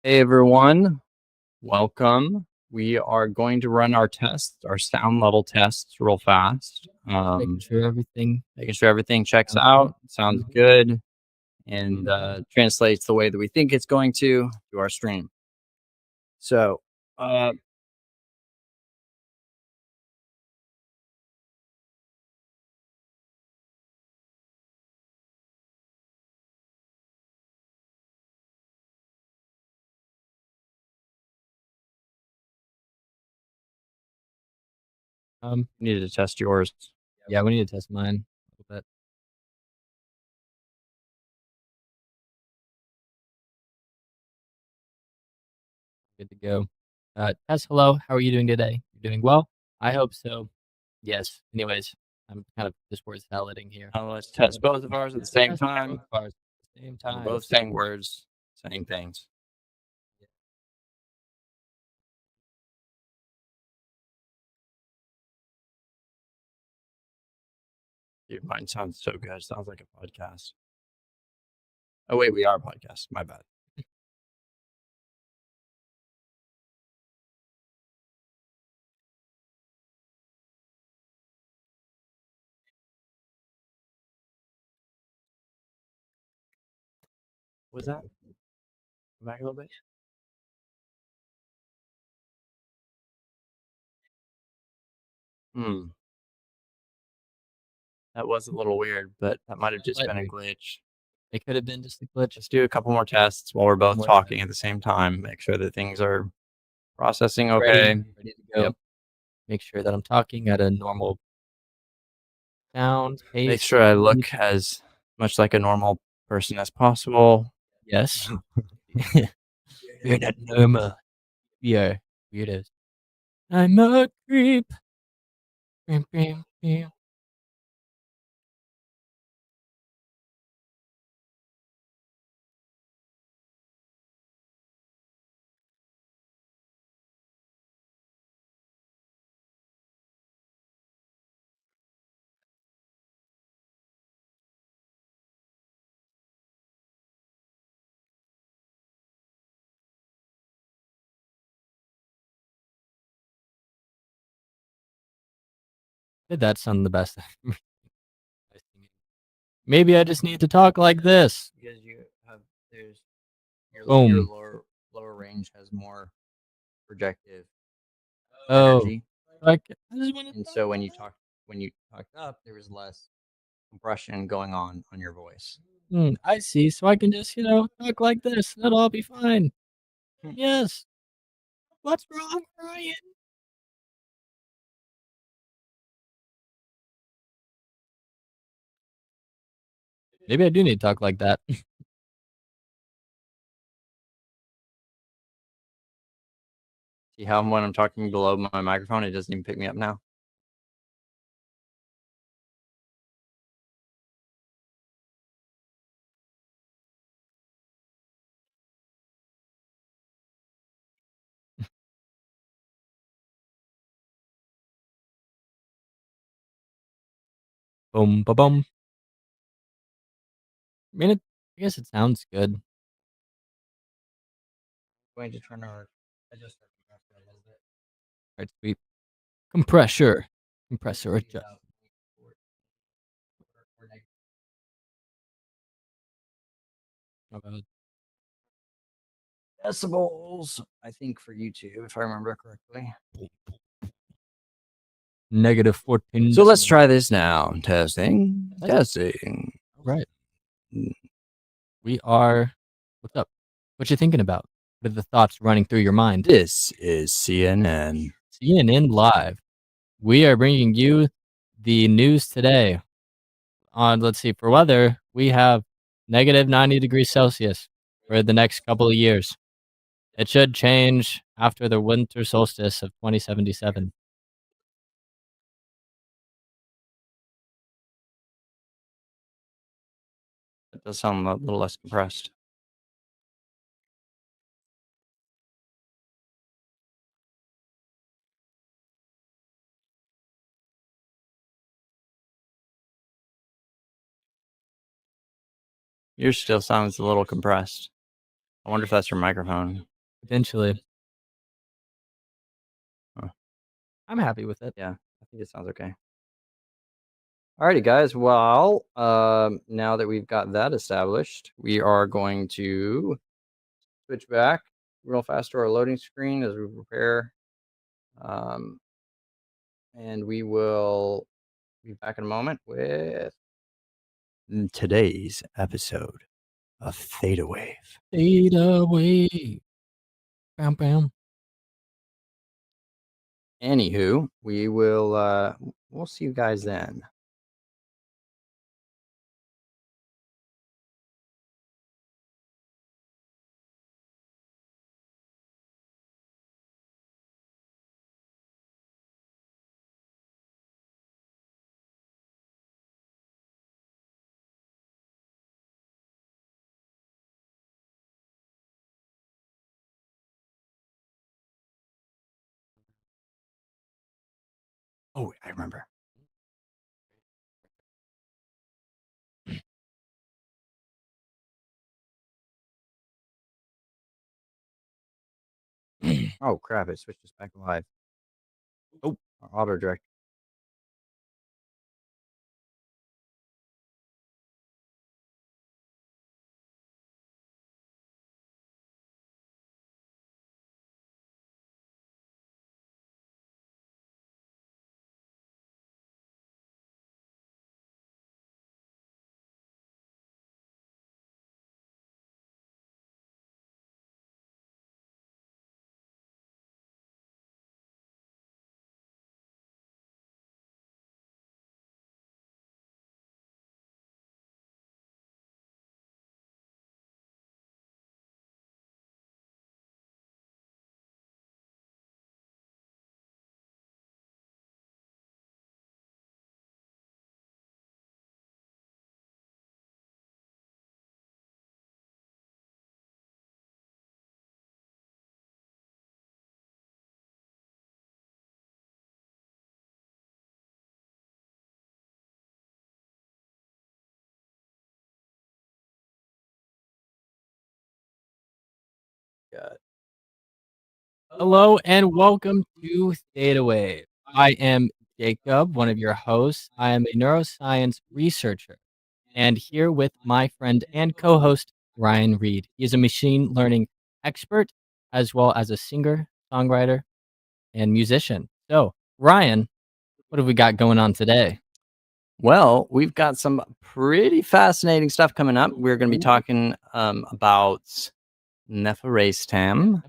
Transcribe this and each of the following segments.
Hey everyone, welcome. We are going to run our tests, our sound level tests real fast. Making sure everything checks sounds out, sounds good, and translates the way that we think it's going to our stream. So, needed to test yours. Yeah, we need to test mine a little bit. Good to go. Tess, hello. How are you doing today? You're doing well? I hope so. Yes. Anyways, I'm kind of just word salading here. Let's test both of ours at the same Test both time. of ours at the same We're time. both saying words, saying things. Dude, mine sounds so good. Sounds like a podcast. Oh wait, we are a podcast. My bad. Was that? Go back a little bit. That was a little weird, but that might have just been a glitch. It could have been just a glitch. Let's do a couple more tests while we're both talking at the same time. Make sure that things are processing okay. Ready to go. Yep. Make sure that I'm talking at a normal sound pace. Make sure I look as much like a normal person as possible. Yes. You're not normal. We are weirdos. I'm a creep. Bam, bam, bam. Did that sound the best? Maybe I just need to talk like this. Because you have your Boom. lower range has more projective Oh, energy. like I just want And so when you talked up, there was less compression going on your voice. I see. So I can just, talk like this. That'll all be fine. Yes. What's wrong, Ryan? Maybe I do need to talk like that. See how when I'm talking below my microphone, it doesn't even pick me up now. Boom, ba boom. I mean, I guess it sounds good. Going to turn our adjust our compressor a little bit. All right, sweet. Compressor adjust. Decibels, I think, for YouTube, if I remember correctly. -14. So let's try this now. Testing. Testing. All right. We are. What's up? What you thinking about? What are the thoughts running through your mind? This is CNN. CNN Live. We are bringing you the news today. Let's see, for weather, we have negative 90 degrees Celsius for the next couple of years. It should change after the winter solstice of 2077. It does sound a little less compressed. Yours still sounds a little compressed. I wonder if that's your microphone. potentially. Huh. I'm happy with it. Yeah, I think it sounds okay. Alrighty, guys. Well, now that we've got that established, we are going to switch back real fast to our loading screen as we prepare. And we will be back in a moment with today's episode of ThetaWave. ThetaWave. Bam, bam. Anywho, we'll see you guys then. Oh, I remember. Oh crap! It switched us back live. Oh, our auto direct. Got Hello and welcome to ThetaWave. I am Jacob, one of your hosts. I am a neuroscience researcher, and here with my friend and co-host Ryan Reed. He is a machine learning expert as well as a singer, songwriter, and musician. So, Ryan, what have we got going on today? Well, we've got some pretty fascinating stuff coming up. We're going to be talking about Nephrestam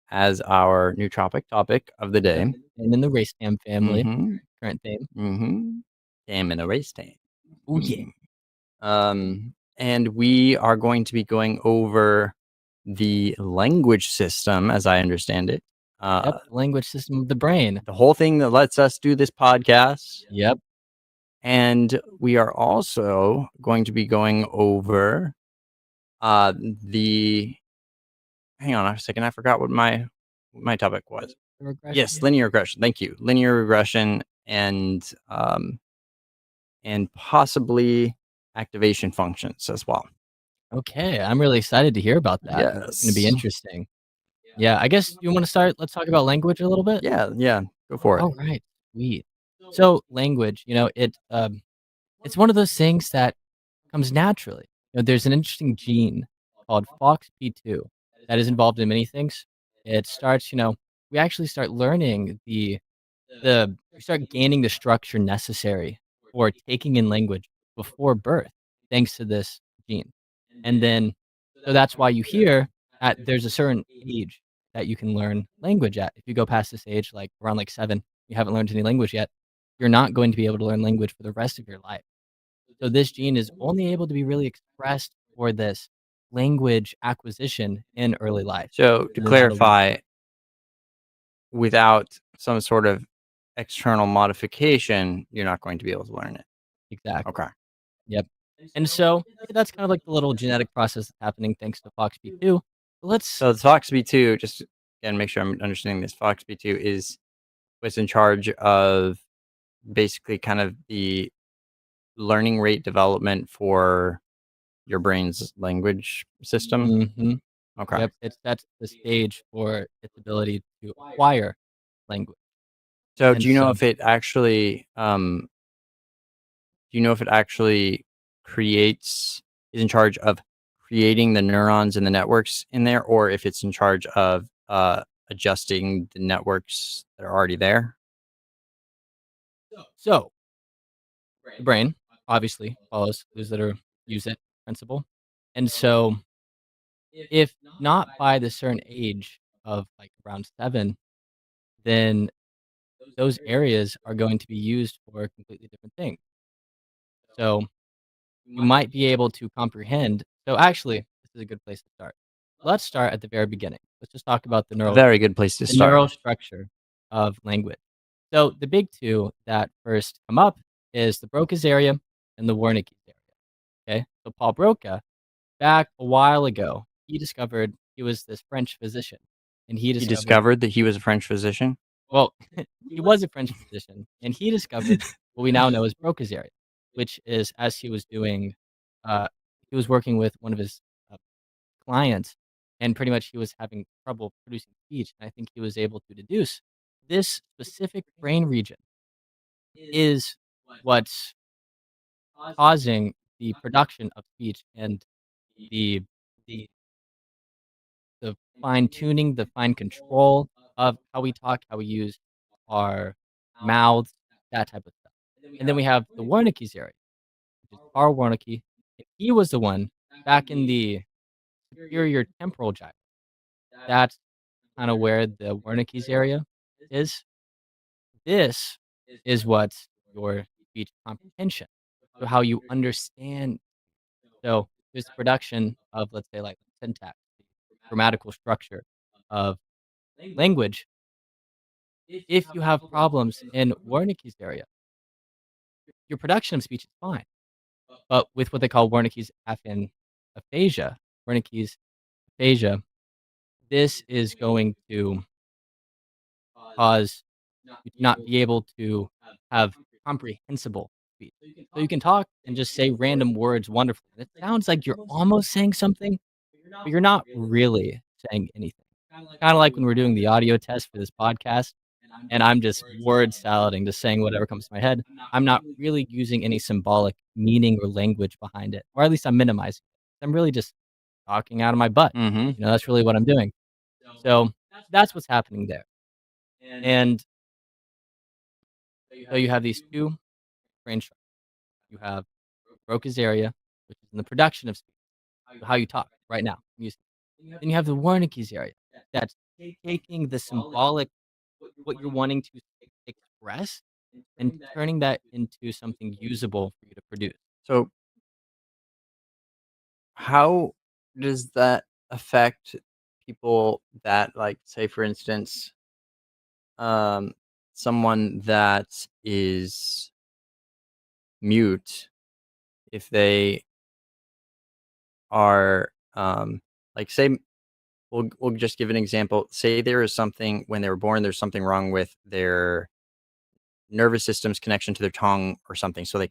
as our new topic of the day. And in the race cam family, Mm-hmm. current theme. Mm-hmm. Damn in a race tank. Oh yeah. And we are going to be going over the language system, as I understand it. Yep, language system of the brain. The whole thing that lets us do this podcast. Yep. And we are also going to be going over the. Hang on a second, I forgot what my topic was. Regression. Yes, linear regression. Thank you, linear regression, and possibly activation functions as well. Okay, I'm really excited to hear about that. It's gonna be Yes. interesting. Yeah, I guess you wanna start let's talk about language a little bit? Yeah, go for it. Alright, sweet. So, language, it's one of those things that comes naturally. There's an interesting gene called FOXP2 that is involved in many things. It starts, we actually start learning we start gaining the structure necessary for taking in language before birth, thanks to this gene. And then, so that's why you hear that there's a certain age that you can learn language at. If you go past this age, like around like 7, you haven't learned any language yet, you're not going to be able to learn language for the rest of your life. So this gene is only able to be really expressed for this language acquisition in early life. So to And then that'll lead clarify, without some sort of external modification, you're not going to be able to learn it. exactly. Okay. Yep. And so that's kind of like the little genetic process that's happening thanks to FOXP2. Let's So the FOXP2, just again, make sure I'm understanding this. FOXP2 is what's in charge of basically kind of the learning rate development for your brain's language system. Mhm. Okay. Yep, it sets the stage for its ability to acquire language. So And so do you know if it actually creates is in charge of creating the neurons and the networks in there, or if it's in charge of adjusting the networks that are already there? so the brain obviously follows those that are use it principle. And so if not by the certain age of like around 7, then those areas are going to be used for completely different things. So you might be able to comprehend. So actually, this is a good place to start. Let's start at the very beginning. Let's just talk about A very good place to the start. neural structure of language. So the big two that first come up is the Broca's area and the Wernicke's area. Okay, so Paul Broca, back a while ago, he discovered he was this French physician, and he He discovered discovered that he was a French physician? well, he was a French physician, and he discovered what we now know as Broca's area, which is as uh, he was working with one of his uh, clients, and pretty much he was having trouble producing speech, and I think he was able to deduce this specific brain region is what's causing the production of speech and the the fine tuning, the fine control of how we talk, how we use our mouths, that type of stuff. And then we have the Wernicke's area, which is Carl Wernicke. And he was the one back in the superior temporal gyre. That's kind of where the Wernicke's area is. This is what's your speech comprehension. So how you understand. So there's the production of, let's say, like syntax, the grammatical structure of language. If you have problems in Wernicke's area, your production of speech is fine. But with what they call Wernicke's aphasia, Wernicke's aphasia, this is going to cause you to not be able to have comprehensible speech. So you can talk and just say random words wonderfully. And it sounds like you're almost saying something, but you're not really saying anything. Kind of like when we're doing the audio test for this podcast, and I'm just word salading, just saying whatever comes to my head. I'm not really using any symbolic meaning or language behind it, or at least I'm minimizing it. I'm really just talking out of my butt. Mhm. That's really what I'm doing. So that's what's happening there. And so you have these two brain structures. You have Broca's area, which is in the production of speech, so how you talk right now, music. Then you have the Wernicke's area, that's taking the symbolic, what you're wanting to express, and turning that into something usable for you to produce. So how does that affect people that, like, say, for instance, um, someone that is mute, if they are, like, say, we'll just give an example. Say there is something when they were born, there's something wrong with their nervous system's connection to their tongue or something, so Mhm. they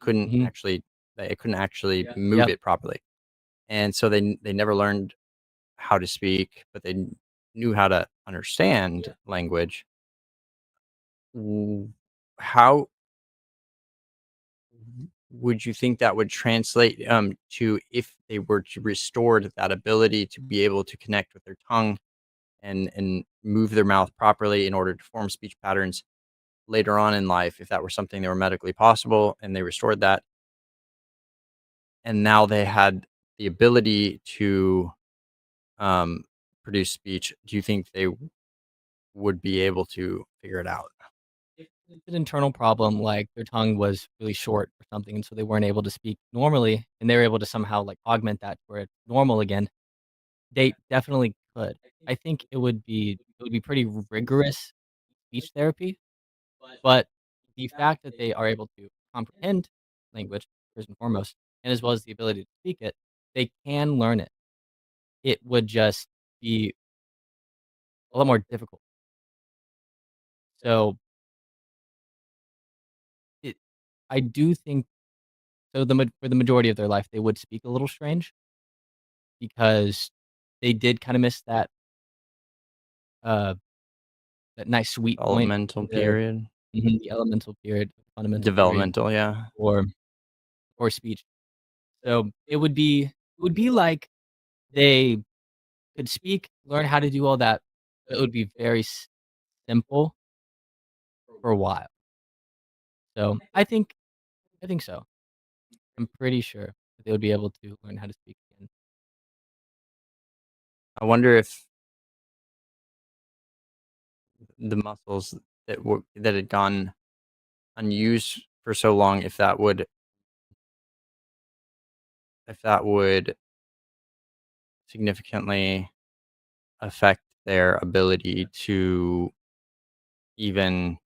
couldn't actually move Yep. it properly, and so they never learned how to speak, but they knew how to understand language. W- How would you think that would translate to if they were to restore that ability to be able to connect with their tongue and move their mouth properly in order to form speech patterns later on in life, if that were something that were medically possible and they restored that, and now they had the ability to um, produce speech, do you think they would be able to figure it out? It's an internal problem, like their tongue was really short or something, and so they weren't able to speak normally, and they were able to somehow like augment that where it's normal again. They definitely could. I think it would be pretty rigorous speech therapy, but the fact that they are able to comprehend language first and foremost, and as well as the ability to speak it, they can learn it. It would just be a lot more difficult. So it, I do think so. For the majority of their life, they would speak a little strange because they did kinda miss uh, that nice sweet point, Developmental the period. the elemental period, fundamental period Developmental, yeah. for speech. So, it would be like they could speak, learn how to do all that, but it would be very simple for a while. So, I think so. I'm pretty sure that they would be able to learn how to speak again. I wonder if the muscles that had gone unused for so long, if that would significantly affect their ability to even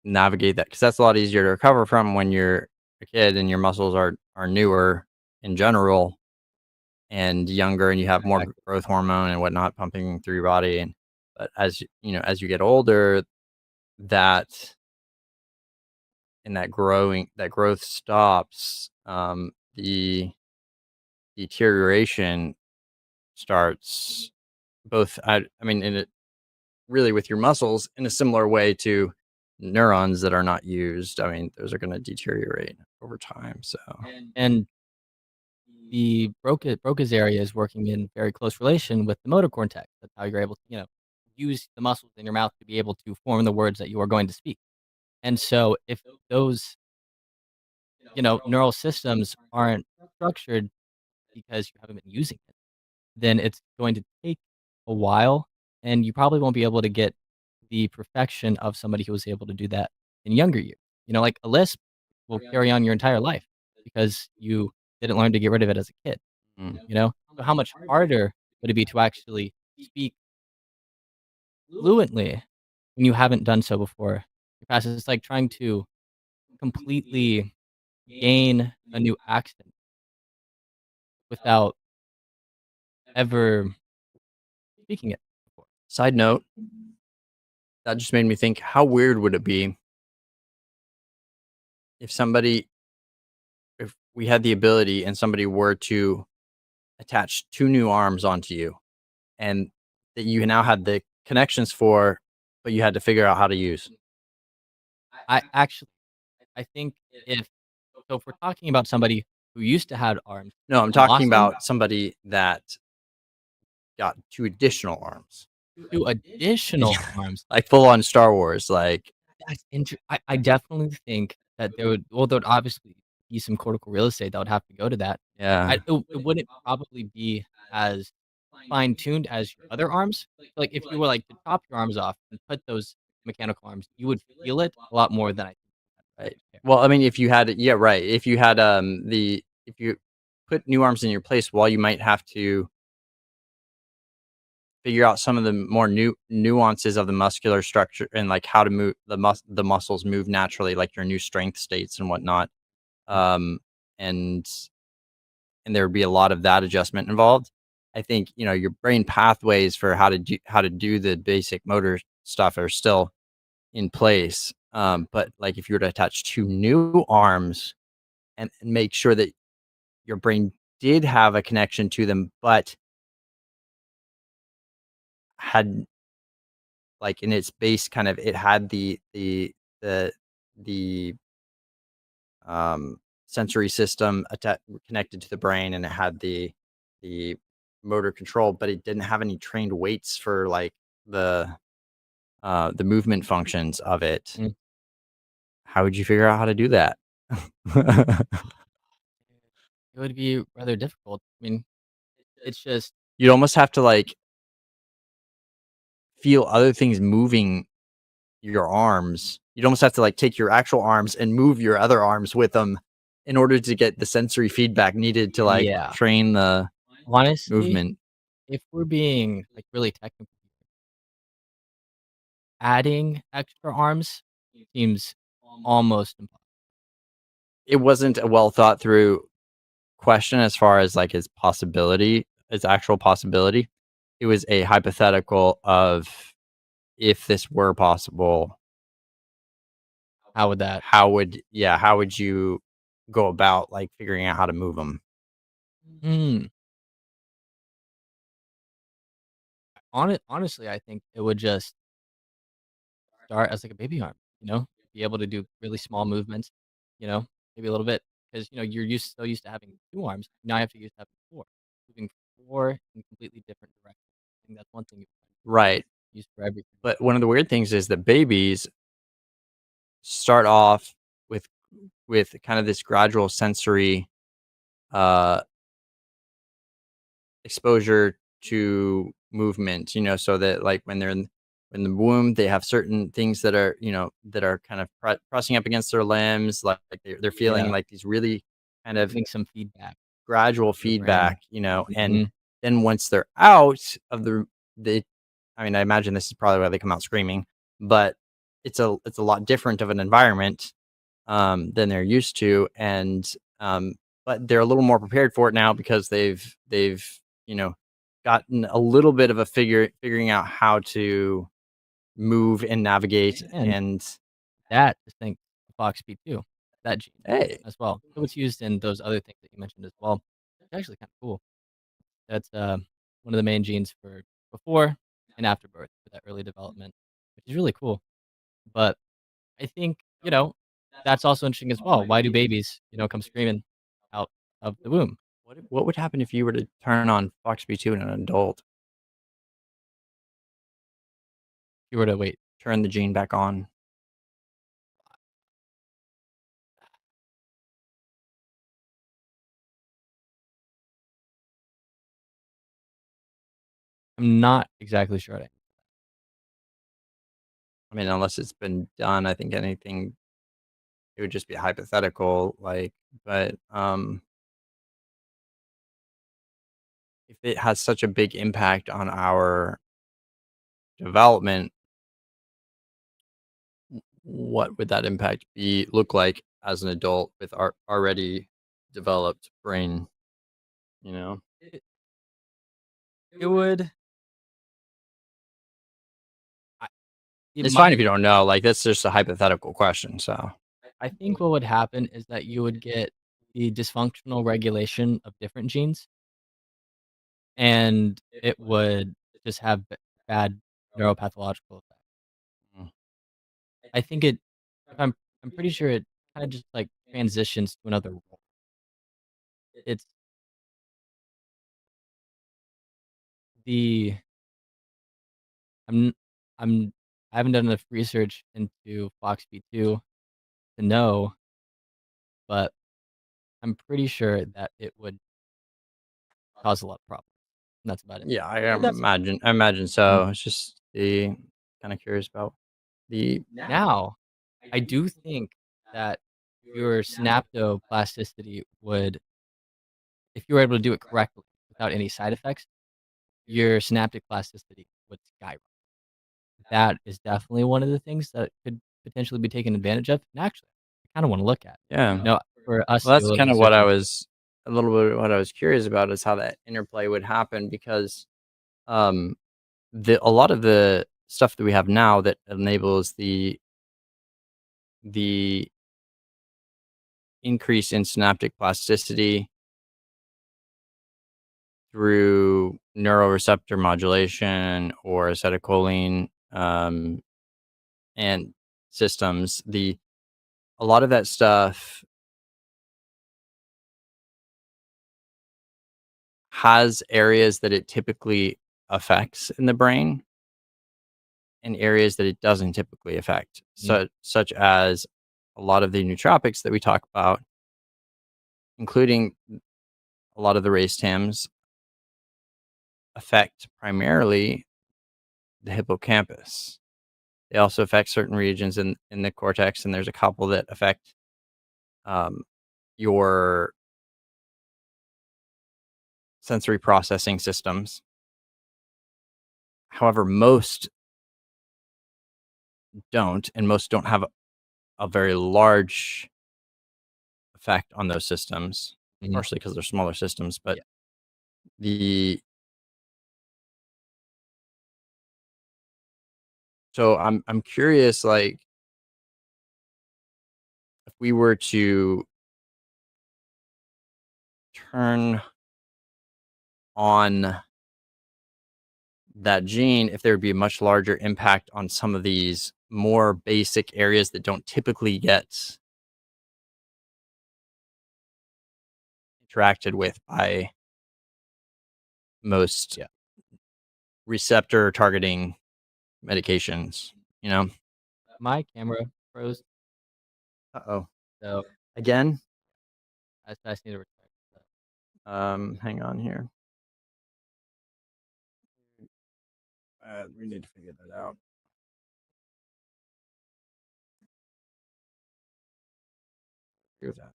navigate that, because that's a lot easier to recover from when you're a kid and your muscles are newer in general and younger, and you have more Exactly. growth hormone and whatnot pumping through your body. And but as you get older, that that growth stops, the deterioration starts, both I mean, in it really with your muscles in a similar way to neurons that are not used. I mean, those are going to deteriorate over time. So And the Broca's area is working in very close relation with the motor cortex. That's how you're able to, use the muscles in your mouth to be able to form the words that you are going to speak. And so if those, neural systems aren't structured because you haven't been using it, then it's going to take a while, and you probably won't be able to get the perfection of somebody who was able to do that in younger years. Like a lisp will carry on your entire life because you didn't learn to get rid of it as a kid, mm. you know? So how much harder would it be to actually speak fluently when you haven't done so before? Your past It's like trying to completely gain a new accent without ever speaking it before. Side note, that just made me think, how weird would it be if if we had the ability and somebody were to attach two new arms onto you, and that you now had the connections for, but you had to figure out how to use. I think if we're talking about somebody who used to have arms No, I'm and talking lost them about somebody that got two additional arms. to additional arms, Like full on Star Wars, like, I definitely think that there'd obviously be some cortical real estate that would have to go to that. yeah. It wouldn't probably be as fine-tuned as your other arms. Like, if you were, like, to chop your arms off and put those mechanical arms, you would feel it a lot more than I think you Right. would care. Well, I mean, if you had, yeah, right. If you had, if you put new arms in your place, while you might have to figure out some of the more nuances of the muscular structure and like how to move the muscles move naturally, like your new strength states and whatnot. Um, and there would be a lot of that adjustment involved. I think, your brain pathways for how to do the basic motor stuff are still in place. But like if you were to attach two new arms and make sure that your brain did have a connection to them, but had, like, in its base, kind of, it had the the sensory system connected to the brain, and it had the motor control, but it didn't have any trained weights for like the the movement functions of it. Mm. How would you figure out how to do that? It would be rather difficult. I mean, it's just You'd almost have to like feel other things moving your arms. You'd almost have to like take your actual arms and move your other arms with them in order to get the sensory feedback needed to like yeah. train the Honestly, movement. if we're being, like, really technical, adding extra arms seems almost impossible. It wasn't a well thought through question as far as like its actual possibility. It was a hypothetical of, if this were possible, How would that how would you go about like figuring out how to move them? Hmm. honestly, I think it would just start as like a baby arm, be able to do really small movements, you know, maybe a little bit because you're used to having 2 arms. Now you have to use having 4, moving 4 in completely different directions. I think that's one thing you can Right. use for everything. But one of the weird things is that babies start off with kind of this gradual sensory uh exposure to movement, so that like when they're in the womb, they have certain things that are, that are kind of pressing up against their limbs, like they're feeling Yeah, like these really kind of getting some feedback gradual to the brain. feedback, and Mhm. then once they're out of the I mean, I imagine this is probably why they come out screaming, but it's a lot different of an environment than they're used to, and but they're a little more prepared for it now because they've you know gotten a little bit of a figuring out how to move and navigate, And and that is thanks to FOXP2, that gene hey, as well. So it's used in those other things that you mentioned as well. It's actually kinda cool. That's, one of the main genes for before and after birth for that early development, which is really cool. But I think, that's also interesting as well. Why do babies, come screaming out of the womb? what would happen if you were to turn on FOXP2 in an adult, If you were to wait, turn the gene back on? I'm not exactly sure. I mean, unless it's been done, I think anything, it would just be hypothetical, like, but if it has such a big impact on our development, what would that impact look like as an adult with our already developed brain, you know? It it would I it It's fine if might you don't know, like, that's just a hypothetical question, so I think what would happen is that you would get the dysfunctional regulation of different genes, and it would just have bad neuropathological effects. mm, I think it if I'm pretty sure it kinda just, like, transitions to another role. It's the I'm I'm I haven't done enough research into FOXP2 to know, but I'm pretty sure that it would cause a lot of problems, and that's about it. yeah, But that's I imagine so. mhm. It's just the kinda curious about the Now, I do think that your synaptoplasticity would if you were able to do it correctly without any side effects, your synaptic plasticity would skyrocket. That is definitely one of the things that could potentially be taken advantage of, and actually, I kinda wanna look at. yeah. For us Well, to do a that's little kind of research what I into it. was a little bit what I was curious about is how that interplay would happen because, um, a lot of the stuff that we have now that enables the increase in synaptic plasticity through neuroreceptor modulation or acetylcholine, and systems, a lot of that stuff has areas that it typically affects in the brain and areas that it doesn't typically affect, Mhm, such as a lot of the nootropics that we talk about, including a lot of the race TAMs, affect primarily the hippocampus. They also affect certain regions in the cortex, and there's a couple that affect um, your sensory processing systems. However, most don't, and most don't have a very large effect on those systems, mhm, partially because they're smaller systems. But yeah. the so I'm curious, like if we were to turn on that gene, if there would be a much larger impact on some of these more basic areas that don't typically get interacted with by most Yeah. receptor targeting medications, you know? My camera froze, Uh-oh. so Again? I just need to recheck that. Hang on here. We need to figure that out. Do that.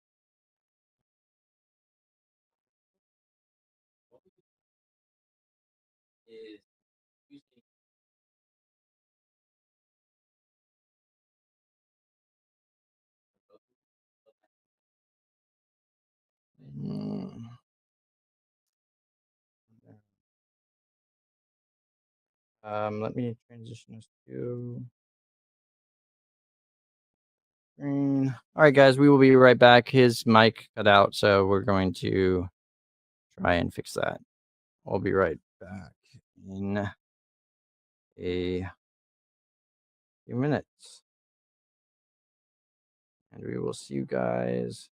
Mm. Let me transition this to screen. All right, guys, we will be right back. His mic cut out, so we're going to try and fix that. I'll be right back in a few minutes. And we will see you guys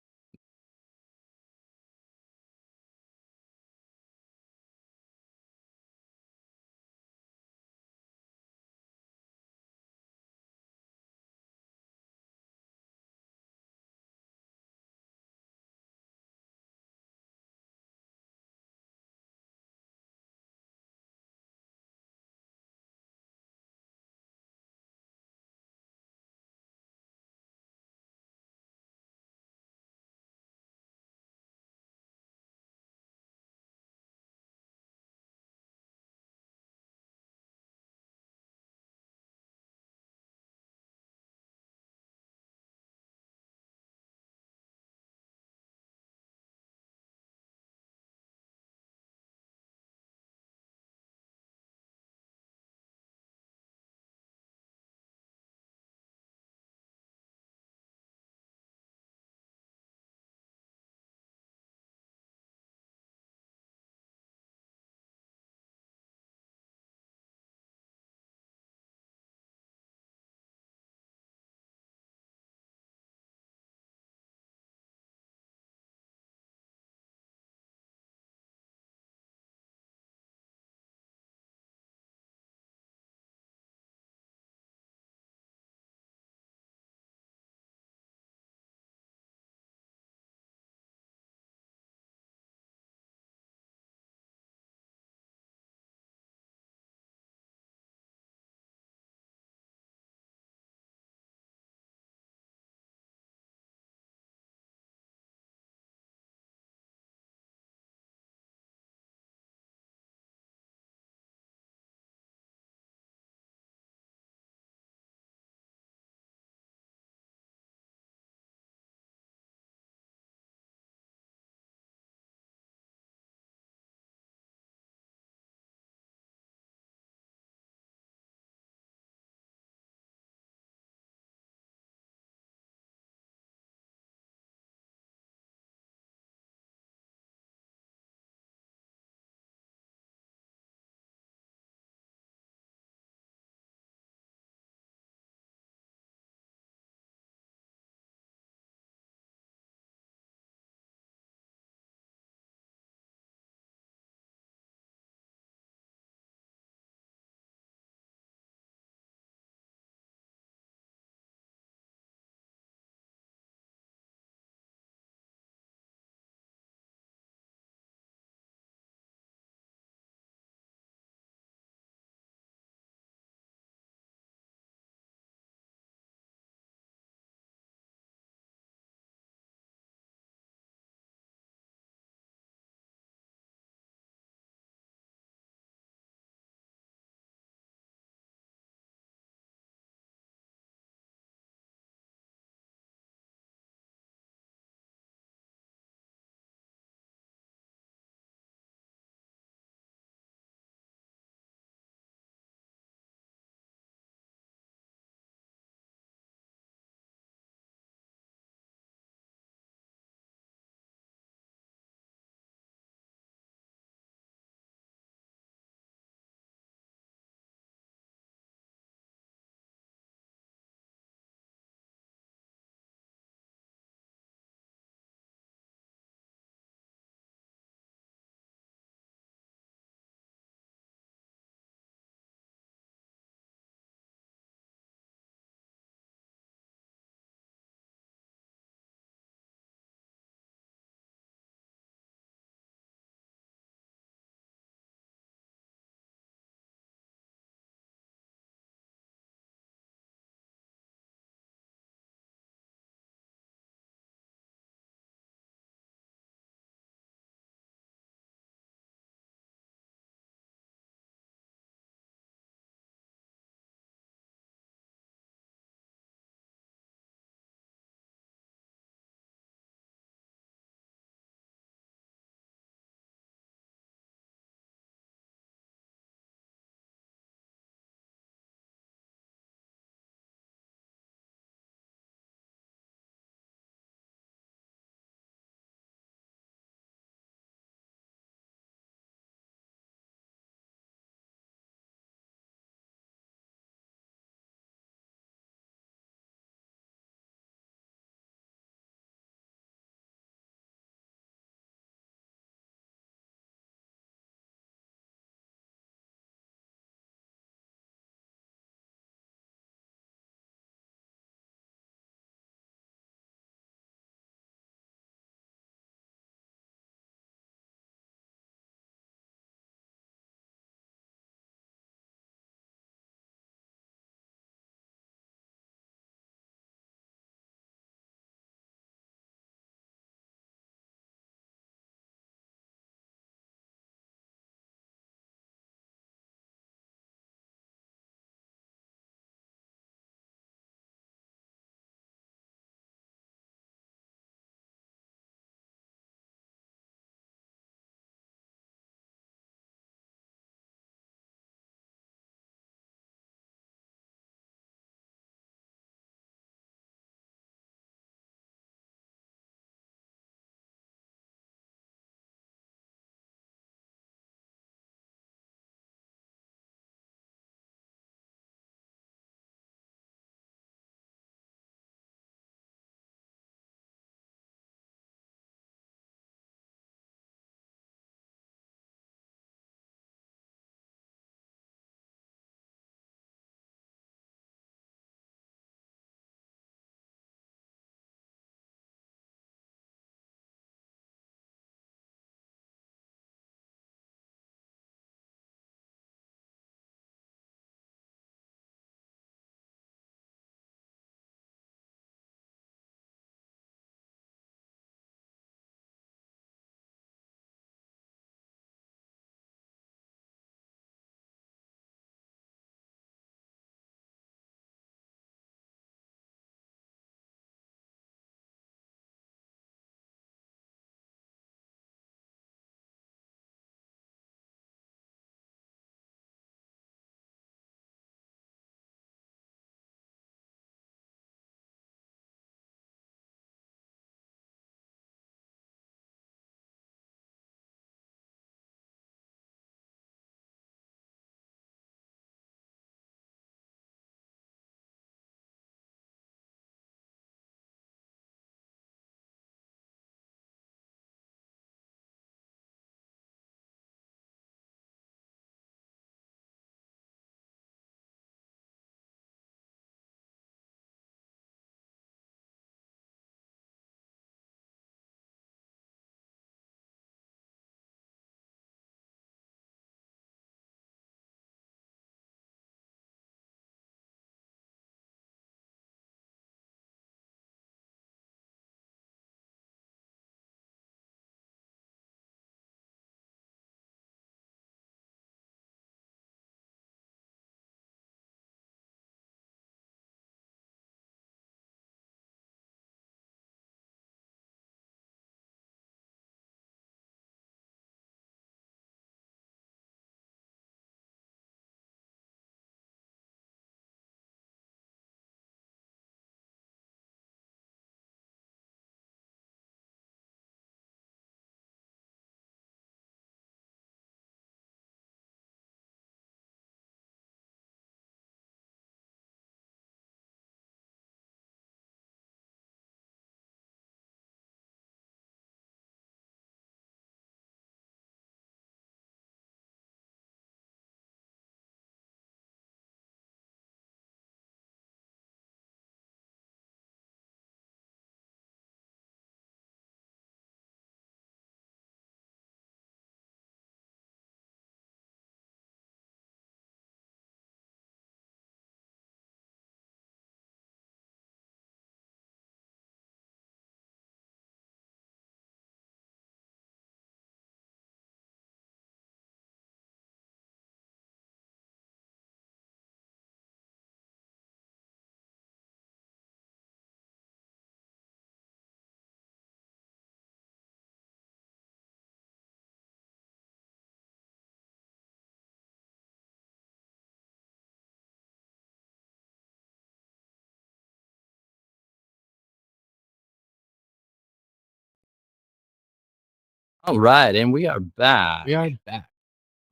All right, and we are We back. are back.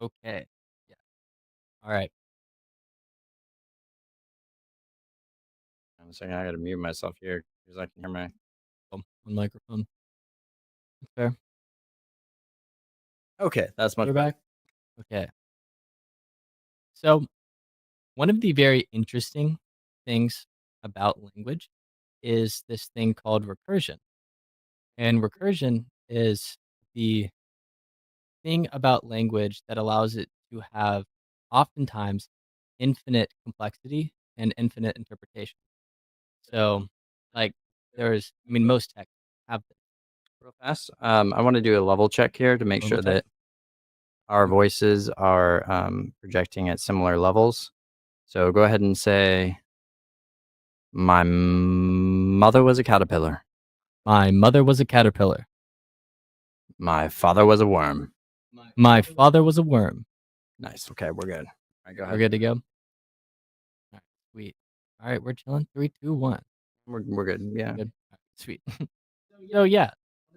Okay. Yeah. All right. I'm saying I gotta mute myself here because I can hear my. One microphone. Fair. Okay, that's much We're better. back. Okay. So, one of the very interesting things about language is this thing called recursion. And recursion is the thing about language that allows it to have oftentimes infinite complexity and infinite interpretation. So, like, most texts have this. Real fast. I want to do a level check here to make Level sure check. that our Okay. voices are projecting at similar levels. So go ahead and say, "My mother was a caterpillar. My mother was a caterpillar. My father was a worm." My father was a worm. Nice. Okay, we're good. All right, go We're ahead. good to go? Alright, sweet. Alright, we're chilling. 3, 2, 1. We're good. Yeah. Good? Alright, sweet. So, yeah,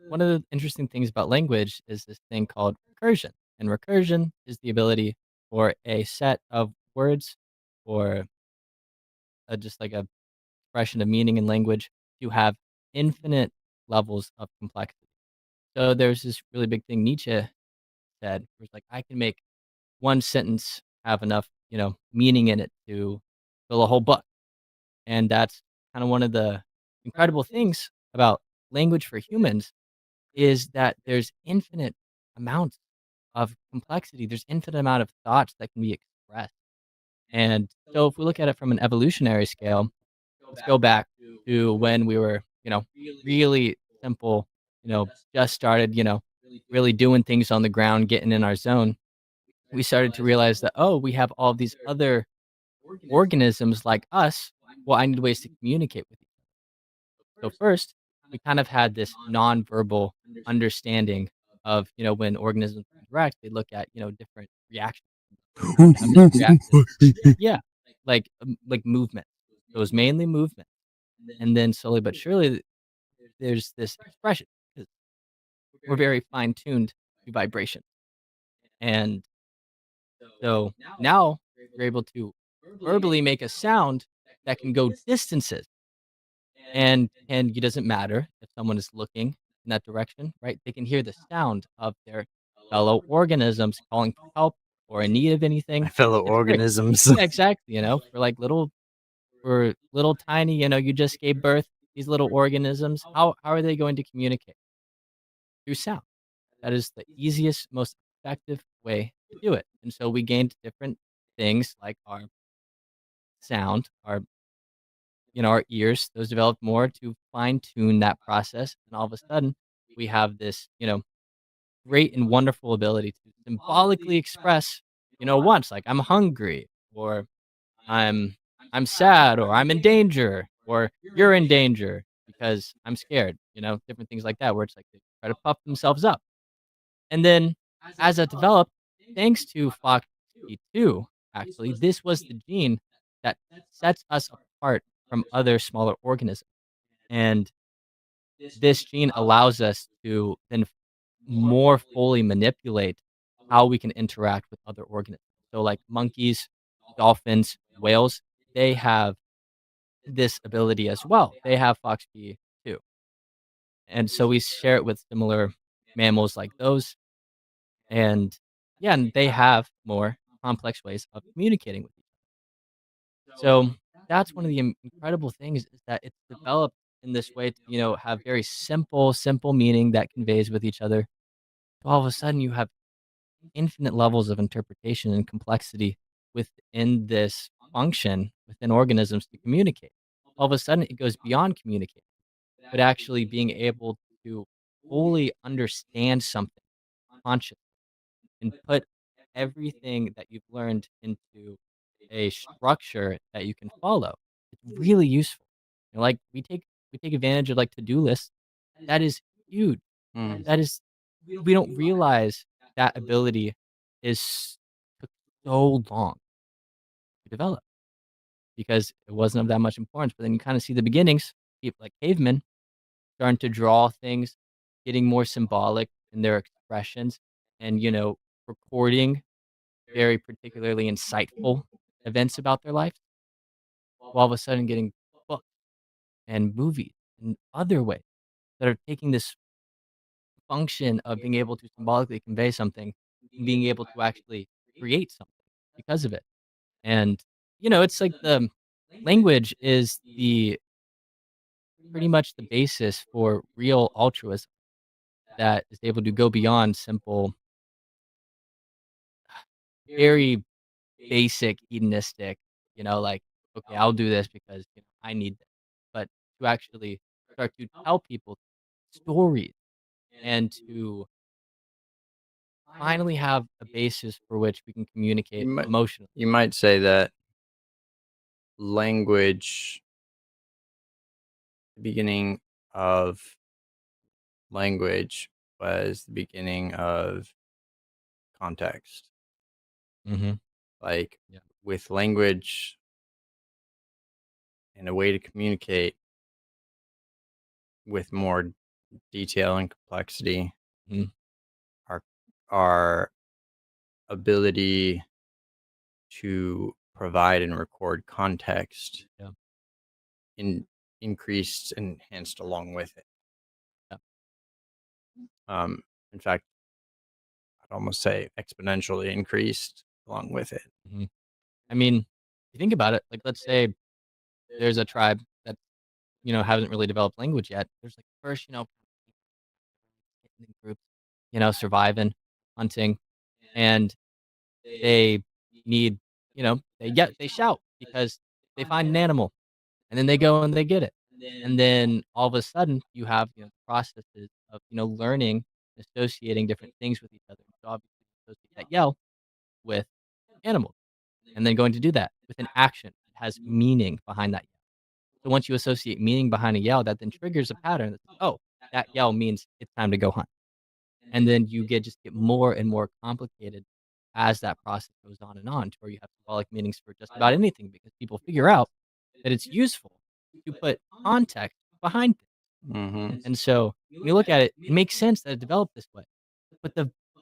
one of the interesting things about language is this thing called recursion, and recursion is the ability for a set of words or just like a expression of meaning in language to have infinite levels of complexity. So, there's this really big thing Nietzsche said, where it's like, "I can make one sentence have enough, meaning in it to fill a whole book." And that's kind of one of the incredible things about language for humans is that there's infinite amounts of complexity. There's infinite amount of thoughts that can be expressed. And so if we look at it from an evolutionary scale, let's go back to when we were, really simple, just started, really doing things on the ground, getting in our zone. We started to realize that, oh, we have all these other organisms like us. Well, I need ways to communicate with you. So first, we kind of had this nonverbal understanding of, when organisms interact, they look at, different reactions. We would have this reaction. Yeah, like movement. So it was mainly movement. And then slowly but surely, there's this expression 'cause we're very fine tuned to vibration. And so now you're able to verbally make a sound that can go distances. And it doesn't matter if someone is looking in that direction, right? They can hear the sound of their fellow organisms calling for help or in need of My anything. fellow It's great. organisms. Yeah, exactly, for little tiny, you just gave birth, these little organisms, how are they going to communicate? Through sound. That is the easiest, most effective way to do it. And so we gained different things like our sound, our ears, those developed more to fine tune that process. And all of a sudden, we have this, great and wonderful ability to symbolically express, once like I'm hungry or I'm I'm sad or I'm in danger or you're in danger because I'm scared, different things like that where it's like they try to puff themselves up. And then as that developed, thanks to FOXP2, actually, this was the gene that sets us apart from other smaller organisms. And this gene allows us to then more fully manipulate how we can interact with other organisms. So, like monkeys, dolphins, whales, they have this ability as well. They have FOXP2. And so we share it with similar mammals like those. And yeah, and they have more complex ways of communicating with each other. So that's one of the incredible things is that it's developed in this way to, have very simple meaning that conveys with each other. All of a sudden, you have infinite levels of interpretation and complexity within this function within organisms to communicate. All of a sudden, it goes beyond communicating, but actually being able to fully understand something consciously and put everything that you've learned into a structure that you can follow. It's really useful. Like we take advantage of like to-do lists. That is huge. Mm. That is we don't realize that ability is took so long to develop because it wasn't of that much importance. But then you kind of see the beginnings, people like cavemen starting to draw things, getting more symbolic. in their expressions and, recording very particularly insightful events about their life, while all of a sudden getting books and movies and other ways that are taking this function of being able to symbolically convey something and being able to actually create something because of it. And, it's like the language is the pretty much the basis for real altruism that is able to go beyond simple, very basic hedonistic, like, okay, I'll do this because I need this. But to actually start to tell people stories and to finally have a basis for which we can You communicate might emotionally. you might say that language, the beginning of language was the beginning of context. Mhm. Like Yeah. with language and a way to communicate with more detail and complexity, Mhm. our our ability to provide and record context Yeah. in increased and enhanced along with it. Yeah. Um, in fact, I'd almost say exponentially increased along with it. Mhm. I mean, if you think about it, like, let's say there's a tribe that, hasn't really developed language yet. There's, like, first, in groups, surviving, hunting, and they need, they shout because they find an animal, and then they go and they get it. And then all of a sudden, you have, processes of, learning, associating different things with each other. So obviously, you associate that yell with animals, and then going to do that with an action that has meaning behind that. So once you associate meaning behind a yell, that then triggers a pattern that's, "Oh, that yell means it's time to go hunt." And then you get more and more complicated as that process goes on to where you have symbolic meanings for just about anything because people figure out that it's useful to put context behind things. Hmm. And so when you look at it, it makes sense that it developed this way.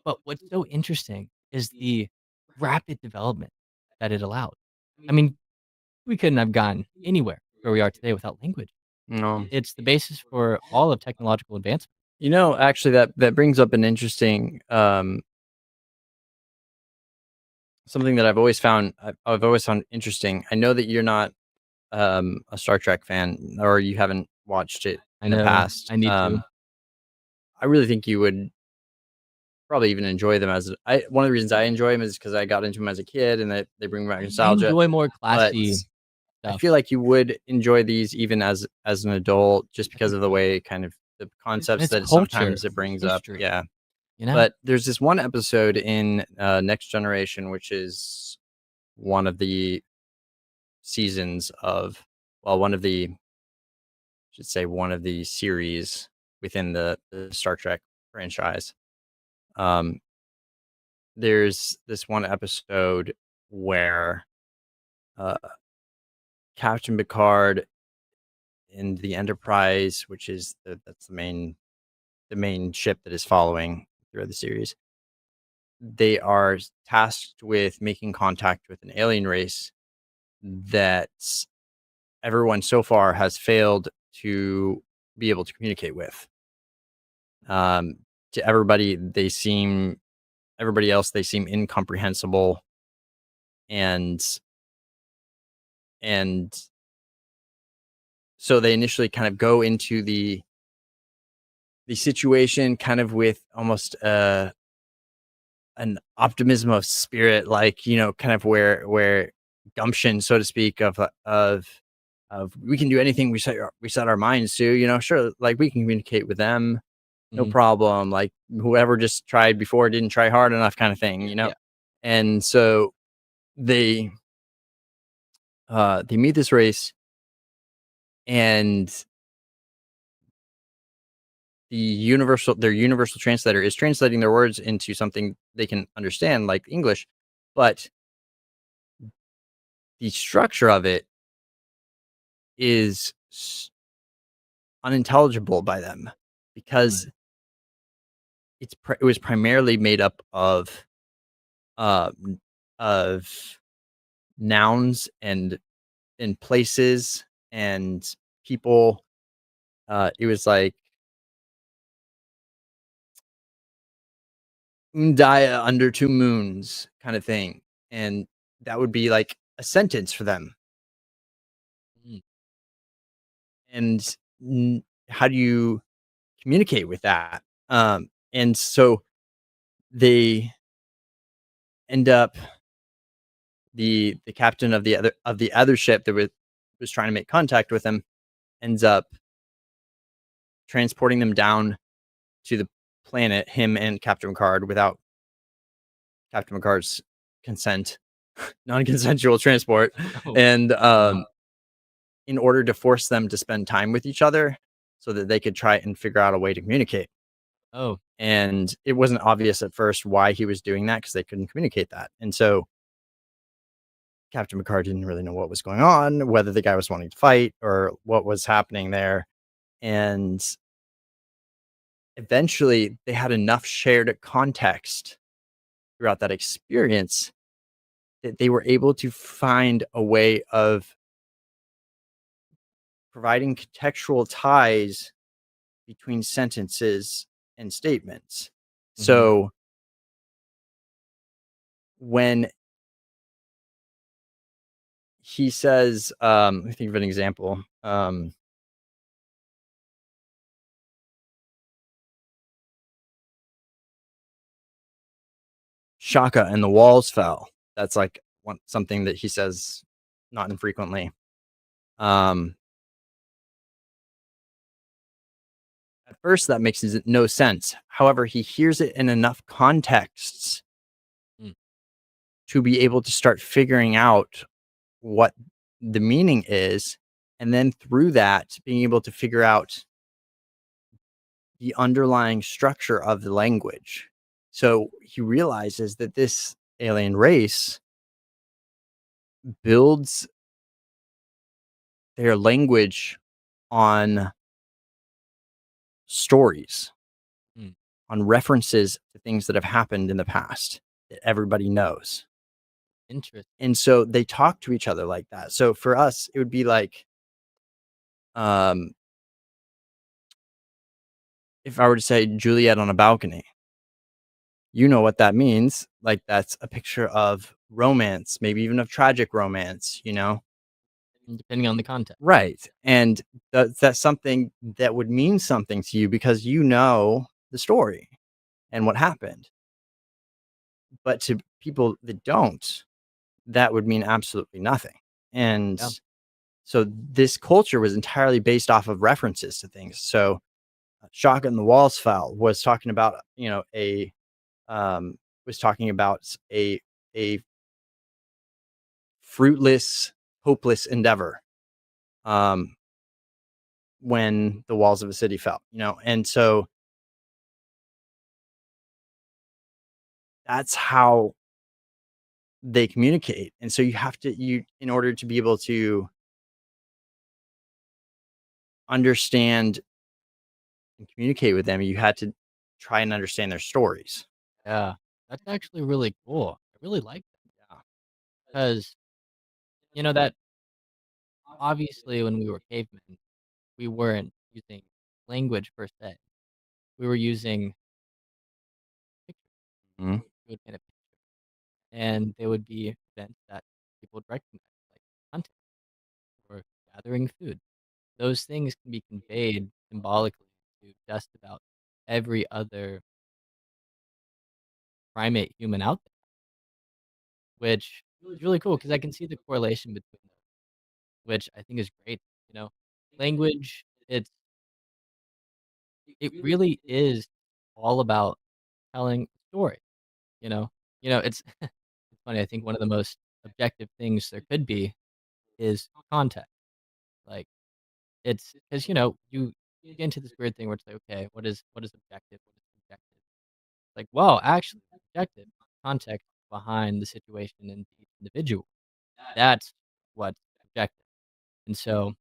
But what's so interesting is the rapid development that it allowed. I mean, we couldn't have gone anywhere where we are today without language. No, It's the basis for all of technological advancement. actually, that brings up an interesting something that I've always found interesting. I know that you're not a Star Trek fan, or you haven't watched it I in the know past. I need to. I really think you would probably even enjoy them as I one of the reasons I enjoy them is because I got into them as a kid, and they bring back I nostalgia. enjoy more But classy I stuff. feel like you would enjoy these even as an adult, just I because think of the so. way kind of the And concepts it's that culture, sometimes it it's brings up. history, Yeah. you know? But there's this one episode in Next Generation, which is one of the seasons of, well, one of the, should say, one of the series within the Star Trek franchise. Um, there's this one episode where uh, Captain Picard in the Enterprise, which is that's the main ship that is following throughout the series, they are tasked with making contact with an alien race that everyone so far has failed to be able to communicate with. Um, to everybody else, they seem incomprehensible, and and so they initially kind of go into the situation kind of with almost an optimism of spirit, like, kind of where gumption, so to speak, of we can do anything we set our minds to, sure, like we can communicate with them, no Mhm. problem. Like whoever just tried before didn't try hard enough, kind of thing. Yeah. And so they they meet this race, and their universal translator is translating their words into something they can understand, like English, but the structure of it is unintelligible by them, because Mm. it was primarily made up uh, n- of nouns and places and people. It was like Undaya under two moons kind of thing, and that would be like a sentence for them. Mm, And how do you communicate with that? And so they end up the captain of the other ship that was trying to make contact with him ends up transporting them down to the planet, him and Captain Picard, without Captain Picard's consent, non-consensual transport, oh, and wow. in order to force them to spend time with each other, so that they could try and figure out a way to communicate. Oh, And it wasn't obvious at first why he was doing that because they couldn't communicate that. And so Captain Picard didn't really know what was going on, whether the guy was wanting to fight or what was happening there. And eventually they had enough shared context throughout that experience that they were able to find a way of providing contextual ties between sentences and statements. mhm, So when he says, let me think of an example. Shaka and the walls fell. That's like something that he says not infrequently. Um, at first, that makes no sense. However, he hears it in enough contexts mm, to be able to start figuring out what the meaning is. And then through that, being able to figure out the underlying structure of the language. So he realizes that this alien race builds their language on stories, mm, on references to things that have happened in the past that everybody knows. interesting. And so they talk to each other like that. So for us, it would be like, um, if I were to say Juliet on a balcony, you know what that means. Like that's a picture of romance, maybe even of tragic romance, you know? Depending on the context. Right. And that's something that would mean something to you because you know the story and what happened. But to people that don't, that would mean absolutely nothing. And Yeah. so this culture was entirely based off of references to things. So Shock and the Walls Fell was talking about, um, was talking about a fruitless, hopeless endeavor. Um, when the walls of a city fell, and so that's how they communicate. And so in order to be able to understand and communicate with them, you had to try and understand their stories. Yeah. That's actually really cool. I really like that Yeah. because, that obviously when we were cavemen, we weren't using language per se. We were using pictures. Mhm. We would paint a picture, and they would be events that people would recognize, like hunting or gathering food. Those things can be conveyed symbolically to just about every other primate human out there, which is really cool because I can see the correlation between them, which I think is great. You know, language, it really is all about telling a story. You know, it's it's funny. I think one of the most objective things there could be is context. Like it's because you get into this weird thing where it's like, okay, what is objective? What is subjective? Like, well, actually, objective context behind the situation and the individual. That's what's objective. And so,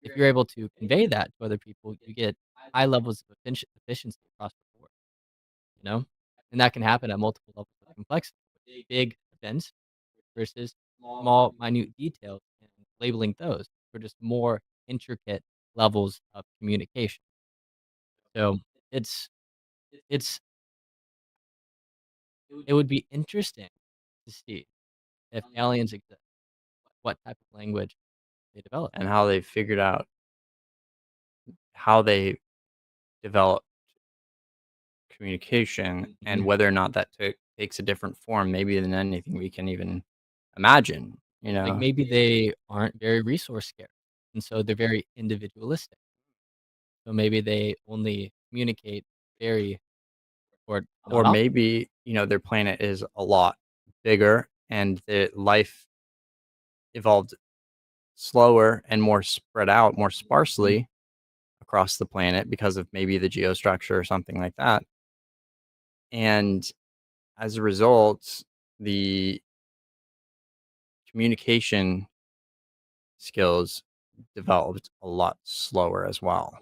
if you're able to convey that to other people, you get high levels of efficiency across the board. know? And that can happen at multiple levels of complexity. Big events versus small, minute details and labeling those for just more intricate levels of communication. So it's it's it would be interesting to see if aliens exist, what type of language they develop. and how they figured out how they develop communication and Mhm. whether or not that takes a different form maybe than anything we can even imagine, you Like, know? maybe they aren't very resource scarce, and so they're very individualistic. So maybe they only communicate very or Or not often. maybe, their planet is a lot bigger and the life evolved slower and more spread out, more Mhm. sparsely across the planet because of maybe the geostructure or something like that. And as a result, the communication skills developed a lot slower as well.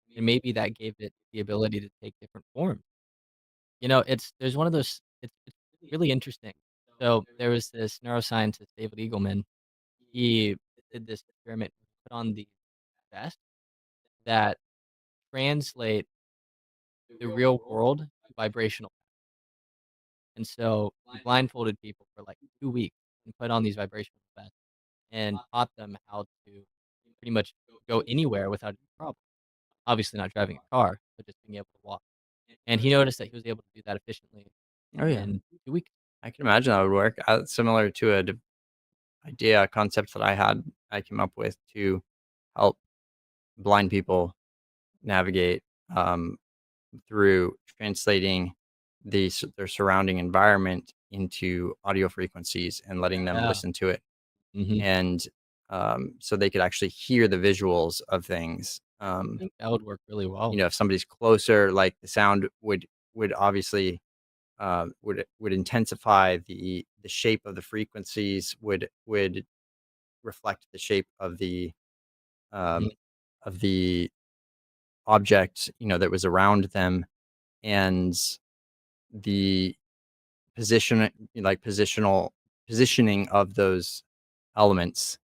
Yeah, and maybe that gave it the ability to take different forms. There's one of those it's really interesting. So, there was this neuroscientist, David Eagleman. He did this experiment, put on the vest that translate the real world to vibrational. And so he blindfolded people for, like, 2 weeks and put on these vibrational vests and taught them how to pretty much go anywhere without any problem. Obviously not driving a car, but just being able to walk. And he noticed that he was able to do that efficiently Oh, yeah. in 2 weeks. I can imagine that would work. Similar to a concept that I came up with to help blind people navigate um, through translating their surrounding environment into audio frequencies and letting them Yeah. listen to it, Mhm. and so they could actually hear the visuals of things. I think that would work really well. If somebody's closer, like the sound would obviously would intensify the shape of the frequencies would reflect the shape Mhm. um, of the object that was around them, and the position like positioning of those elements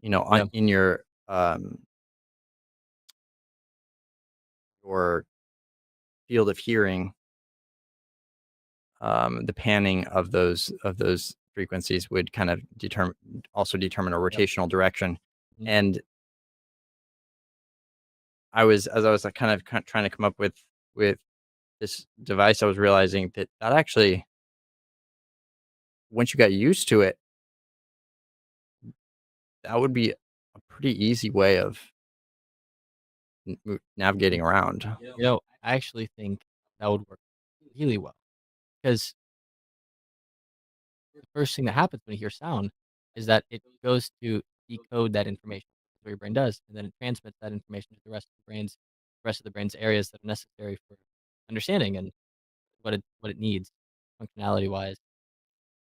Yeah. in your field of hearing. The panning of those frequencies would kind of determine a Yep. rotational direction. Mhm. And as I was like kind of trying to come up with this device, I was realizing that actually, once you got used to it, that would be a pretty easy way of navigating around. I actually think that would work really well because the first thing that happens when you hear sound is that it goes to decode that information. That's what your brain does, and then it transmits that information to the rest of the brain's areas that are necessary for understanding and what it needs functionality wise.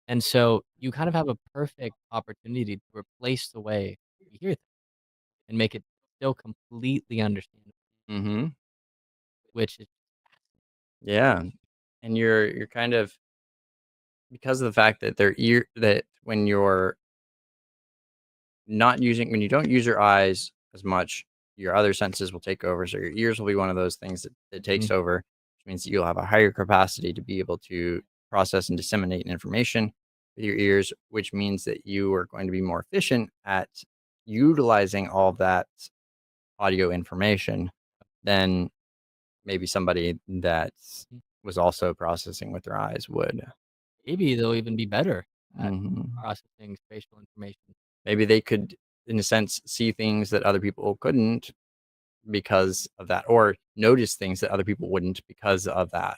And so you kind of have a perfect opportunity to replace the way we hear things and make it still completely understandable, Hmm. which is Yeah, and you're kind of, because of the fact that that when you don't use your eyes as much, your other senses will take over. So your ears will be one of those things that takes mhm, over, which means that you'll have a higher capacity to be able to process and disseminate information with your ears, which means that you are going to be more efficient at utilizing all of that audio information than maybe somebody that mhm. was also processing with their eyes would. Maybe they'll even be better at Hmm. processing spatial information. Maybe they could, in a sense, see things that other people couldn't because of that, or notice things that other people wouldn't because of that.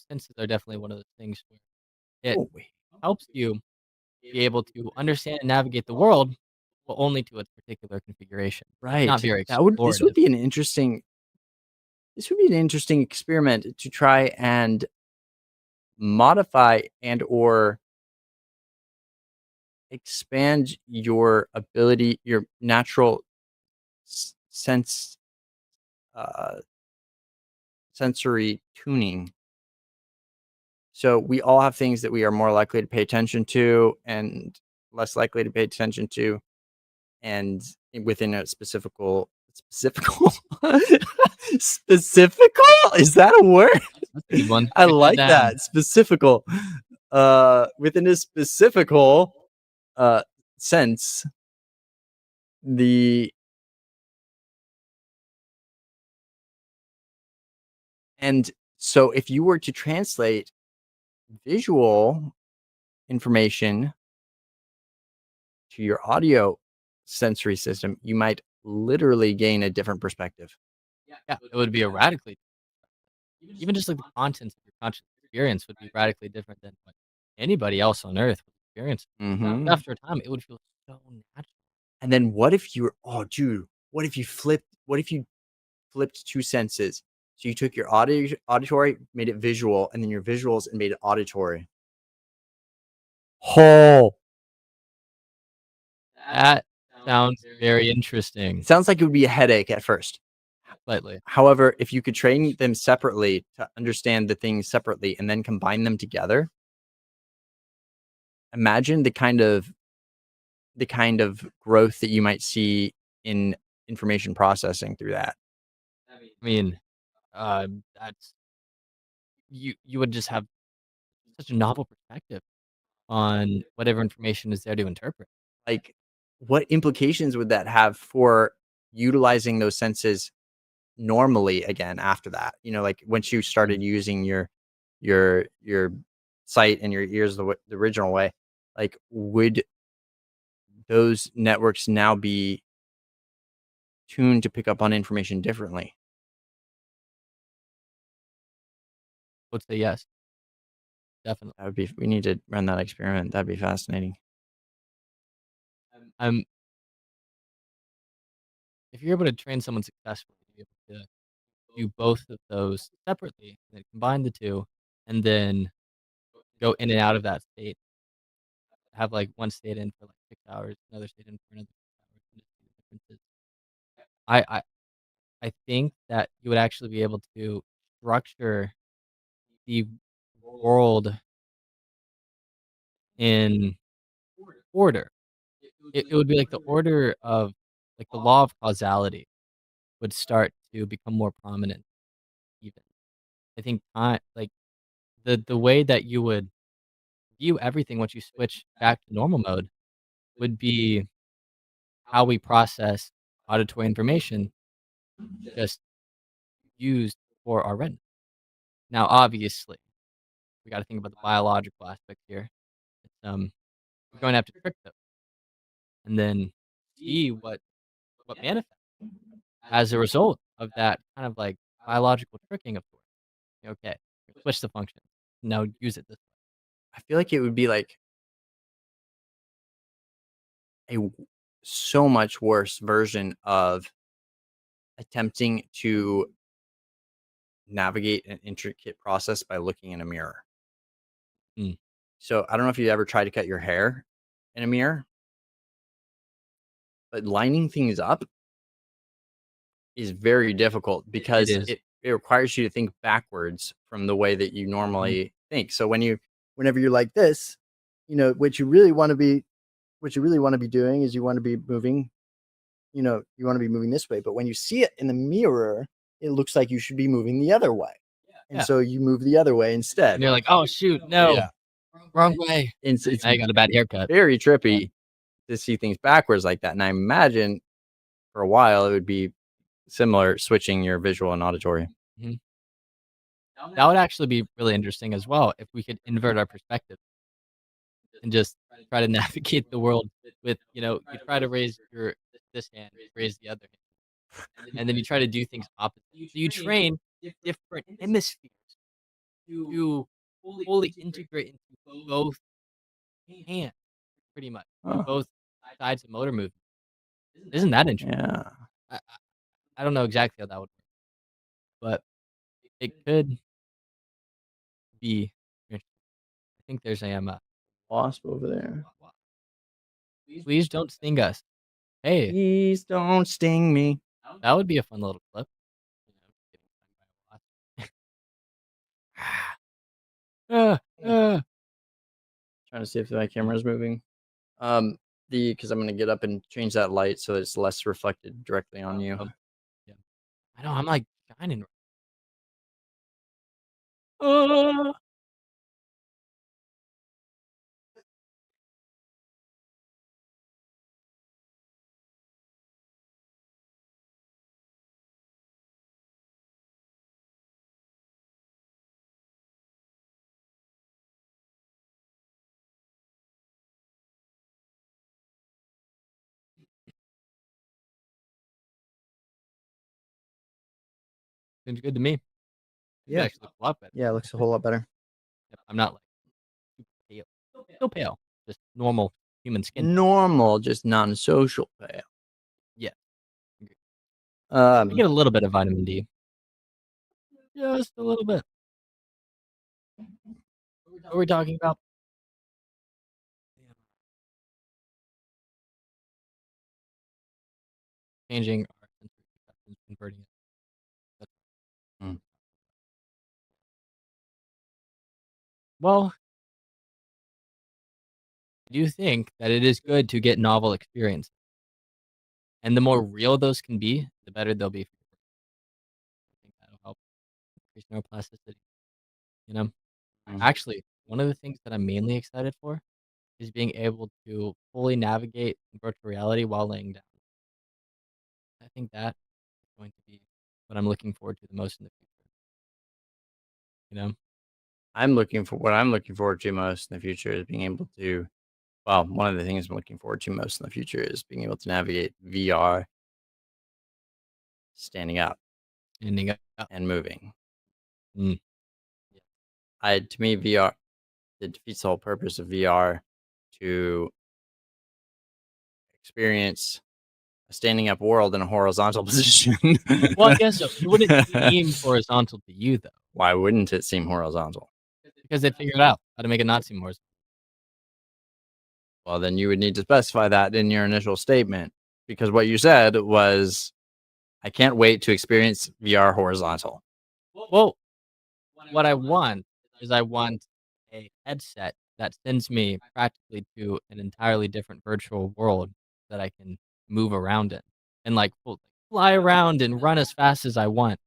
Senses are definitely one of those things where it Oh, wait. helps you be able to understand and navigate the world, but only to its particular configuration. It's not Right. very That would this would explorative. be an interesting experiment to try and modify and or expand your natural sense uh sensory tuning. So we all have things that we are more likely to pay attention to and less likely to pay attention to, and within a specifical specifical, is that a word? That's a good one. I Write that like down. that, specifical. Within a specifical sense, the and so if you were to translate visual information to your audio sensory system, you might literally gain a different perspective. Yeah, it would be a radically even just, like, the contents of your conscious experience would be radically different than what anybody else on earth would experience. Mhm. After a time, it would feel so natural. And then what if you were oh, dude, what if you flipped 2 senses? So you took your auditory, made it visual, and then your visuals and made it auditory. Oh, That sounds very it interesting. sounds like it would be a headache at first. Slightly. However, if you could train them separately to understand the things separately and then combine them together, imagine the kind of growth that you might see in information processing through that. I mean, that's you would just have such a novel perspective on whatever information is there to interpret. Like, what implications would that have for utilizing those senses normally again after that? Like once you Mm. started using your sight and your ears the original way, like would those networks now be tuned to pick up on information differently? Would say yes, definitely. That would be we need to run that experiment. That'd be fascinating. Um, if you're able to train someone successfully to be able to do both of those separately, and then combine the 2, and then go in and out of that state, have, like, one state in for, like, 6 hours, another state in for another 6 hours, and just see the differences. I I I think that you would actually be able to structure the world in order. It would be like the order of like, the law of causality would start to become more prominent even. I think time like, the way that you would view everything once you switch back to normal mode would be how we process auditory information just used for our retina. Now, obviously, we gotta think about the biological aspect here. It's, we're going to have to trick those and then see what manifests as a result of that kind of, like, biological tricking of sorts. Okay, switch the function. Now use it this way. I feel like it would be like so much worse version of attempting to navigate an intricate process by looking in a mirror. Mm, So I don't know if you ever tried to cut your hair in a mirror, but lining things up is very difficult it because is. it requires you to think backwards from the way that you Mhm, normally think. So whenever you're like this, what you really want to be doing is you want to be moving, you want to be moving this way. But when you see it in the mirror, it looks like you should be moving the other way. And yeah, so you move the other way and instead. you're like, "Oh, shoot, no, Yeah. wrong way." It's Now you got a bad haircut. very Yeah, trippy to see things backwards like that. And I imagine for a while it would be similar switching your visual and auditory. mhm. That would actually be really interesting as well if we could invert our perspective and just try to navigate the world with, you try to raise your this hand, raise the other hand, and then you try to do things opposite. So you train different hemispheres to fully integrate into both hands, pretty much, Oh, both sides of motor movement. Isn't that interesting? yeah. I don't know exactly how that would work, but it could be interesting. I think there's Wasp over there. please don't sting us. Hey, Please don't sting me. that would be a fun little clip. You know, getting stung by a wasp. Trying to see if my camera's moving. Because I'm gonna get up and change that light so that it's less reflected directly on you. Yeah. I know, I'm, like, shining. Ah! Seems good to me. It Yeah. actually looks a lot better. Yeah, it looks a whole lot better. Yep, I'm not, like, super pale. Still pale, just normal human skin. Normal, just non-social pale. Yeah. Agree. I Um, get a little bit of vitamin D. Just a little bit. What were we talking about? Changing our sensory perceptions, converting it. That's Mm. well, I do think that it is good to get novel experience, and the more real those can be, the better they'll be for you. I think that'll help increase neuroplasticity, you know? Mm. Actually, one of the things that I'm mainly excited for is being able to fully navigate virtual reality while laying down. I think that is going to be what I'm looking forward to the most in the future, you know? What I'm looking forward to most in the future is being able to. Well, one of the things I'm looking forward to most in the future is being able to navigate VR, standing up Ending up and moving. mm, To me, VR it defeats the whole purpose of VR to experience a standing up world in a horizontal position. well, I guess so. It wouldn't seem horizontal to you, though, Why wouldn't it seem horizontal? because they figured out how to make it not seem horizontal. Well, then you would need to specify that in your initial statement because what you said was, I can't wait to experience VR horizontal. Well, what I want is I want a headset that sends me practically to an entirely different virtual world that I can move around in and, like, fly around and run as fast as I want.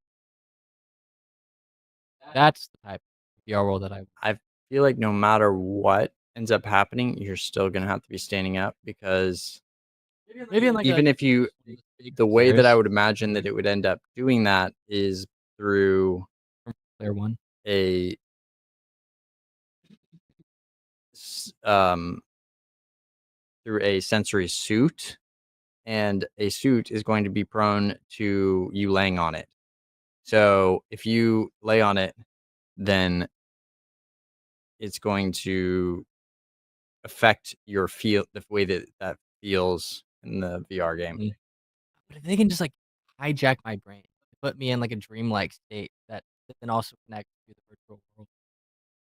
That's the type of VR world that I I feel like no matter what ends up happening, you're still going to have to be standing up because maybe in, like, a even if you, one of those big the way that I chairs would imagine that it would end up doing that is through from Player One. a s- um through a sensory suit, and a suit is going to be prone to you laying on it. So if you lay on it, then it's going to affect your feel the way that that feels in the VR game. Mm. But if they can just, like, hijack my brain, put me in, like, a dreamlike state that then also connects to the virtual world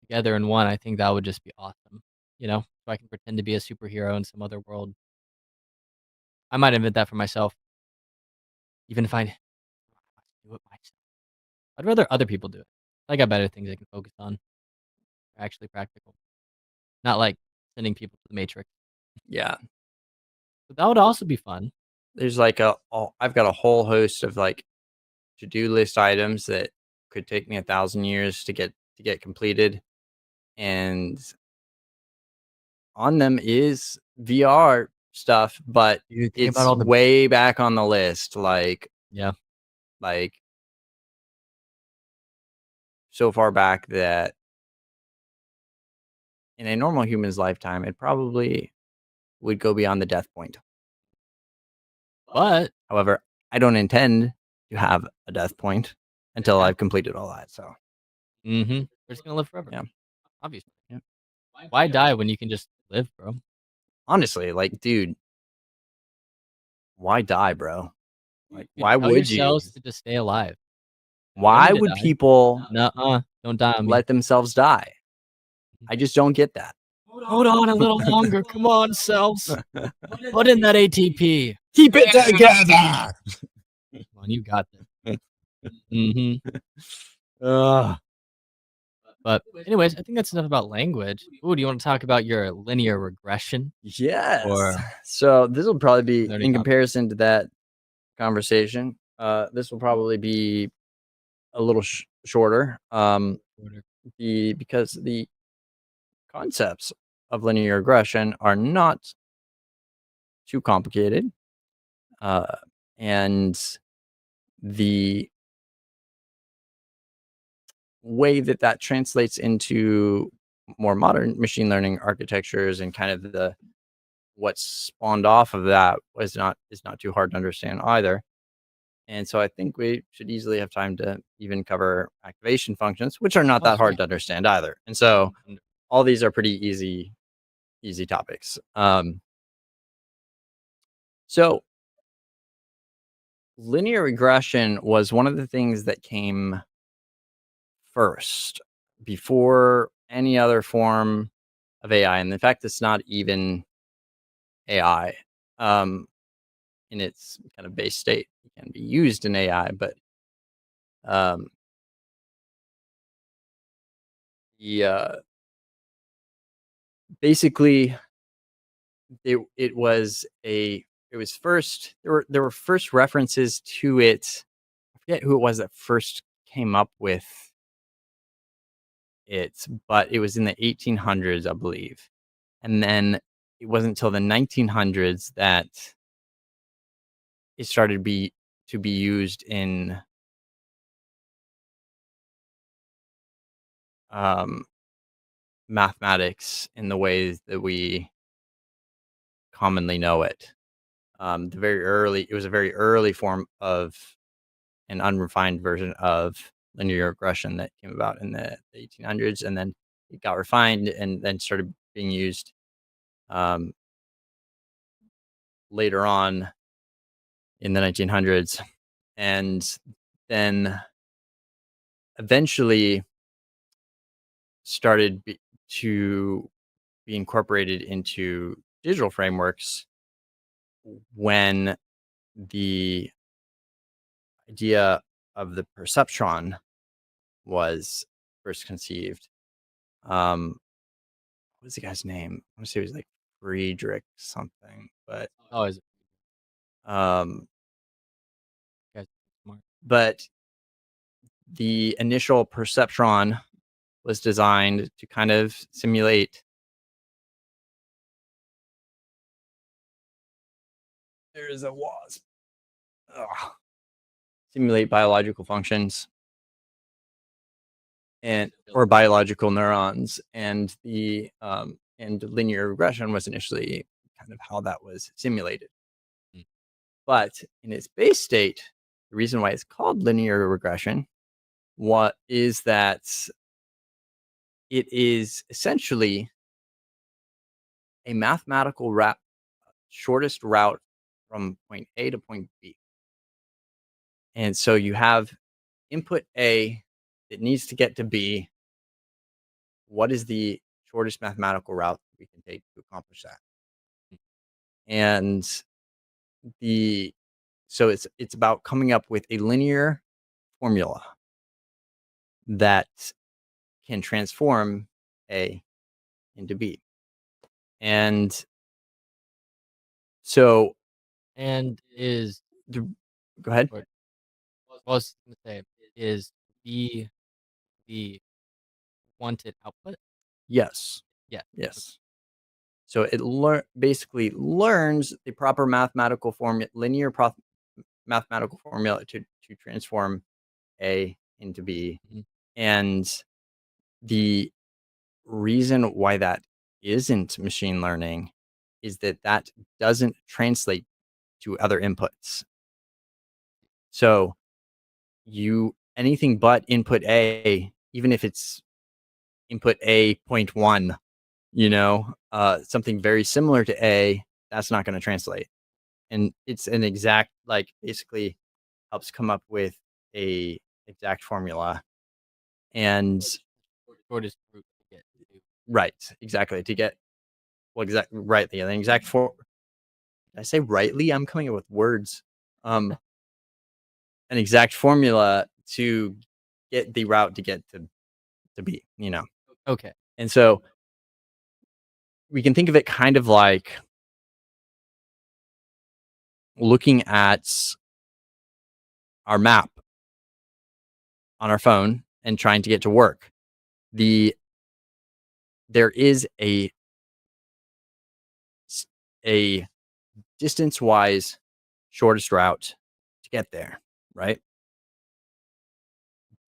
together in one, I think that would just be awesome, you know? So I can pretend to be a superhero in some other world. I might invent that for myself, even if I do it myself. I'd rather other people do it. I got better things I can focus on, are actually practical, not like sending people to the Matrix. Yeah, But that would also be fun. there's like I've got a whole host of like to-do list items that could take me 1,000 years to get completed, and on them is VR stuff, but Dude, think about it's all the way back on the list, yeah. like so far back that in a normal human's lifetime, it probably would go beyond the death point. But However, I don't intend to have a death point until yeah. I've completed all that. So Mhm. We're just gonna live forever, yeah, obviously. yeah. Why die when you can just live, bro? Honestly, like, dude, why die, bro? Like, Dude, why tell would you? yourselves to just stay alive. You don't Why need to would die. people Nuh-uh, don't die on me. let themselves die? I just don't get that. Hold on a little longer, come on, cells. Put in that ATP. Keep it together. Come on, you got this. Mhm. Ugh. But anyways, I think that's enough about language. Ooh, do you want to talk about your linear regression Yes. or So this will probably be learning in up comparison to that conversation. This will probably be a little shorter. order? Because the concepts of linear regression are not too complicated, uh, and the way that that translates into more modern machine learning architectures and kind of the what spawned off of that is not too hard to understand either. And so I think we should easily have time to even cover activation functions, which are not Oh, that hard sweet. to understand either. And so all these are pretty easy topics. So linear regression was one of the things that came first before any other form of AI. And in fact, it's not even AI in its kind of base state. It can be used in AI, but um, the basically it was it was first there were first references to it. I forget who it was that first came up with it, but it was in the 1800s, I believe. And then it wasn't until the 1900s that it started to be used in um, mathematics in the ways that we commonly know it. It was a very early form of an unrefined version of linear regression that came about in the 1800s, and then it got refined and then started being used um, later on in the 1900s, and then eventually started to be incorporated into digital frameworks when the idea of the perceptron was first conceived. What was the guy's name? I want to say it was like Friedrich something, but Oh, is it um, guys smart? but the initial perceptron was designed to kind of simulate. There is a wasp. Ugh. Simulate biological functions and or biological neurons, and the and linear regression was initially kind of how that was simulated. Mm. But in its base state, the reason why it's called linear regression what is that it is essentially a mathematical route, shortest route from point A to point B. And so you have input A that needs to get to B. What is the shortest mathematical route that we can take to accomplish that? And the so it's about coming up with a linear formula that can transform A into B. And so And is the, go ahead. what I was gonna say is the wanted output? Yes. Yeah. Okay. Yes. So it basically learns the proper mathematical formula, mathematical formula to transform A into B. Mhm. And the reason why that isn't machine learning is that that doesn't translate to other inputs. So you anything but input A, even if it's input A point one, something very similar to A, that's not going to translate. And it's an exact, like basically helps come up with a exact formula. And Shortest route to get to. right, exactly to get well, exactly rightly, and exact for. Did I say rightly? I'm coming up with words. Um, an exact formula to get the route to get to to be, you know? Okay. And so we can think of it kind of like looking at our map on our phone and trying to get to work. The There is a distance-wise shortest route to get there, right?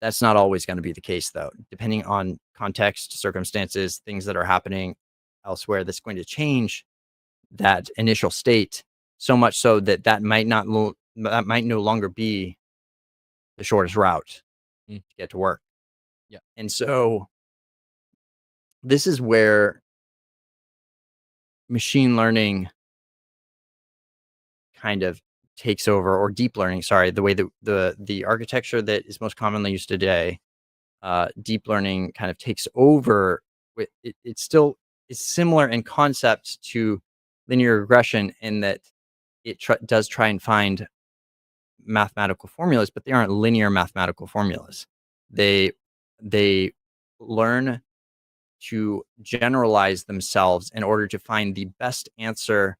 That's not always gonna be the case, though. Depending on context, circumstances, things that are happening elsewhere, that's going to change that initial state so much so that that might no longer be the shortest route Mm, to get to work. yeah. And so this is where machine learning kind of takes over, or deep learning, sorry, the way that the architecture that is most commonly used today, deep learning kind of takes over. It's still is similar in concept to linear regression in that does try and find mathematical formulas, but they aren't linear mathematical formulas. They learn to generalize themselves in order to find the best answer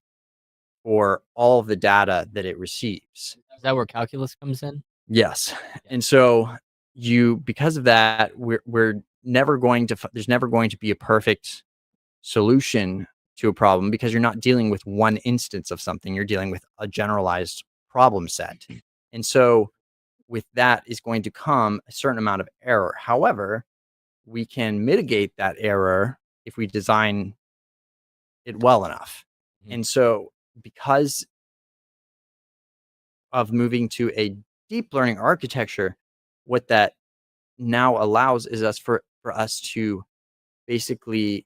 for all of the data that it receives. Is that where calculus comes in? Yes. Yeah. And so because of that, we're never going to there's never going to be a perfect solution to a problem, because you're not dealing with one instance of something, you're dealing with a generalized problem set. And so with that is going to come a certain amount of error. However, we can mitigate that error if we design it well enough. Mhm. And so because of moving to a deep learning architecture, what that now allows is for us to basically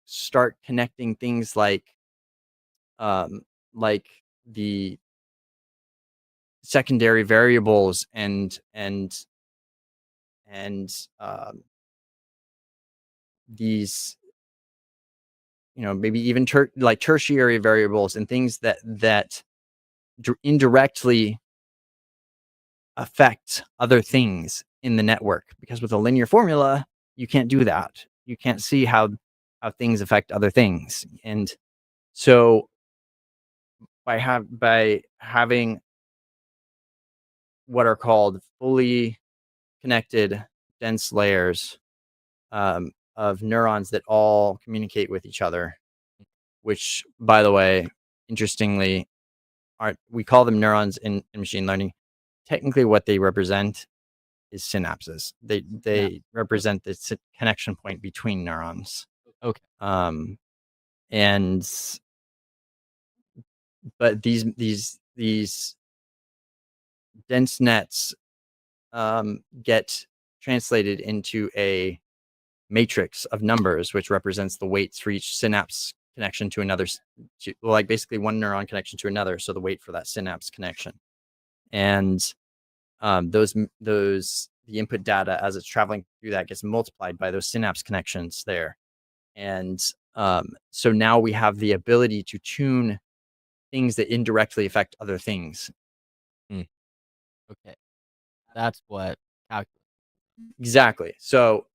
start connecting things um like the secondary variables and these, maybe even like tertiary variables and things that indirectly affect other things in the network, because with a linear formula you can't do that. You can't see how things affect other things. And so by having what are called fully connected dense layers, of neurons that all communicate with each other, which, by the way, interestingly, aren't we call them neurons in machine learning. Technically, what they represent is synapses. They Yeah. they represent the connection point between neurons. Okay. Um, and but these dense nets get translated into a matrix of numbers, which represents the weights for each synapse connection to another, like basically one neuron connection to another. So the weight for that synapse connection, and the input data as it's traveling through that gets multiplied by those synapse connections there. And so now we have the ability to tune things that indirectly affect other things. Mm, okay. That's what calculus. Exactly. So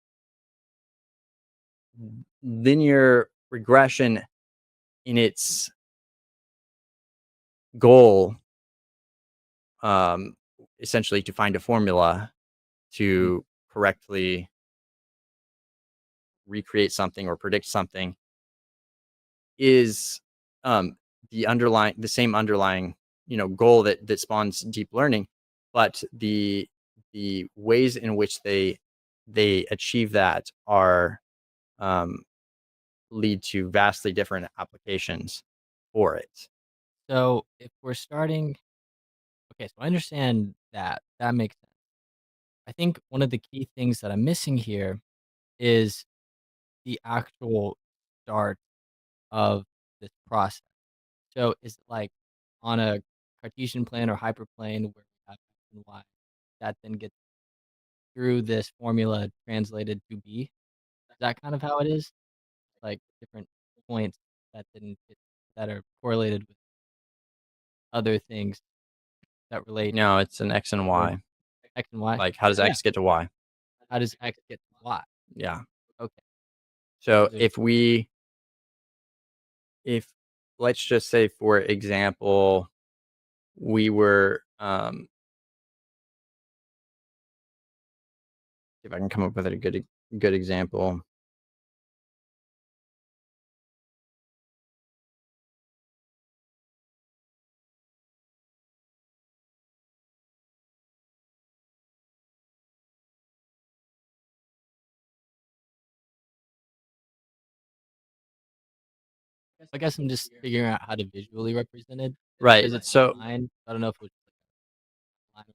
linear regression, in its goal, um, essentially to find a formula Mhm. to correctly recreate something or predict something, is um, the same underlying, goal that spawns deep learning, but the ways in which they achieve that are, um, lead to vastly different applications for it. So if we're starting, okay, so I understand that. That makes sense. I think one of the key things that I'm missing here is the actual start of this process. So is it like on a Cartesian plane or hyperplane where we have X and Y that then gets through this formula translated to B? Is that kind of how it is? Like different points that didn't get, that are correlated with other things that relate No, it's an X and to Y. X and Y? Like, how does Yeah. X get to Y? How does X get to Y? Yeah. Okay. So Those are if let's just say, for example, we were, if I can come up with a good example. I guess I'm just figuring out how to visually represent it Right. because it's So a line. I don't know if it was like a line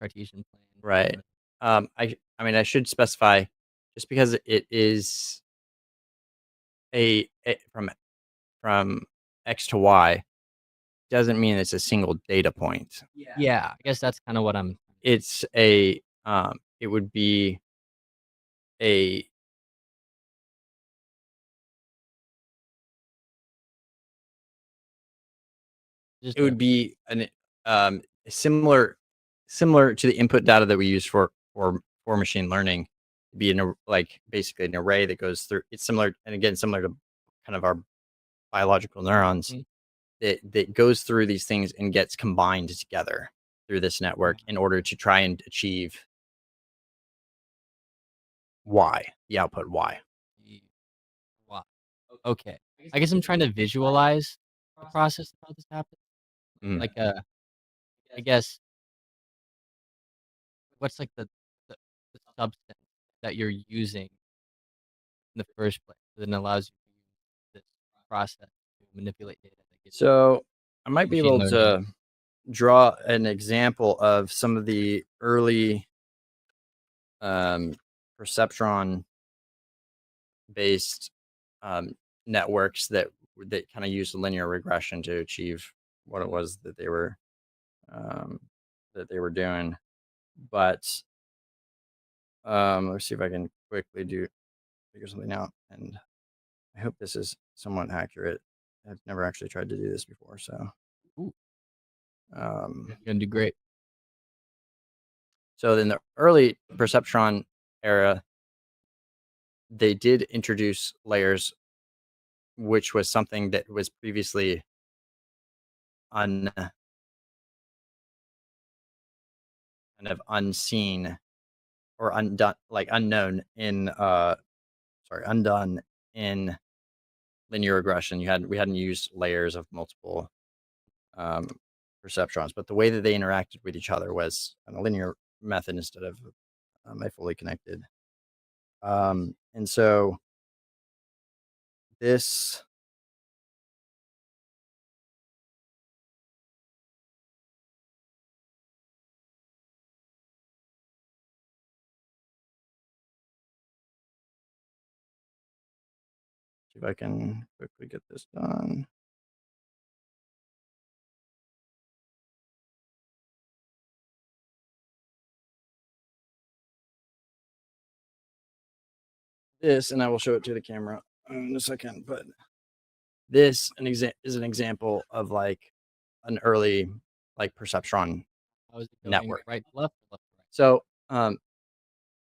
or Cartesian plane. right. I mean, I should specify, just because it is from X to Y doesn't mean it's a single data point. Yeah, I guess that's kind of what I'm It's it would be a just it would be an similar to the input data that we use for machine learning. Be like basically an array that goes through. It's similar, and again similar to kind of our biological neurons, mm, that goes through these things and gets combined together through this network in order to try and achieve the output Y. the why. Okay. I guess I'm trying to visualize the process of how this happens. Mm. Like, I guess what's like the, the substance that you're using in the first place that then allows you to use this process to manipulate data that gives So I might be machine able learning. to draw an example of some of the early um, perceptron based networks that kind of use linear regression to achieve what it was um, that they were doing. But let's see if I can quickly figure something out, and I hope this is somewhat accurate. I've never actually tried to do this before, so Ooh, um, you're gonna do great. so in the early perceptron era, they did introduce layers, which was something that was previously un kind of unseen or undone, like unknown in undone in linear regression. We hadn't used layers of multiple um, perceptrons, but the way that they interacted with each other was on a linear method instead of a fully connected. And so this see if I can quickly get this done. This, and I will show it to the camera in a second. But this is an example of like an early like perceptron How is it going network. right to left or left to right? So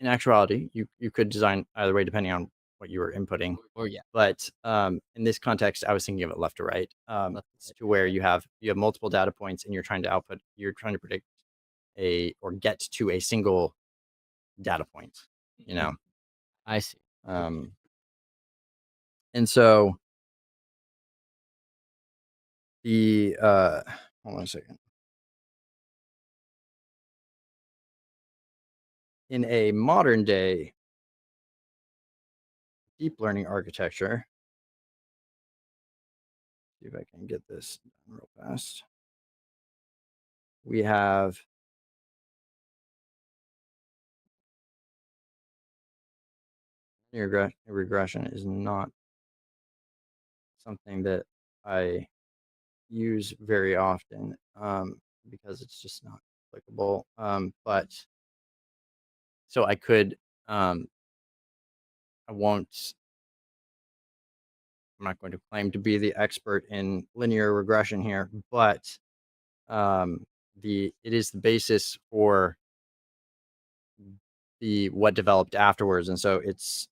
in actuality, you could design either way depending on what you were inputting. Or yeah, But in this context, I was thinking of it left to right. left to It's right. to where you have multiple data points, and you're trying to predict or get to a single data point. You Mm, know, I see. Okay. um, and so the hold on a second. In a modern day deep learning architecture, see if I can get this done real fast. We have linear regression is not something that I use very often, because it's just not applicable. But so I could, I won't, I'm not going to claim to be the expert in linear regression here, but it is the basis for what developed afterwards, and so it's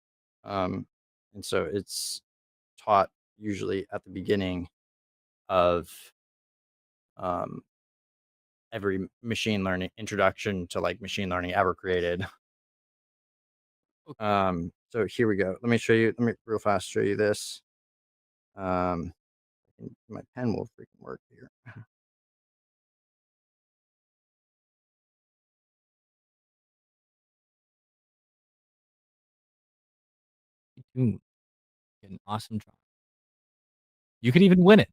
taught usually at the beginning of every machine learning introduction to like machine learning ever created. So here we go. Let me real fast show you this. My pen will freaking work here. Get an awesome drawing. You could even win it.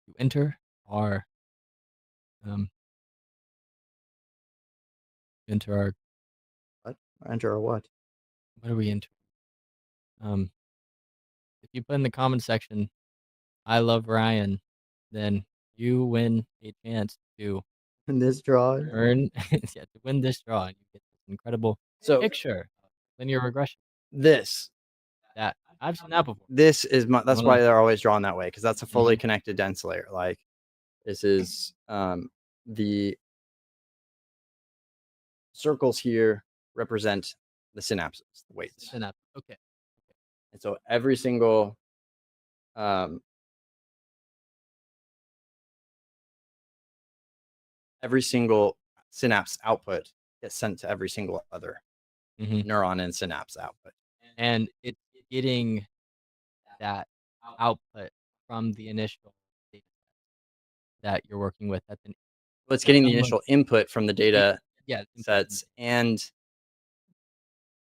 You enter our um enter our What? Enter or what? what do we enter? If you put in the comment section, I love Ryan, then you win a chance to In this drawing. earn yeah, to win this draw, and you get this incredible So picture of linear regression this that I've seen that before. this is my. That's why they're always drawn that way, because that's a fully Mhm. connected dense layer. Like this is the circles here represent the synapses, the weights. Synapse. Okay. And so every single um, synapse output gets sent to every single other Mhm. neuron and synapse output. And it's getting that output from the initial data that you're working with at the Well, it's getting the some of initial input from the it data yeah, input from sets, and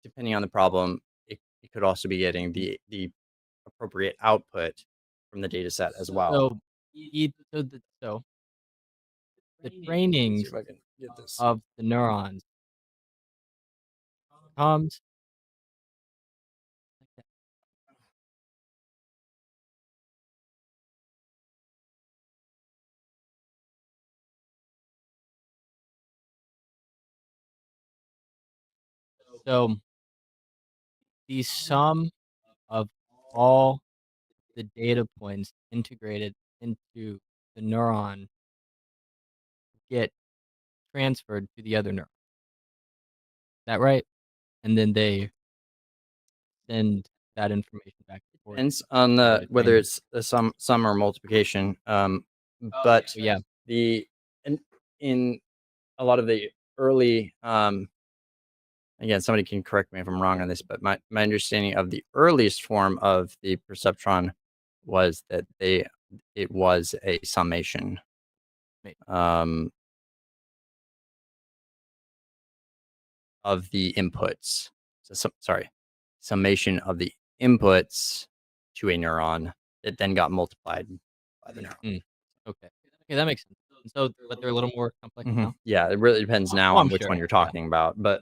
depending on the problem, it could also be getting the appropriate output from the data set as well. so so the Let's see trainings if I can get this. of the neurons comes like that. So the sum of all the data points integrated into the neuron get transferred to the other neuron. Is that right? And then they send that information back and forth Depends on via the the whether training. it's a sum or multiplication. But Oh, yeah. the in a lot of the early again, somebody can correct me if I'm wrong on this, but my understanding of the earliest form of the perceptron was that it was a summation. Wait. Um, of the inputs. So, sorry, summation of the inputs to a neuron that then got multiplied by the neuron. Mm. Okay. Okay, that makes sense. And so but they're a little more complex now? Yeah, it really depends now Oh, on I'm which sure. one you're Yeah. talking about. But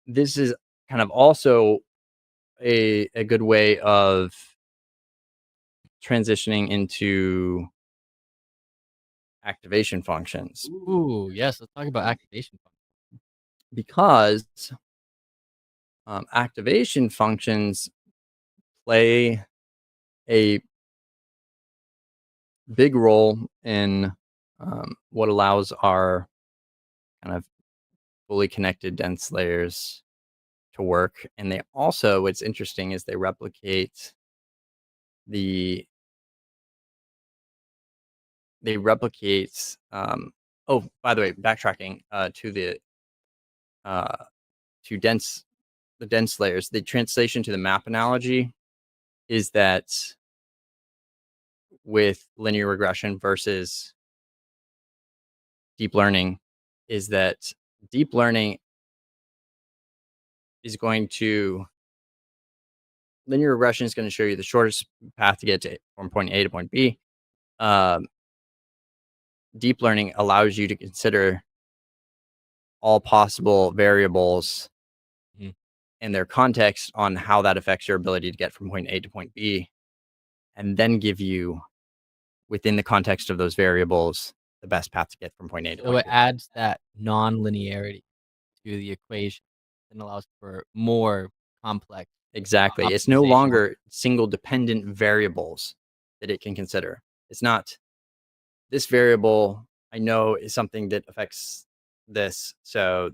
this is kind of also a good way of transitioning into activation functions, Ooh, yes, let's talk about activation function. because activation functions play a big role in what allows our kind of fully connected dense layers to work. And they also, what's interesting is they replicate the they replicate oh, by the way, backtracking to the uh to dense the dense layers, the translation to the map analogy is that with linear regression versus deep learning, is that deep learning is going to linear regression is going to show you the shortest path to get to from point A to point B. Deep learning allows you to consider all possible variables Mhm. and their context on how that affects your ability to get from point A to point B, and then give you, within the context of those variables, the best path to get from point A to So point it B. adds that non-linearity to the equation and allows for more complex Exactly. It's no optimization. longer single dependent variables that it can consider. It's not, this variable I know is something that affects this. So,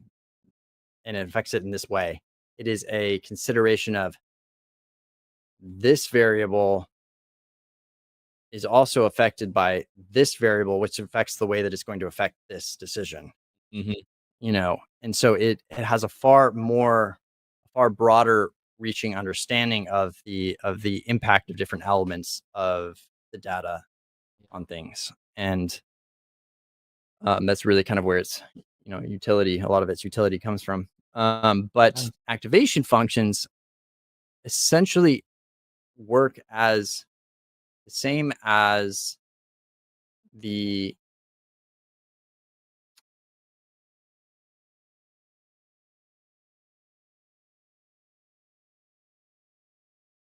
and it affects it in this way. It is a consideration of this variable is also affected by this variable, which affects the way that it's going to affect this decision. Mhm. And so it has a far broader reaching understanding of the impact of different elements of the data on things. And that's really kind of where its utility, a lot of its utility comes from. But Yeah, activation functions essentially work as the same as the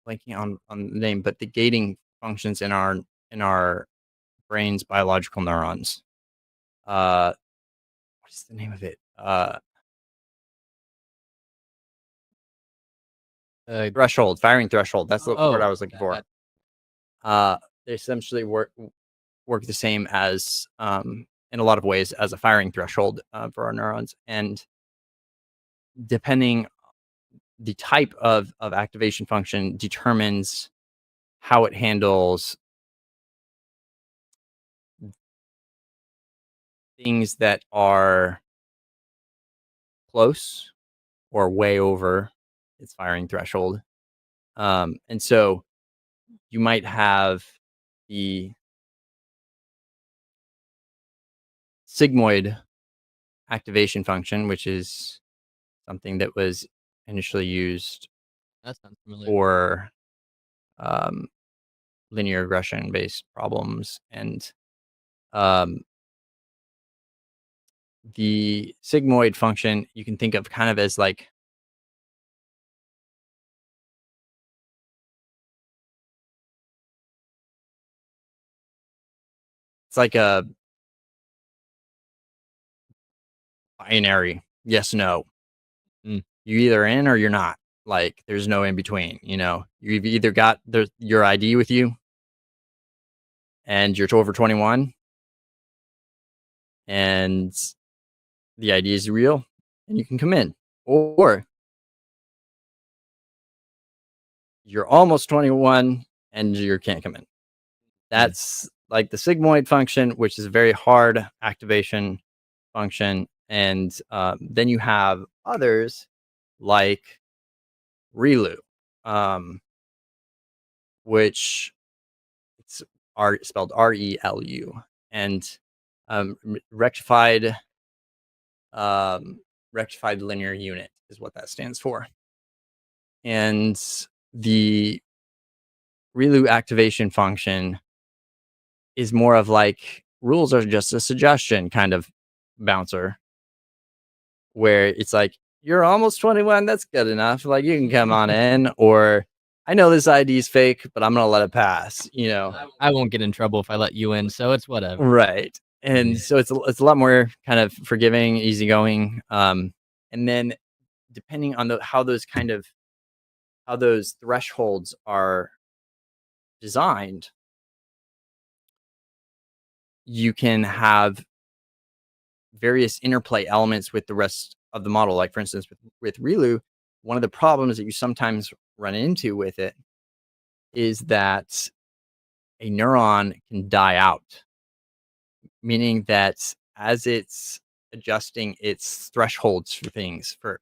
blanking on the name, but the gating functions in our brain's biological neurons. What is the name of it? uh, Threshold, firing threshold. That's the word I oh, was looking for. that They essentially work the same as in a lot of ways as a firing threshold for our neurons, and depending the type of activation function determines how it handles things that are close or way over its firing threshold. And so you might have the sigmoid activation function, which is something that was initially used that sounds familiar. for um, linear regression based problems. And um, the sigmoid function you can think of kind of as like it's like a binary yes no. Mm, You're either in or you're not. Like there's no in between. You've either got your ID with you and you're over 21 and the ID is real and you can come in, or you're almost 21 and you can't come in. mm, That's like the sigmoid function, which is a very hard activation function. And then you have others like ReLU, which it's spelled ReLU, and um, rectified rectified linear unit is what that stands for. And the ReLU activation function is more of like rules are just a suggestion kind of bouncer, where it's like, you're almost 21, that's good enough. Like you can come on in, or I know this ID is fake, but I'm gonna let it pass. I won't get in trouble if I let you in, so it's whatever. Right. And Mhm, so it's a lot more kind of forgiving, easygoing. And then depending on how those thresholds are designed, you can have various interplay elements with the rest of the model. Like for instance, with ReLU, one of the problems that you sometimes run into with it is that a neuron can die out, meaning that as it's adjusting its thresholds for things, for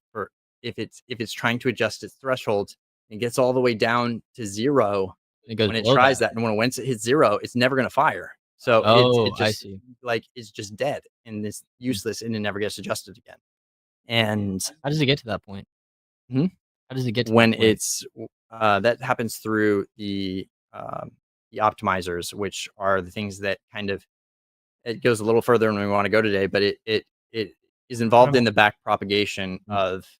if it's trying to adjust its thresholds and gets all the way down to zero, it goes when it below tries that. that, and once it hits zero, it's never going to fire. So it Oh, I just see. like it's just dead and it's Mm. useless and it never gets adjusted again. And How does it get to that point? Mhm. How does it get to that when point? that happens through the optimizers, which are the things that kind of it goes a little further than we want to go today, but it is involved in the back propagation Mm, of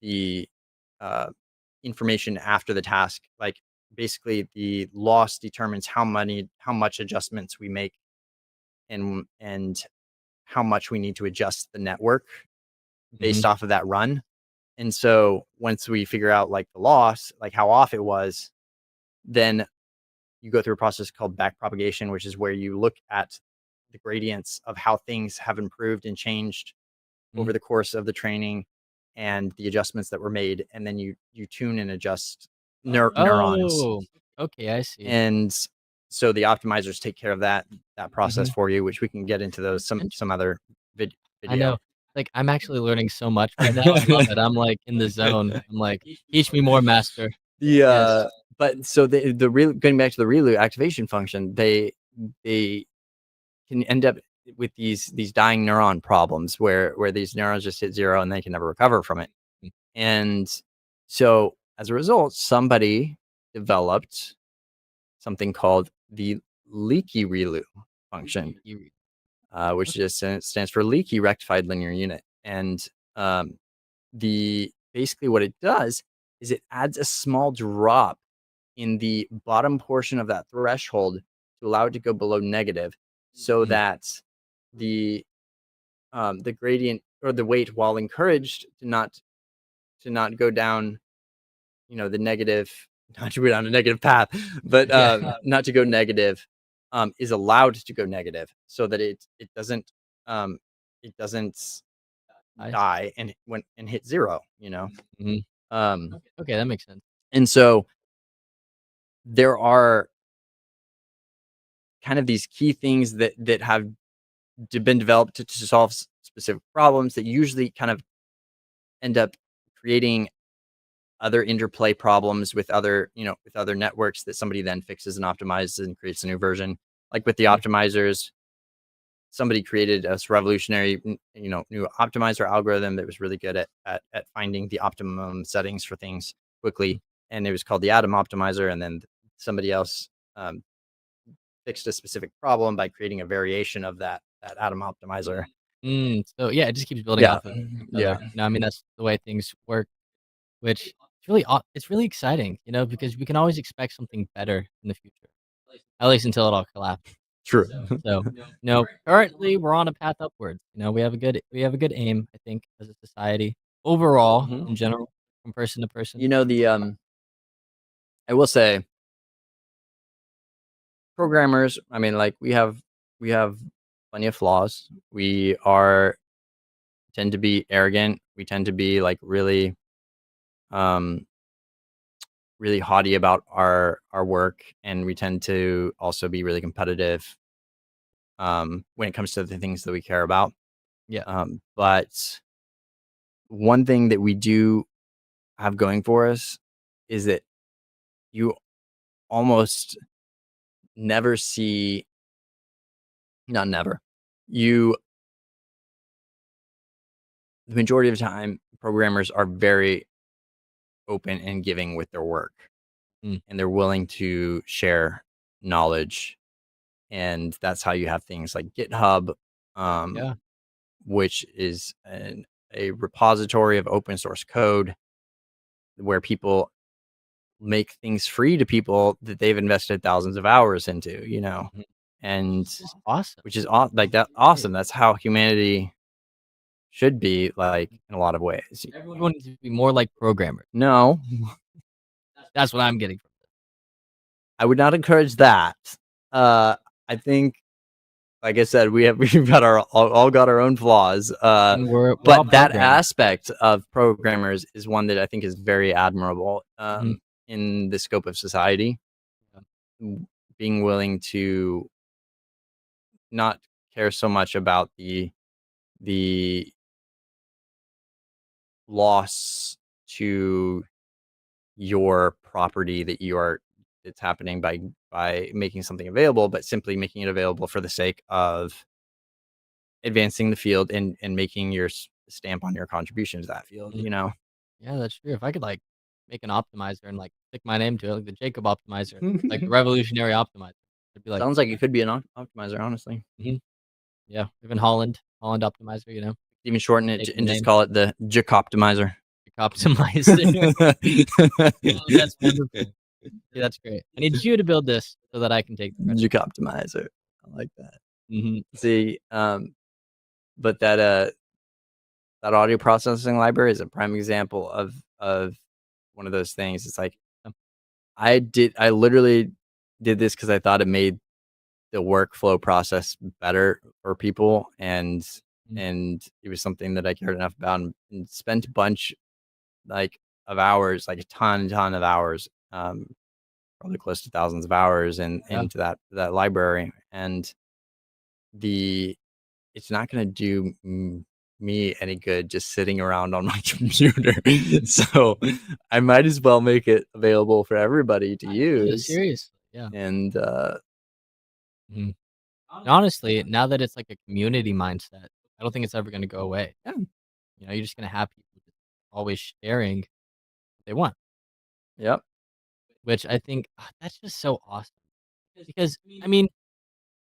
the uh, information after the task. Like basically, the loss determines how much adjustments we make, and how much we need to adjust the network mhm, based off of that run. And so once we figure out like the loss, like how off it was, then you go through a process called backpropagation, which is where you look at the gradients of how things have improved and changed mm, over the course of the training. and the adjustments that were made, and then you tune and adjust neurons. Oh, okay, I see. And so the optimizers take care of that process Mhm. for you, which we can get into those some other I video. know. Like, I'm actually learning so much right now. I love it. I'm, like, in the zone. I'm like, "Teach me more, master." The Yes. but so the real going back to the ReLU activation function, they can end up with these dying neuron problems where these neurons just hit zero and they can never recover from it. Mm. And so as a result, somebody developed something called the leaky ReLU function, You which Okay. just stands for leaky rectified linear unit. And um, the basically what it does is it adds a small drop in the bottom portion of that threshold to allow it to go below negative, so Mm. that the the gradient or the weight, while encouraged to not go down, the negative, not to go down a negative path, but Yeah, not to go negative, is allowed to go negative, so that um, it doesn't I see. die and hit zero. Mhm. Um, Okay, that makes sense. and so there are kind of these key things that have been developed to solve specific problems that usually kind of end up creating other interplay problems with other networks that somebody then fixes and optimizes and creates a new version. Like with the Mhm. optimizers, somebody created a revolutionary, new optimizer algorithm that was really good at finding the optimum settings for things quickly, and it was called the atom optimizer. And then somebody else um, fixed a specific problem by creating a variation of that atom optimizer. So, yeah, it just keeps building Yeah, off of each yeah, other. I mean, that's the way things work, which it's really exciting, because we can always expect something better in the future, at least until it all collapses. true. So, currently we're on a path upwards. We have a good aim, I think, as a society overall Mhm. in general, from person to person. The I will say, programmers, I mean, like, we have plenty of flaws. We are tend to be arrogant. We tend to be like um really haughty about our work, and we tend to also be really competitive when it comes to the things that we care about. Yeah. But one thing that we do have going for us is that you almost never see, not never, you the majority of the time, programmers are very open and giving with their work, Mm, and they're willing to share knowledge. And that's how you have things like GitHub, um, yeah. which is a repository of open source code where people make things free to people that they've invested thousands of hours into, Mhm. and This is awesome. which is like that Great. awesome. That's how humanity should be, like, in a lot of ways. Everyone needs to be more like programmers. No, That's what I'm getting from I would not encourage that. I think, like I said, we've got all got our own flaws. and we're all But that programmers. aspect of programmers is one that I think is very admirable Mhm. in the scope of society. Yeah. Being willing to not care so much about the loss to your property that's happening by making something available, but simply making it available for the sake of advancing the field and making your stamp on your contribution to that field. Mhm. Yeah, that's true. If I could, like, make an optimizer and, like, stick my name to it, like the Jacob optimizer, like the revolutionary optimizer, I'd be like, Sounds like it could be an optimizer, honestly. mhm, yeah, even Holland optimizer, Even shorten it taking the and just name, call it the Jac optimizer. Jacob optimizer. Oh, that's wonderful. Yeah, that's great. I need you to build this so that I can take the credit. Jac optimizer. I like that. Mhm. See, but that audio processing library is a prime example of one of those things. It's like, I literally did this because I thought it made the workflow process better for people, and Mm. and it was something that I cared enough about and spent a bunch, like, of hours, like a ton of hours, probably close to thousands of hours Yeah. into that library, and the it's not gonna do me any good just sitting around on my computer. So I might as well make it available for everybody to Yeah, use. seriously, yeah. And Mhm. And honestly, now that it's like a community mindset, I don't think it's ever gonna go away. yeah, You know, you're just gonna have people just always sharing what they want, yep, which I think, that's just so awesome. Because, I mean,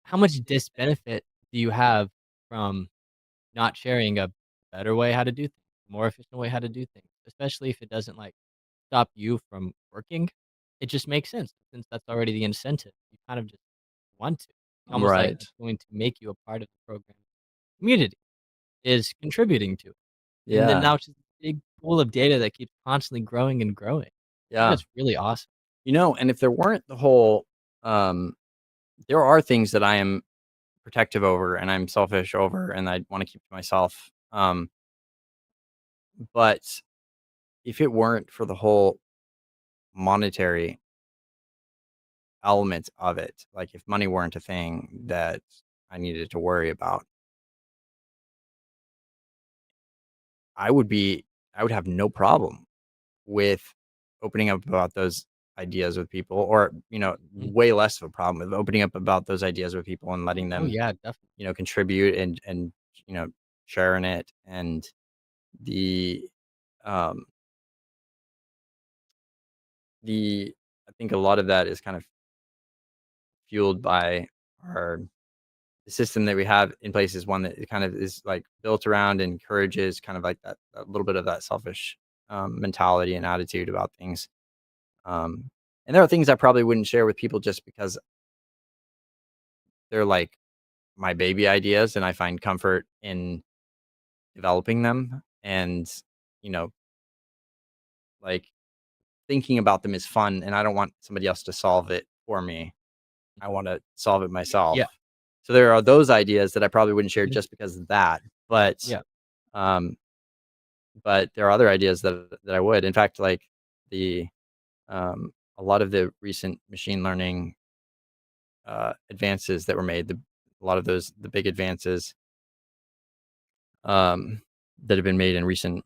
how much disbenefit do you have from not sharing a better way how to do things, more efficient way how to do things, especially if it doesn't, like, stop you from working? It just makes sense since that's already the incentive. You kind of just want to. Almost like right, it's going to make you a part of the program community is contributing to it. And then yeah, now it's just a big pool of data that keeps constantly growing and growing. I think yeah. that's really awesome. And if there weren't the whole, um, there are things that I am protective over and I'm selfish over, and I want to keep to myself. But if it weren't for the whole monetary element of it, like if money weren't a thing that I needed to worry about, I would be, I would have no problem with opening up about those ideas with people, or, Mhm. way less of a problem with opening up about those ideas with people and letting Oh, them, yeah, definitely. contribute and, you know, sharing it. And the, um, I think a lot of that is kind of fueled by our the system that we have in place is one that it kind of is like built around and encourages kind of like that a little bit of that selfish mentality and attitude about things. And there are things I probably wouldn't share with people just because they're like my baby ideas, and I find comfort in developing them. And you know, like thinking about them is fun, and I don't want somebody else to solve it for me. I want to solve it myself. Yeah. So there are those ideas that I probably wouldn't share Mhm. just because of that. But Yeah. um, but there are other ideas that I would. In fact, like the a lot of the recent machine learning advances that were made, a lot of the big advances um, that have been made in recent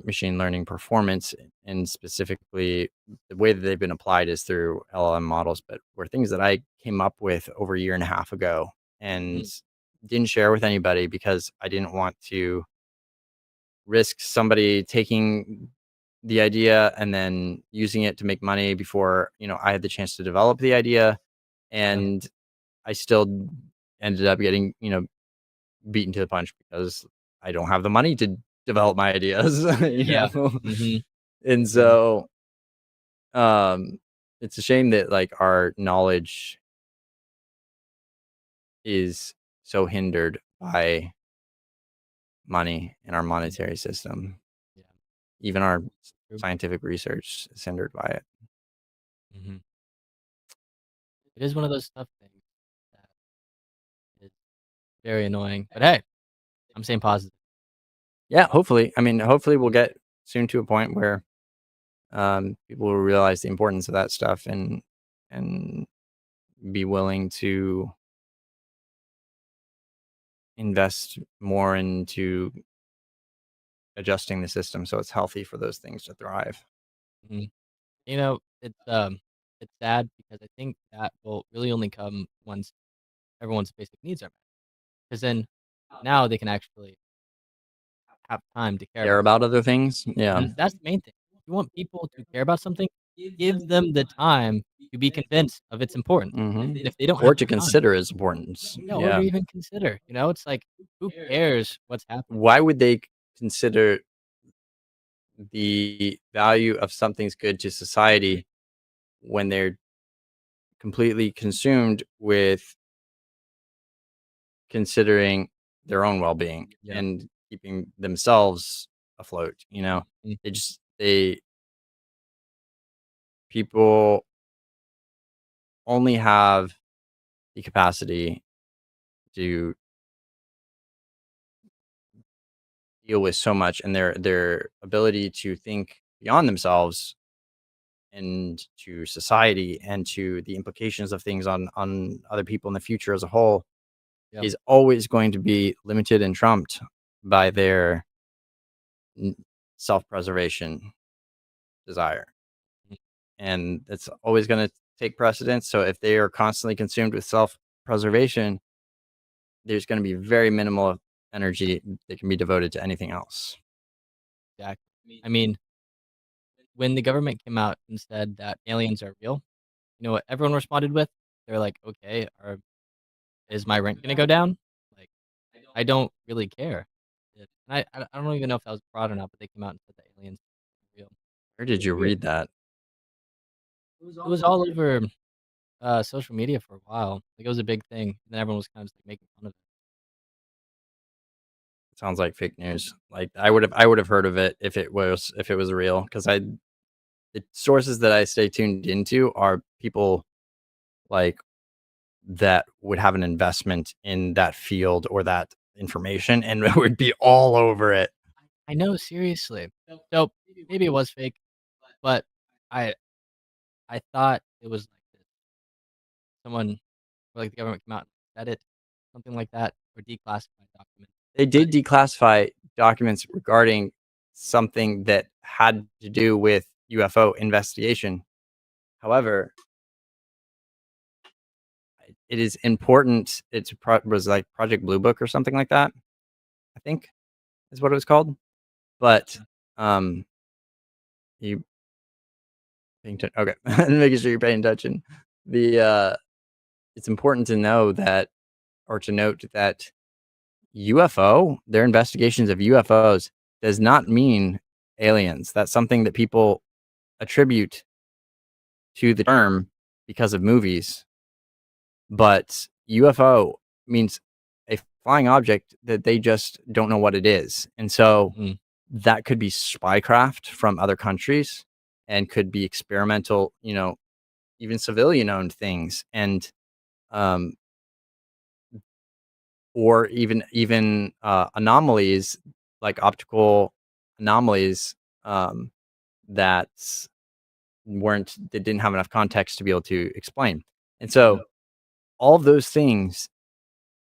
machine learning performance, and specifically the way that they've been applied is through LLM models, but were things that I came up with over a year and a half ago and Mhm. didn't share with anybody because I didn't want to risk somebody taking the idea and then using it to make money before, I had the chance to develop the idea. Yeah. And I still ended up getting, beaten to the punch because I don't have the money to develop my ideas, Yeah. Mhm. And Mhm. so, um, it's a shame that, like, our knowledge is so hindered by money in our Mhm. monetary system. Yeah. Even our True. scientific research is hindered by it. Mhm. It is one of those tough things that is very annoying, but hey, I'm staying positive. Yeah, hopefully. I mean, hopefully we'll get soon to a point where people will realize the importance of that stuff and be willing to invest more into adjusting the system so it's healthy for those things to thrive. Mhm. You know, it's sad because I think that will really only come once everyone's basic needs are met. Because then now they can actually have time to care Care about about other things? Yeah. and that's the main thing. If you want people to care about something, give them the time to be convinced of its importance. Mhm. And if they don't Or have to the time, consider its importance. yeah, or to Yeah. even consider, it's like, who cares what's happening? Why would they consider the value of something's good to society when they're completely consumed with considering their own well-being Yeah. and keeping themselves afloat, you know? Mhm. They just they people only have the capacity to deal with so much, and their ability to think beyond themselves and to society and to the implications of things on other people in the future as a whole Yep. is always going to be limited and trumped by their self-preservation desire, Mhm. and it's always going to take precedence. So if they are constantly consumed with self-preservation, there's going to be very minimal energy that can be devoted to anything else. Exactly. I mean, when the government came out and said that aliens are real, you know what everyone responded with? They're like, "Okay, is my rent gonna go down?" Like, I don't really care. I don't even know if that was fraud or not, but they came out and said that aliens are real. Where did you Weird. read that? It was all over, social media for a while. Like, it was a big thing, and then everyone was kind of just, like, making fun of it. Sounds like fake news. Like I would have heard of it if it was real, because I the sources that I stay tuned into are people like that would have an investment in that field or that information and would be all over it. I know, seriously. So, maybe it was fake, but I I thought it was like this someone or, like, the government came out and said it, something like that, or declassified documents. They did declassify documents regarding something that had to do with UFO investigation. However, it is important. Was like Project Blue Book or something like that, I think is what it was called. But um, you paying attention? Okay, making sure you're paying attention. The It's important to know that, or to note that their investigations of UFOs does not mean aliens. That's something that people attribute to the term because of movies, but UFO means a flying object that they just don't know what it is. And so Mhm, that could be spycraft from other countries and could be experimental, even civilian owned things. And um, or even anomalies, like optical anomalies, um, that didn't have enough context to be able to explain. And mhm, so all of those things,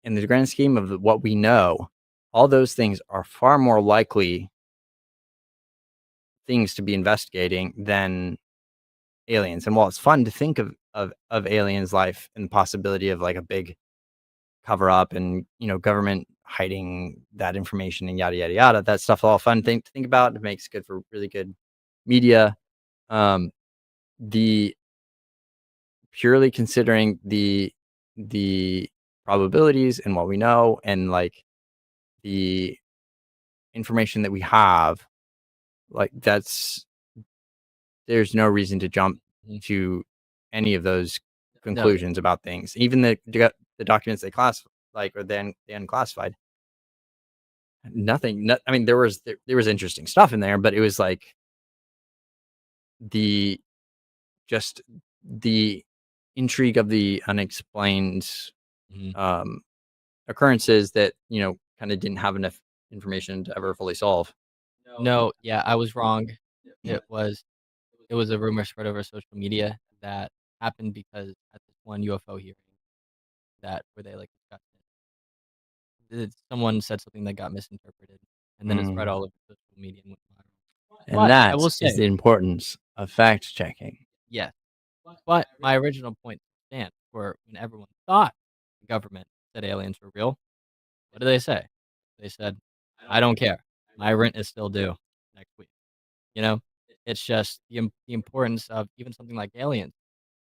in the grand scheme of what we know, all those things are far more likely things to be investigating than aliens. And while it's fun to think of aliens life and the possibility of like a big cover up and government hiding that information and yada yada yada, that stuff's all fun thing to think about. It makes good for really good media. um the Purely considering the probabilities and what we know, and like the information that we have, like there's no reason to jump mhm. to any of those No, conclusions about things. Even the documents they or then they unclassified, nothing. I mean, there was interesting stuff in there, but it was like the just the intrigue of the unexplained mhm. um, occurrences that kind of didn't have enough information to ever fully solve. No, yeah, I was wrong. It was it was a rumor spread over social media that happened because at this one UFO hearing that where they, like, discussed someone said something that got misinterpreted, and then it spread Mm. all over social media and went viral. And But I that will is say, the importance of fact checking. yes, but my original point stands for when everyone thought the government said aliens were real, what did they say? They said, "I don't care. My rent is still due next week." You know? It's just the importance of even something like aliens,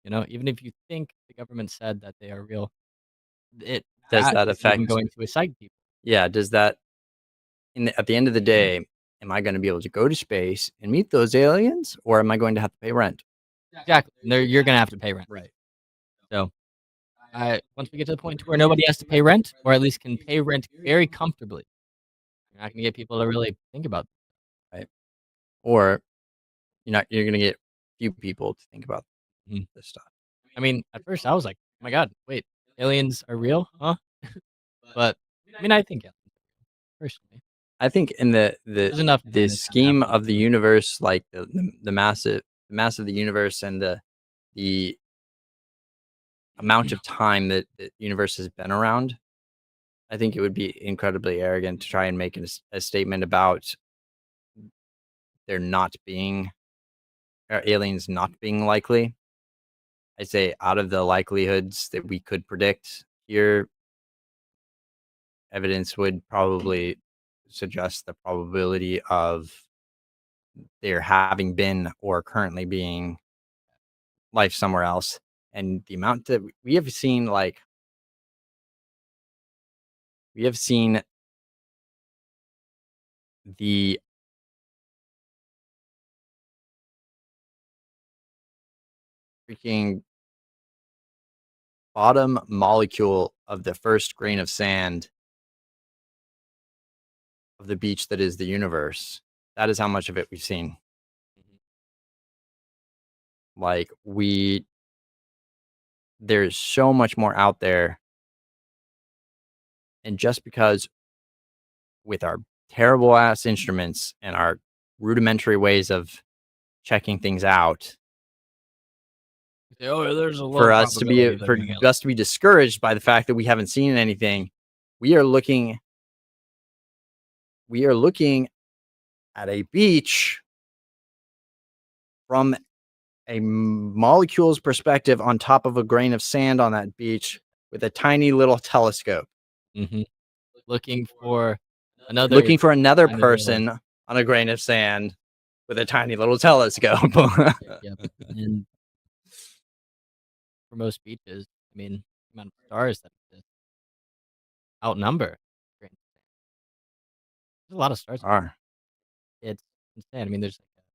Even if you think the government said that they are real, it Does that that isn't even affect? going to excite people. Yeah. Does that at the end of the day, am I going to be able to go to space and meet those aliens, or am I going to have to pay rent? Exactly, and you're gonna have to pay rent. Right. So, I once we get to the point to where nobody has to pay rent, or at least can pay rent very comfortably, you're not gonna get people to really think about. Right. Or you're going to get few people to think about Mhm. this stuff. I mean, at first I was like, "Oh my god, wait, aliens are real? Huh?" But, I mean, I think aliens are real, personally. I think in the There's enough the planets scheme habitable of the for universe, like the mass of the universe and the amount of time that the universe has been around, I think it would be incredibly arrogant to try and make a statement about there not being or aliens not being likely. I say out of the likelihoods that we could predict here, evidence would probably suggest the probability of there having been or currently being life somewhere else. And the amount that we have seen, like, we have seen the freaking bottom molecule of the first grain of sand of the beach that is the universe. That is how much of it we've seen. Like, there's so much more out there. And just because with our terrible ass instruments and our rudimentary ways of checking things out, Say, "Oh, there's a low for us to probability be of there for being aliens." us to be discouraged by the fact that we haven't seen anything, we are looking at a beach from a molecule's perspective on top of a grain of sand on that beach with a tiny little telescope, Mhm. Looking for another looking for another tiny little. person on a grain of sand with a tiny little telescope. Yep, and for most beaches, I mean, the amount of stars that exist outnumber grains of sand. There's a lot of stars. Are It's insane. I mean, there's like,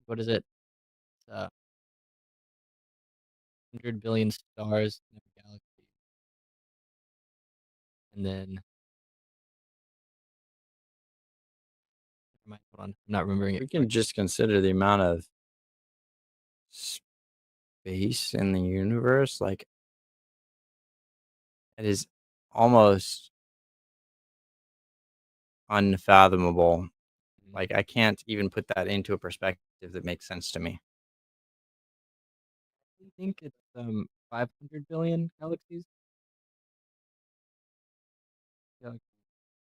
what is it? It's, 100 billion stars in every galaxy, and then never mind, hold on, I'm not remembering it we can correctly. just consider the amount of space in the universe, like it is almost unfathomable. Mhm. Like, I can't even put that into a perspective that makes sense to me. I think it's, 500 billion galaxies? Yeah, like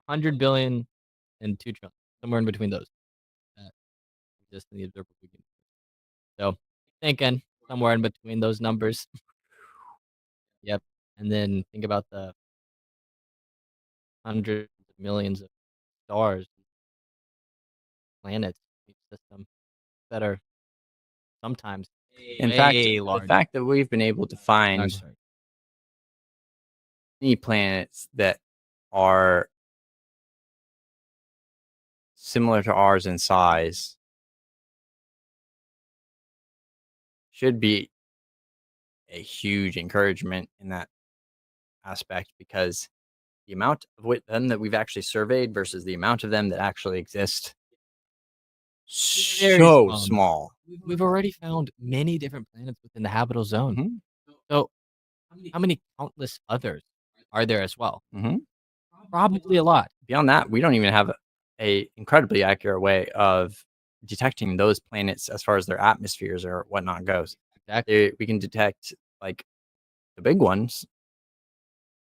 100 billion and 2 trillion, somewhere in between those that exist in the observable universe. So, thinking somewhere in between those numbers. Yep, and then think about the hundreds of millions of stars, planets, in each system that are sometimes In fact, way the larger. fact that we've been able to Oh, find sorry. any planets that are similar to ours in size should be a huge encouragement in that aspect, because the amount of them that we've actually surveyed versus the amount of them that actually exist, Very so small amount. small. We've already found many different planets within the habitable zone. Hmm. So, how many countless others are there as well? Hmm. Probably a lot. Beyond that, we don't even have a incredibly accurate way of detecting those planets as far as their atmospheres or whatnot goes. Exactly. We can detect like the big ones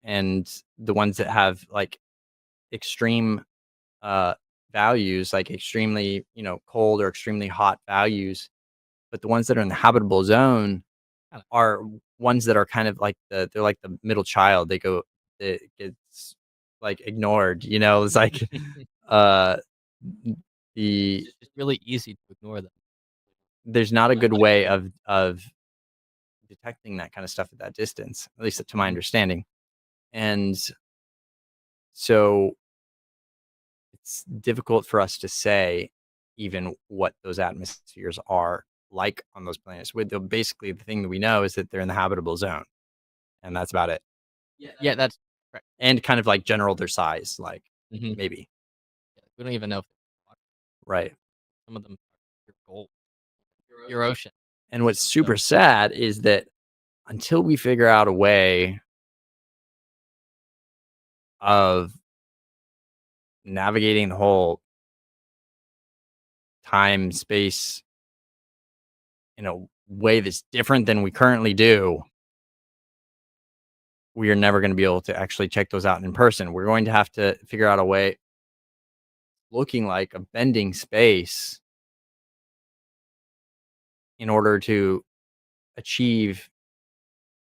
and the ones that have like extreme uh values, like extremely, cold or extremely hot values. But the ones that are in the habitable zone Kinda. are ones that are kind of like they're like the middle child. It gets like ignored, it's like uh the It's just really easy to ignore them. there's not a good way of detecting that kind of stuff at that distance, at least to my Mhm. understanding. And so it's difficult for us to say even what those atmospheres are like on those planets. Basically the thing that we know is that they're in the habitable zone, and that's about it. Yeah, that's correct. And kind of like general their size, like Mhm. maybe. Yeah, we don't even know if they're water. Right. Some of them are pure gold, pure ocean. And what's So, super sad is that until we figure out a way of navigating the whole time space in a way that's different than we currently do, we are never going to be able to actually check those out in person. We're going to have to figure out a way looking like a bending space in order to achieve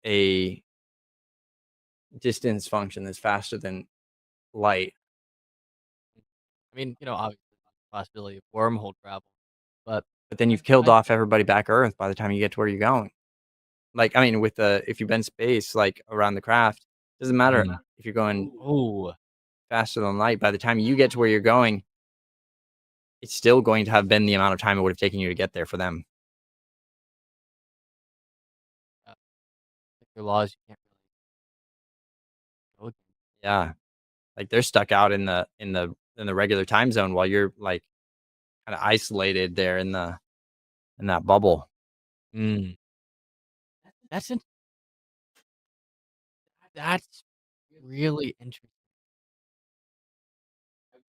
a distance function that's faster than light. I mean, obviously, the possibility of wormhole travel, but But then you've killed I off everybody back Earth by the time you get to where you're going. Like, I mean, with the if you bend space like around the craft, doesn't matter Mhm. if you're going Oh, faster than light. By the time you get to where you're going, it's still going to have been the amount of time it would have taken you to get there for them. like your laws, you can't really go. Yeah, like they're stuck out in the regular time zone while you're like kind of isolated there in that bubble. Mm, that's in that's really interesting.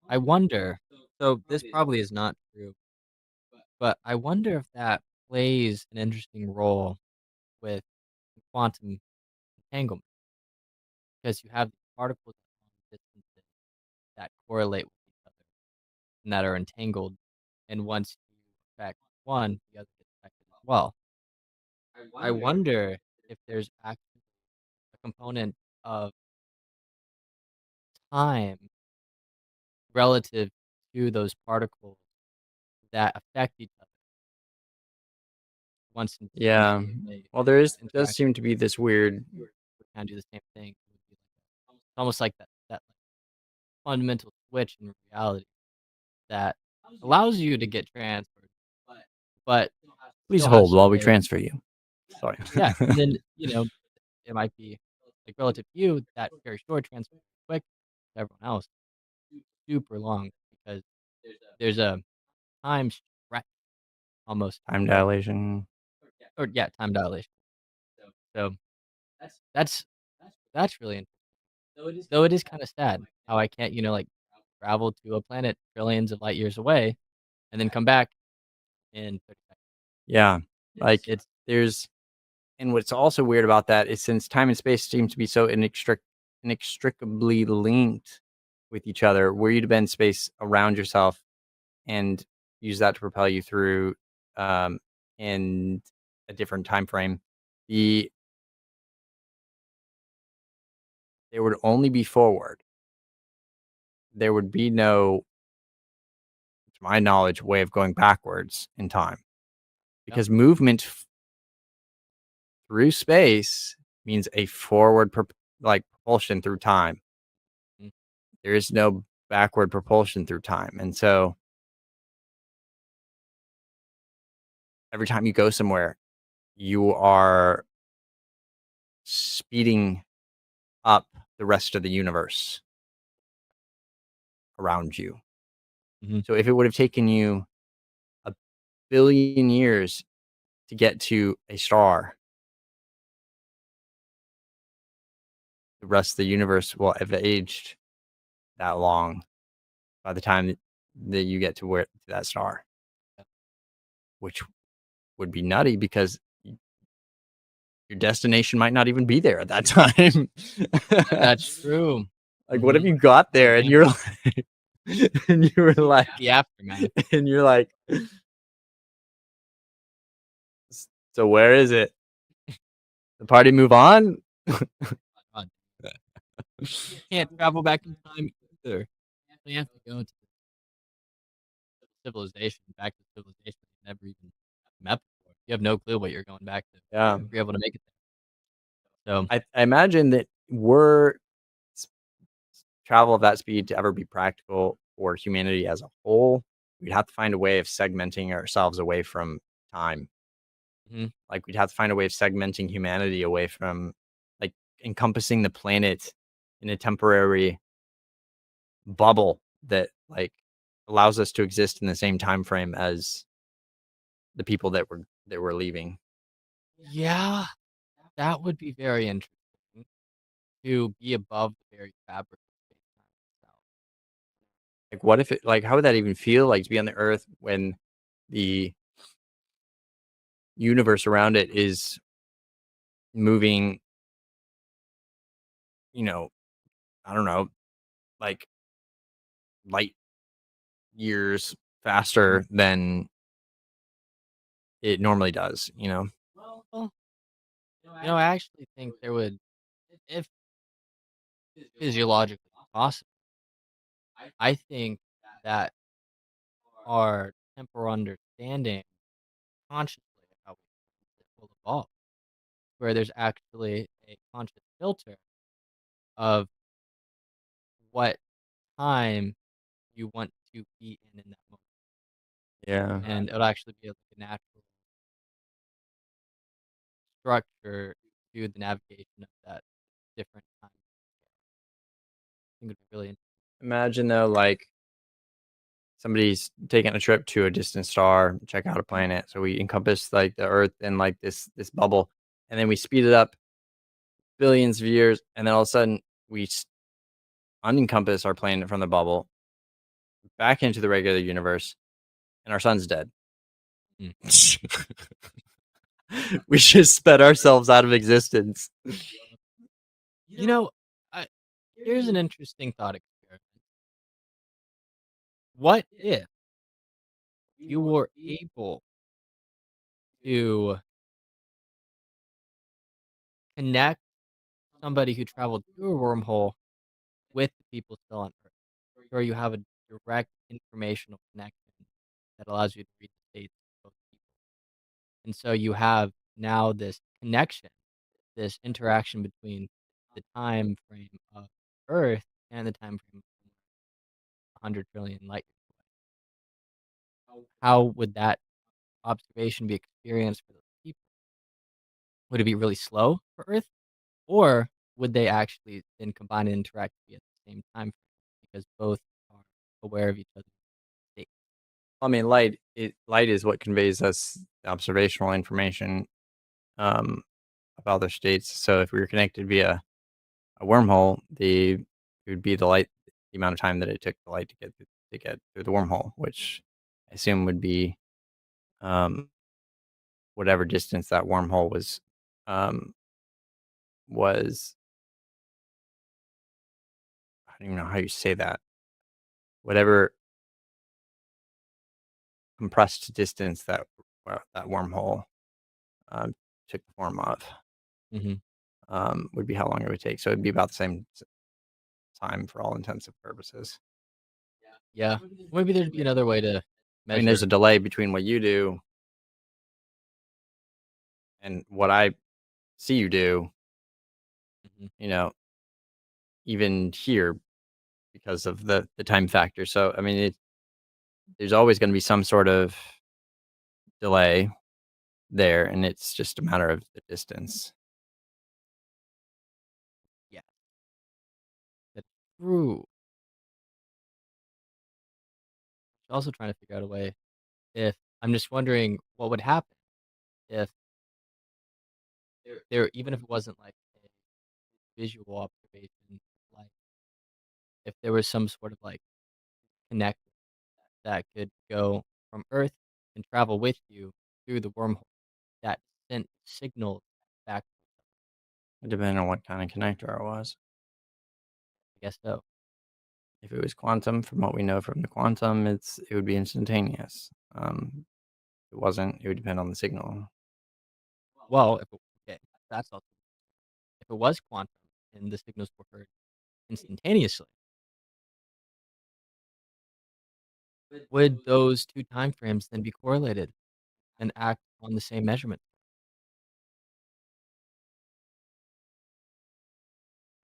I wonder so this probably is not true, but I wonder if that plays an interesting role with quantum entanglement, because you have these particles at long distances that correlate with each other and that are entangled, and once you affect one, the other gets affected as well. I wonder if there's actually a component of time relative to those particles that affect each other once and once Yeah. they Well, there does interact seem to be this weird. would kinda do the same thing. It would be like almost like that like, fundamental switch in reality that allows you to get transferred, but Please still hold has to while we stay. transfer you. Sorry. Yeah, and then, it might be, like, relative to you, that very short transfer is quick. To everyone else, super long because there's a time stretch almost Time there, dilation. or yeah, time dilation. So that's that's really interesting. Though it is kinda sad how I can't, like, travel to a planet trillions of light years away and then come back in 30 seconds. Yeah. Like It's there's and what's also weird about that is since time and space seem to be so inextricably linked with each other, were you to bend space around yourself and use that to propel you through um, in a different time frame, the there would only be forward. There would be no, to my knowledge, way of going backwards in time Yep. because movement through space means a forward like propulsion through time. Mhm. There is no backward propulsion through time. And so every time you go somewhere, you are speeding up the rest of the universe around you. Mhm. So if it would have taken you a billion years to get to a star, the rest of the universe will have aged that long by the time that you get to where to that star, which would be nutty because your destination might not even be there at that time. That's true. Like, what if Mhm. you got Good there and point. you're like, and you were like, The aftermath. and you're like, so where is it? The party move on? God. You can't travel back in time either. So you have to go to civilization, back to civilization you've never even met before. You have no clue what you're going back to. Yeah. You're able to make it there. So, I imagine that were s- travel of that speed to ever be practical for humanity as a whole, we'd have to find a way of segmenting ourselves away from time. mhm. Like we'd have to find a way of segmenting humanity away from like encompassing the planet in a temporary bubble that like allows us to exist in the same time frame as the people that were leaving. Yeah, that would be very interesting to be above the very fabric of space-time itself. Like, what if it like, how would that even feel like to be on the Earth when the universe around it is moving, you know, I don't know, like light years faster than it normally does, you know? Well, I actually think there would, if physiologically possible, I think that our temporal understanding consciously of how we will evolve, where there's actually a conscious filter of what time you want to be in that moment, Yeah. and it'll actually be like a natural structure to the navigation of that different time. I think it'd be really interesting. Imagine though, like somebody's taking a trip to a distant star, check out a planet. So we encompass like the Earth in like this bubble, and then we speed it up billions of years, and then all of a sudden we unencompass our planet from the bubble back into the regular universe, and our sun's dead. Mm. We just sped ourselves out of existence. You know, I, here's an interesting thought experiment. What if you were able to connect somebody who traveled through a wormhole with the people still on Earth, where you have a direct informational connection that allows you to read the states of both people? And so you have now this connection, this interaction between the time frame of Earth and the time frame of 100 trillion light years away. How would that observation be experienced for those people? Would it be really slow for Earth, or would they actually then combine and interact at the same time frame because both are aware of each other's state? I mean, light is what conveys us observational information um, about their states. So if we were connected via a wormhole, it would be the amount of time that it took the light to get through the wormhole, which I assume would be um, whatever distance that wormhole um, was. I don't even know how you say that. Whatever compressed distance that wormhole um, took the form of Mhm. would be how long it would take. So it'd be about the same time for all intents and purposes. Yeah. Maybe there'd be another way to I mean, there's measure. a delay between what you do and what I see you do, Mhm. you know, even here because of the time factor. So, I mean, there's always going to be some sort of delay there, and it's just a matter of the distance. Yeah. That's true. Also trying to figure out a way, if I'm just wondering what would happen if there, even if it wasn't like a visual observation, like if there was some sort of like connect that could go from Earth and travel with you through the wormhole that sent signals back. It depends on what kind of connector it was. I guess so. If it was quantum, from what we know from the quantum, it would be instantaneous. If it wasn't, it would depend on the signal. Well, if it, okay, that's also, if it was quantum and the signals were heard instantaneously, would those two time frames then be correlated and act on the same measurement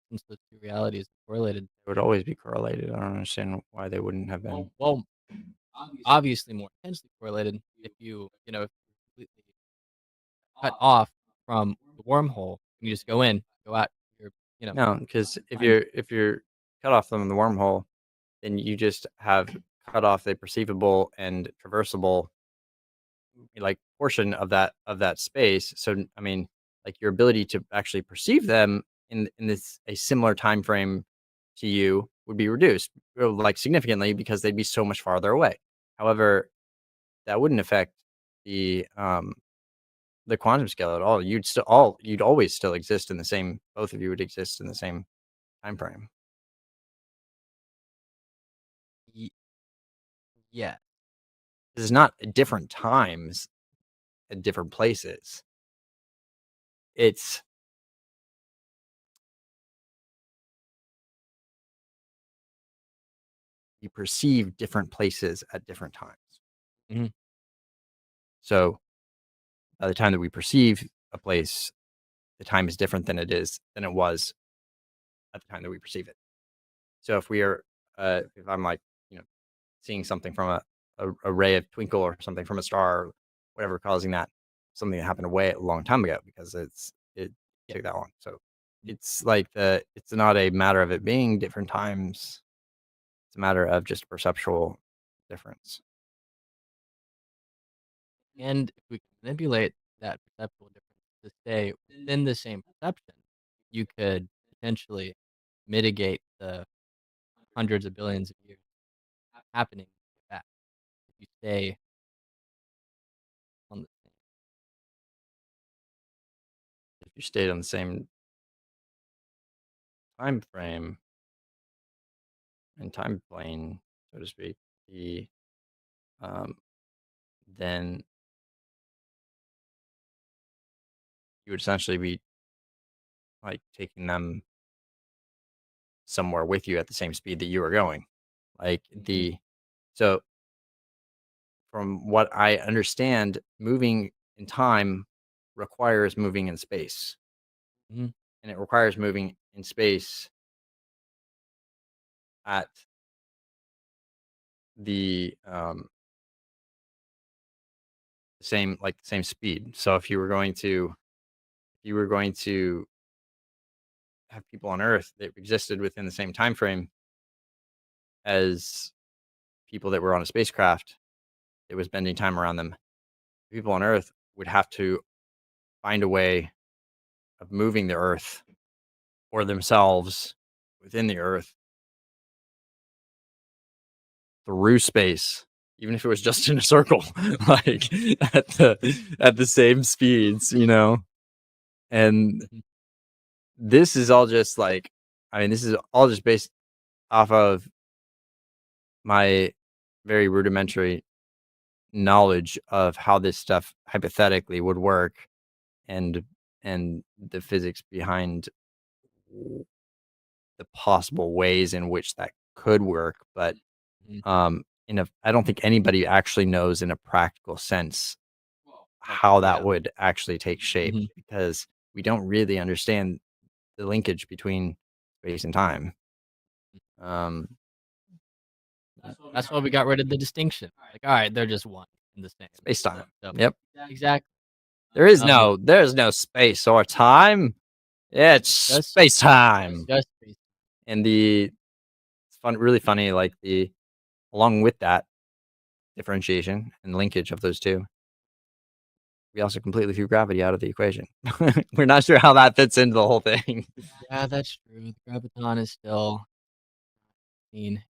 since those two realities are correlated? It would always be correlated. I don't understand why they wouldn't have been. Well, obviously more intensely correlated if if you completely cut off from the wormhole and you just go in, go out, you're, you know, No, because time. if you're cut off from the wormhole, then you just have cut off a perceivable and traversable like portion of that space. So I mean, like your ability to actually perceive them in this a similar time frame to you would be reduced, like significantly, because they'd be so much farther away. However, that wouldn't affect the quantum scale at all. You'd always still exist in the same. Both of you would exist in the same time frame. Ye yeah. This is not different times at different places. It's you perceive different places at different times. Mhm. So by the time that we perceive a place, the time is different than it was at the time that we perceive it. So if I'm like, seeing something from a ray of twinkle or something from a star or whatever, causing that something that happened way a long time ago, because it Yeah. took that long. So Mm. it's not a matter of it being different times. It's a matter of just perceptual difference. And if we can manipulate that perceptual difference to stay within the same perception, you could potentially mitigate the hundreds of billions of years happening back if you stay on the same. If you stayed on the same time frame and time plane, so to speak, the um, then you would essentially be like taking them somewhere with you at the same speed that you were going. Like Mhm, so from what I understand, moving in time requires moving in space, mhm, and it requires moving in space at the same speed. So if you were going to have people on Earth that existed within the same time frame as people that were on a spacecraft that was bending time around them, people on Earth would have to find a way of moving the Earth or themselves within the Earth through space, even if it was just in a circle, like at the same speeds, And mhm. this is all just this is all just based off of my very rudimentary knowledge of how this stuff hypothetically would work, and the physics behind the possible ways in which that could work. But Mhm. I don't think anybody actually knows in a practical sense how that Yeah. would actually take shape, Mhm. because we don't really understand the linkage between space and time. Um, That's why we got rid of the distinction. Like, alright, they're just one and the same. Space time. So Yep. exactly. Um, There is no space or time. Yeah, it's just space time. just space. And it's really funny, like along with that differentiation and linkage of those two, we also completely threw gravity out of the equation. We're not sure how that fits into the whole thing. Yeah, that's true. The graviton is still seen,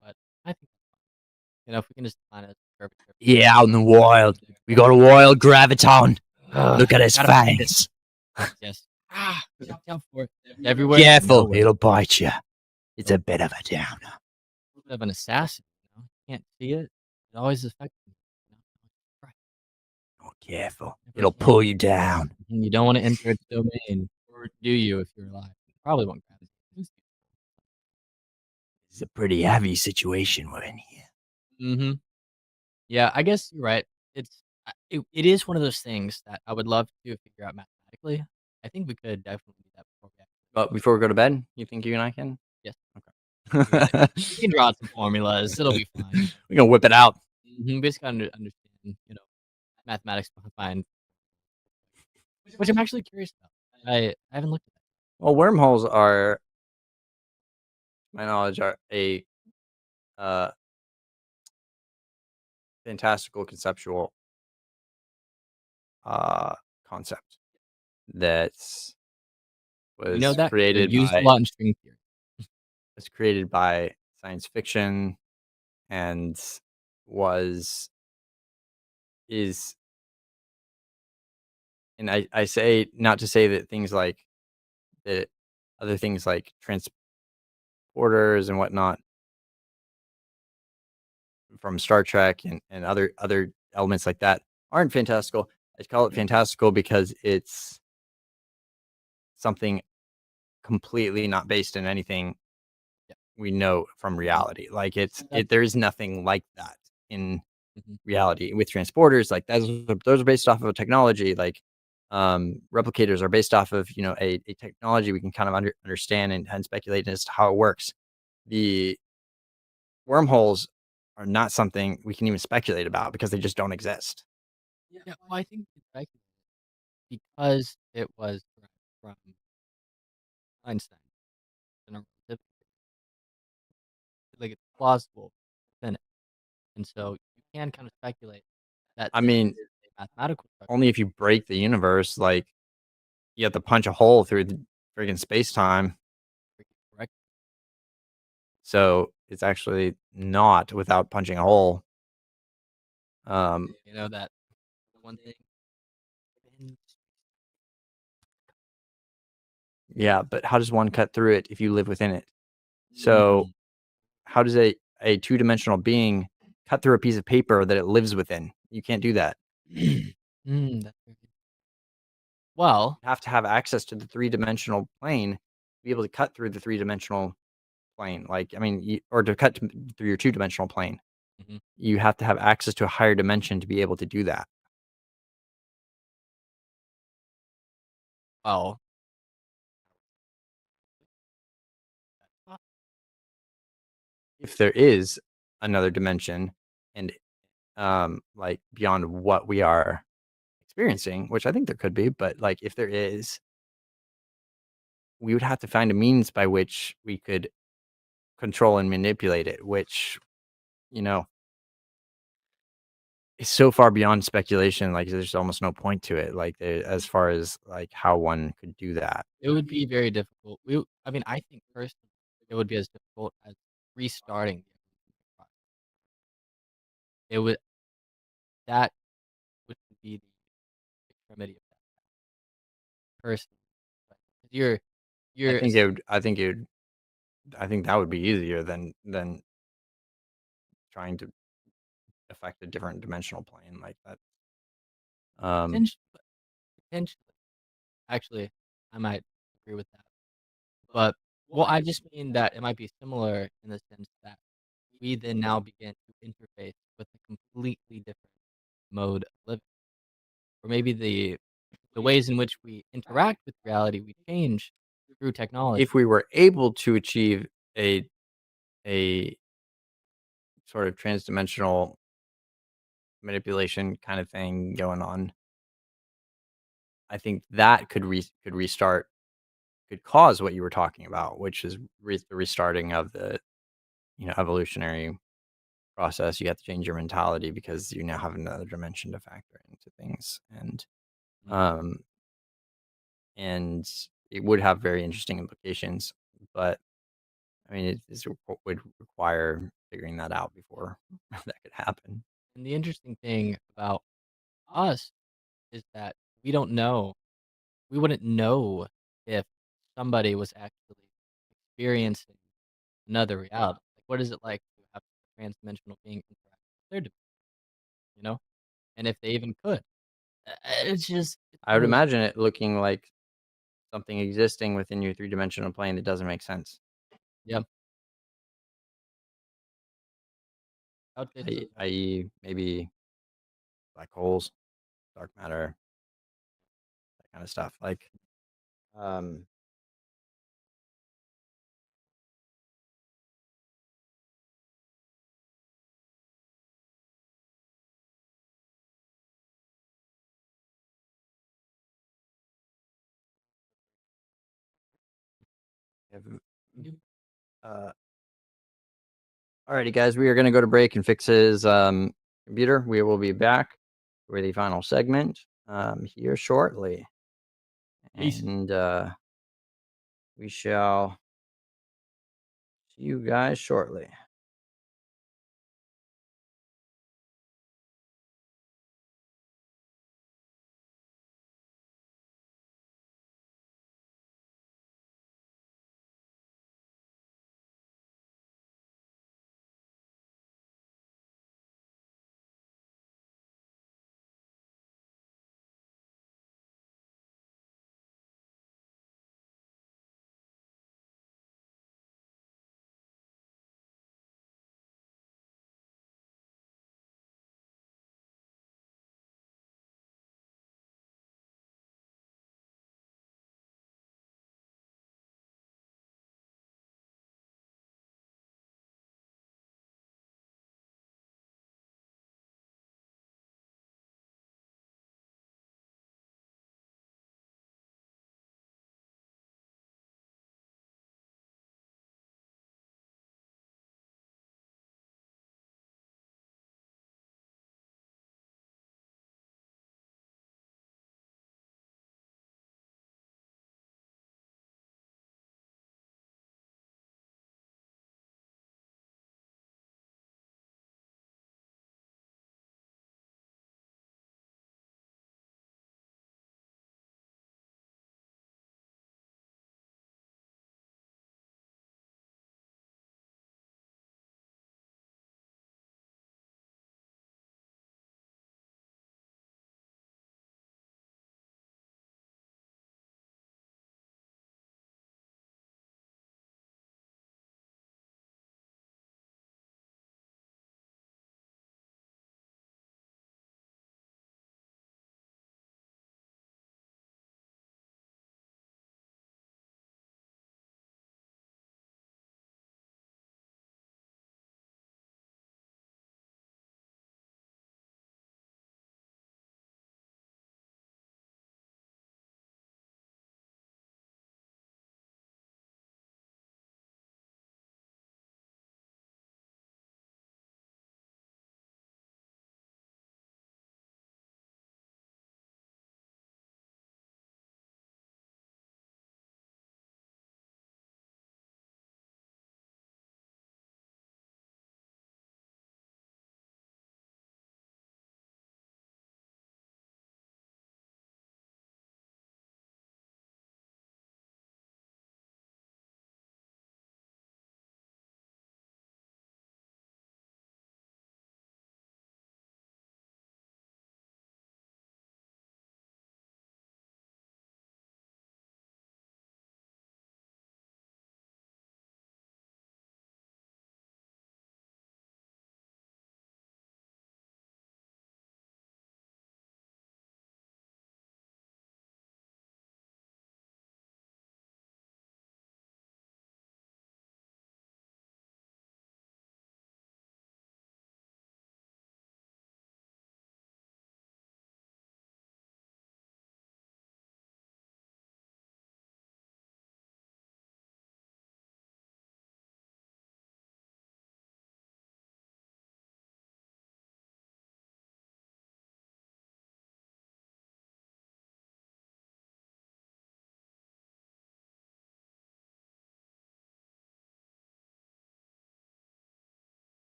but I think, if we can just find a curvature. Yeah, out in the wild. We got a wild graviton. Ugh, Look at his gotta find it. face. Yes. Watch out for it. It's everywhere, Careful, nowhere. it'll bite you. It's a Oh, bit of a downer. bit of an assassin, Can't see it. It always affects me, Right. Oh, careful. Never It'll can. pull you down. And you don't wanna enter its domain, or do you if you're alive? Probably won't grab it. It's a pretty heavy situation we're in here. Mhm. Yeah, I guess you're right. It is one of those things that I would love to figure out mathematically. I think we could definitely do that before we actually But before we go to bed, you think you and I can? yes, we got it. Okay. We can draw out some formulas, it'll be fine. We're gonna whip it out. Mhm, we just gotta understand, mathematics behind which I'm actually curious about. I haven't looked at that. Well, wormholes are, my knowledge, are a uh, fantastical conceptual uh, concept that You know was that 'cause they're created used a by lot in string theory. was created by science fiction and was is and I say not to say that things like that other things like transporters and whatnot from Star Trek and other elements like that aren't fantastical. I call it fantastical because it's something completely not based in anything Yeah. we know from Mhm. reality. Like That's there is nothing like that in mhm. reality with transporters. Like those are based off of a technology. Like replicators are based off of a technology we can kind of understand and speculate as to how it works. The wormholes are not something we can even speculate about because they just don't exist. Yeah, well, I think it's like because it was derived from Einstein, general relativity, like, it's plausible within it, and so you can kind of speculate that I this mean, is a mathematical structure. only if you break the universe, like you have to punch a hole through the friggin' space time. Correct? So it's actually not without punching a hole. You know that one thing in Yeah, but how does one cut through it if you live within it? So mm, how does a two-dimensional being cut through a piece of paper that it lives within? You can't do that. that's very good. Well, You have to have access to the three-dimensional plane to be able to cut through the three-dimensional plane. Like, I mean, or to cut through your two-dimensional plane. mhm, You have to have access to a higher dimension to be able to do that. well, If there is another dimension and like beyond what we are experiencing, which I think there could be, but like if there is, we would have to find a means by which we could control and manipulate it, which, you know, is so far beyond speculation. Like there's almost no point to it. Like as far as like how one could do that. it would be very difficult. I mean, I think personally, it would be as difficult as restarting the evolutionary process. It would that would be the extremity of that personally. But 'cause I you're think s it would. I think that would be easier than trying to affect a different dimensional plane like that. Um, potentially, actually, I might agree with that. But well, I just mean that it might be similar in the sense that we then now begin to interface with a completely different mode of living, or maybe the ways in which we interact with reality, we change through technology. if we were able to achieve a a sort of transdimensional manipulation kind of thing going on, I think that could restart, could cause what you were talking about, which is the restarting of the evolutionary process. You have to change your mentality because you now have another dimension to factor into things, Mhm. um, and it would have very interesting implications. But I mean, would require figuring that out before that could happen. And the interesting thing about us is that we don't know we wouldn't know if somebody was actually experiencing another reality. Like, what is it like to have a transdimensional being interact with their dimension, you know? And if they even could. It's I one would of those imagine it looking like something existing within your three-dimensional plane that doesn't make sense, yeah, I would say so. i.e., maybe black holes, dark matter, that kind of stuff. Like, um, have- You uh, alrighty, guys, we are going to go to break and fix his computer. We will be back for the final segment here shortly, Peace. and we shall to you guys shortly.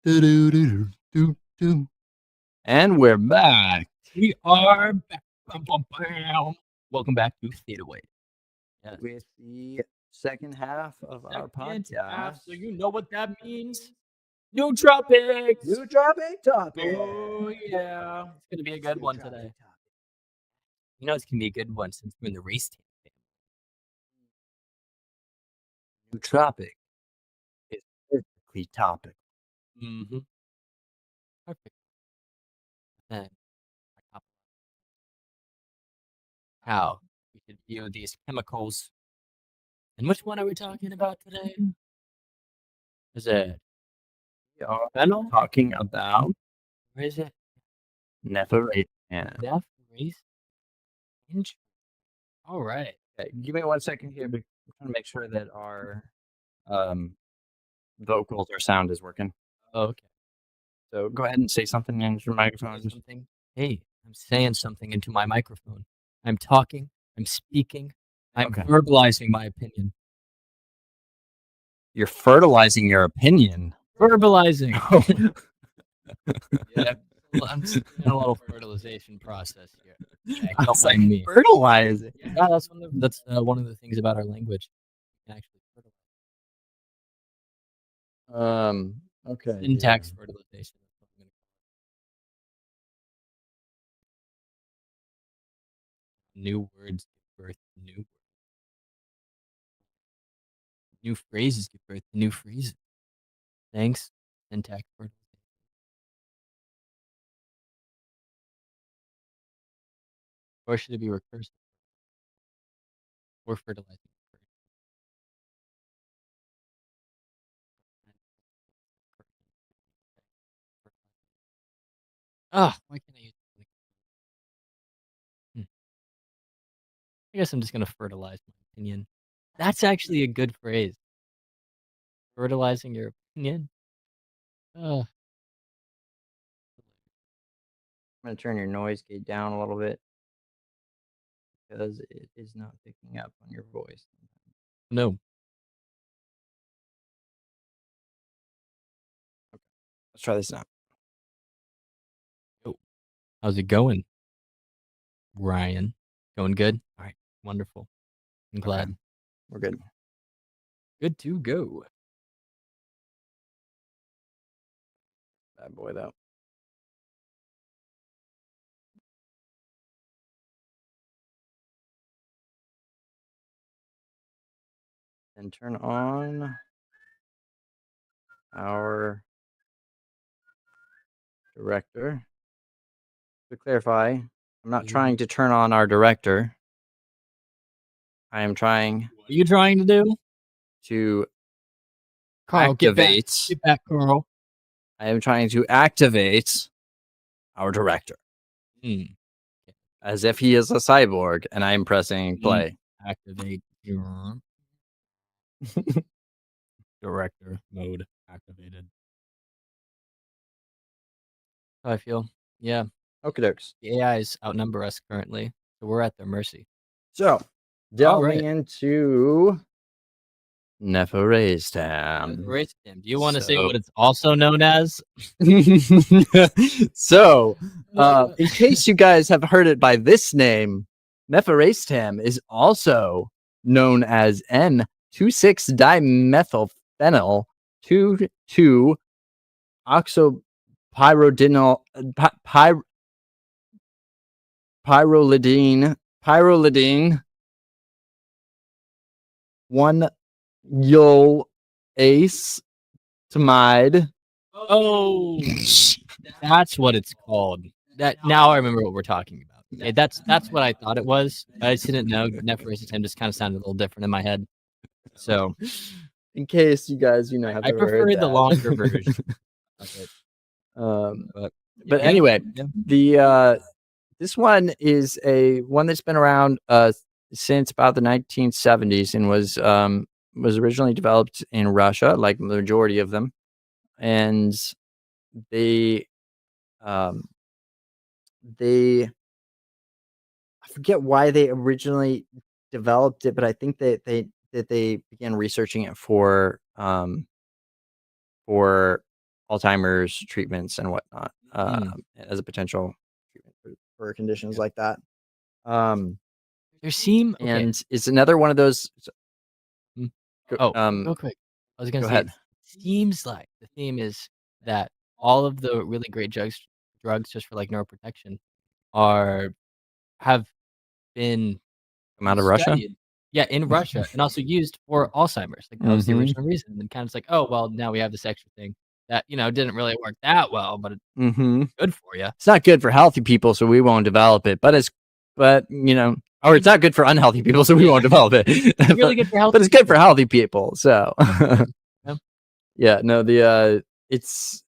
And we're back. We are back. Bum, bum, bam. Welcome back to ThetaWave. Yes. With the second half of our Second half, podcast. so you know what that means. New topics. New topic. Oh yeah, it's gonna be a good one today. You know it's gonna be a good one since we're in the race team. New topic is perfectly topic. Mm-hmm. Perfect. Then how we could view these chemicals. And which one are we talking about today? Is it We are fennel? talking about Or is it nepharated. death race? All right. Okay, give me 1 second here. I'm trying to make sure that our vocals or sound is working. Okay. So go ahead and say something into your microphone. Say something. Hey, I'm saying something into my microphone. I'm talking. I'm speaking. I'm Okay. verbalizing my opinion. You're fertilizing your opinion. Verbalizing. Oh. Yeah, I'm just doing a little fertilization process here. Okay, I don't was like, mind me. fertilizing. Yeah, that's one of the things about our language. We can actually fertilize. Okay. Syntax fertilization. That's what I'm gonna call it. New words give birth to new phrases give birth to new phrases. Thanks, syntax fertilization. Or should it be recursive? Or fertilizing. Ah, why can't I use I guess I'm just gonna fertilize my opinion. That's actually a good phrase. Fertilizing your opinion. Oh, I'm gonna turn your noise gate down a little bit because it is not picking up on your voice. no. Let's try this now. Oh, how's it going, Ryan? Going good? All right, wonderful. I'm glad. Okay, we're good. Good to go. Bad boy though. And turn on our director. To clarify, I'm not trying to turn on our director. I am trying What are you trying to do? to Carl, activate. Get back, Carl. I am trying to activate our director as if he is a cyborg, and I am pressing play. Activate your director mode activated. How I feel. Yeah. Okie dokes. The AIs outnumber us currently, so we're at their mercy. So, delving right. into Neferestam. Do you want to say what it's also known as? So, in case you guys have heard it by this name, Neferestam is also known as N26-dimethylphenyl 2,2-oxopyridinol pyrrolidine 1-yolacemide. Oh, that's what it's called. That now I remember what we're talking about. Okay, that's what I thought it was. I just didn't know. Neferestam just kind of sounded a little different in my head. So, in case you guys, have I ever heard prefer that. the longer version of it. But anyway, this one is a one that's been around since about the 1970s and was originally developed in Russia, like the majority of them, and they I forget why they originally developed it, but I think that they began researching it for Alzheimer's treatments and whatnot, as a potential treatment for conditions like that. There seem okay. And it's another one of those. Mm. Go, Oh, real quick. I was gonna go say, ahead. it seems like the theme is that all of the really great drugs just for, like, neuroprotection are have been Come out of Russia. studied yeah, in Russia, and also used for Alzheimer's, like, that was the Mm-hmm. original reason, and then kinda it's like, "Oh, well, now we have this extra thing that, didn't really work that well, but it's Mm-hmm. good for you." It's not good for healthy people, so we won't develop it. But or it's not good for unhealthy people, so we Yeah. won't develop it. It's but really good for but healthy it's good for people. healthy people. So Yeah. yeah, no, it's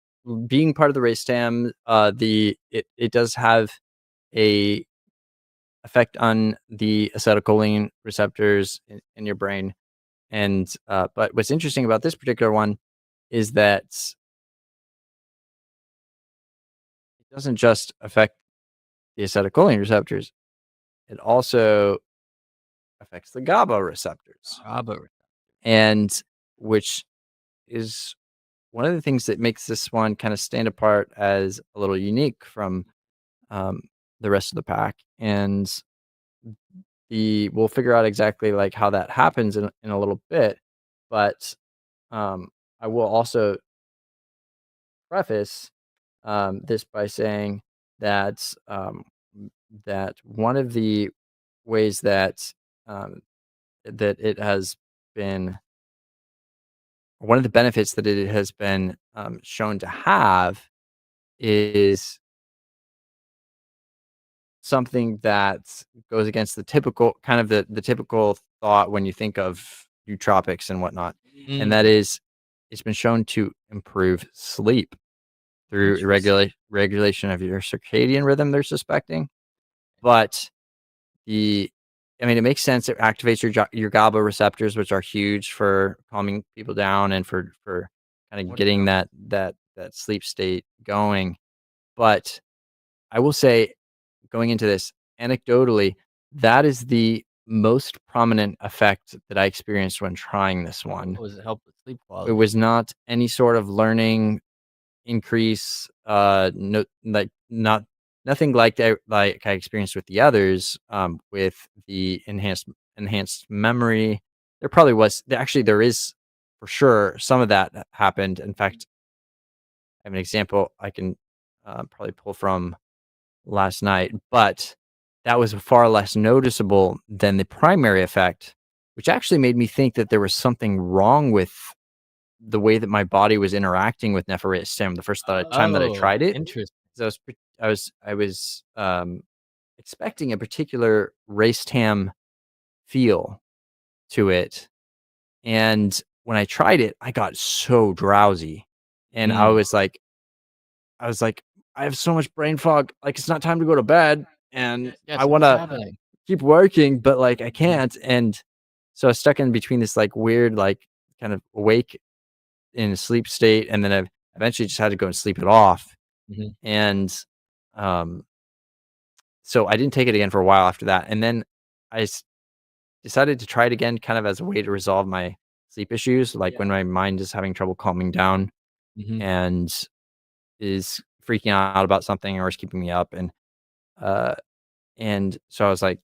being part of the race tam. It does have a effect on the acetylcholine receptors in your brain, and but what's interesting about this particular one is that it doesn't just affect the acetylcholine receptors; it also affects the GABA receptors, Robert. and which is one of the things that makes this one kind of stand apart as a little unique from um, the rest of the pack. And we'll figure out exactly like how that happens in a little bit. But um, I will also preface this by saying that that one of the ways um, that it has been one of the benefits that it has been shown to have is something that goes against the typical kind of the typical thought when you think of nootropics and whatnot, and that Mhm. is it's been shown to improve sleep through Interest regulation of your circadian rhythm. They're suspecting, but the I mean, it makes sense. It activates your GABA receptors, which are huge for calming people down and for kind of getting wonderful. that sleep state going. But I will say, going into this, anecdotally, that is the most prominent effect that I experienced when trying this one. Oh, does it help with sleep It quality? was not any sort of learning increase, no, like not nothing like I experienced with the others, with the enhanced memory. There is for sure some of that happened. In fact, I have an example I can probably pull from last night, but that was far less noticeable than the primary effect, which actually made me think that there was something wrong with the way that my body was interacting with nefaristim the first time that I Oh, tried it. interesting. 'Cause I was expecting a particular race tam feel to it, and when I tried it, I got so drowsy, and Mm. I was like, I have so much brain fog. Like, it's not time to go to bed, and Yeah, I so want what's to happening? keep working, but like I Mhm, can't. And so I was stuck in between this like weird, like kind of awake in a sleep state, and then I eventually just had to go and sleep it off. mhm. And um, so I didn't take it again for a while after that. And then I decided to try it again, kind of as a way to resolve my sleep issues, like when my mind is having trouble calming down Mhm. and is freaking out about something or is keeping me up. Uh, and so I was like,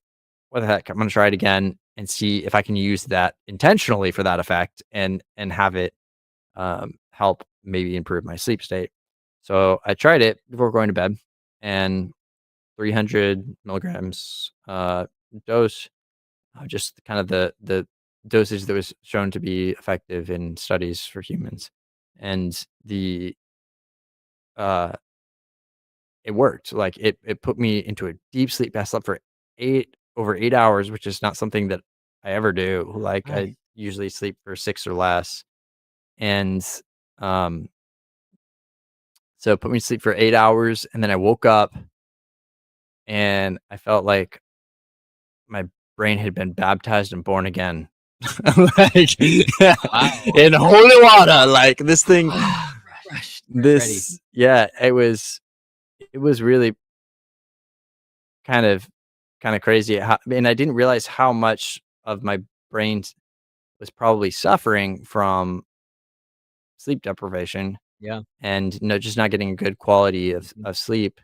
what the heck? I'm gonna try it again and see if I can use that intentionally for that effect and have it help maybe improve my sleep state. So I tried it before going to bed, and 300 milligrams dose, just kind of the dosage that was shown to be effective in studies for humans, and the uh, it worked. Like it put me into a deep sleep. I slept for over 8 hours, which is not something that I ever do. Like Nice. I usually sleep for 6 or less, and um, so it put me to sleep for 8 hours, and then I woke up and I felt like my brain had been baptized and born again. Like Wow. in holy water. Like this thing, Refreshed, ready. this yeah, it was really kind of crazy. And I didn't realize how much of my brain was probably suffering from sleep deprivation. Yeah. and just not getting a good quality Mhm. of sleep.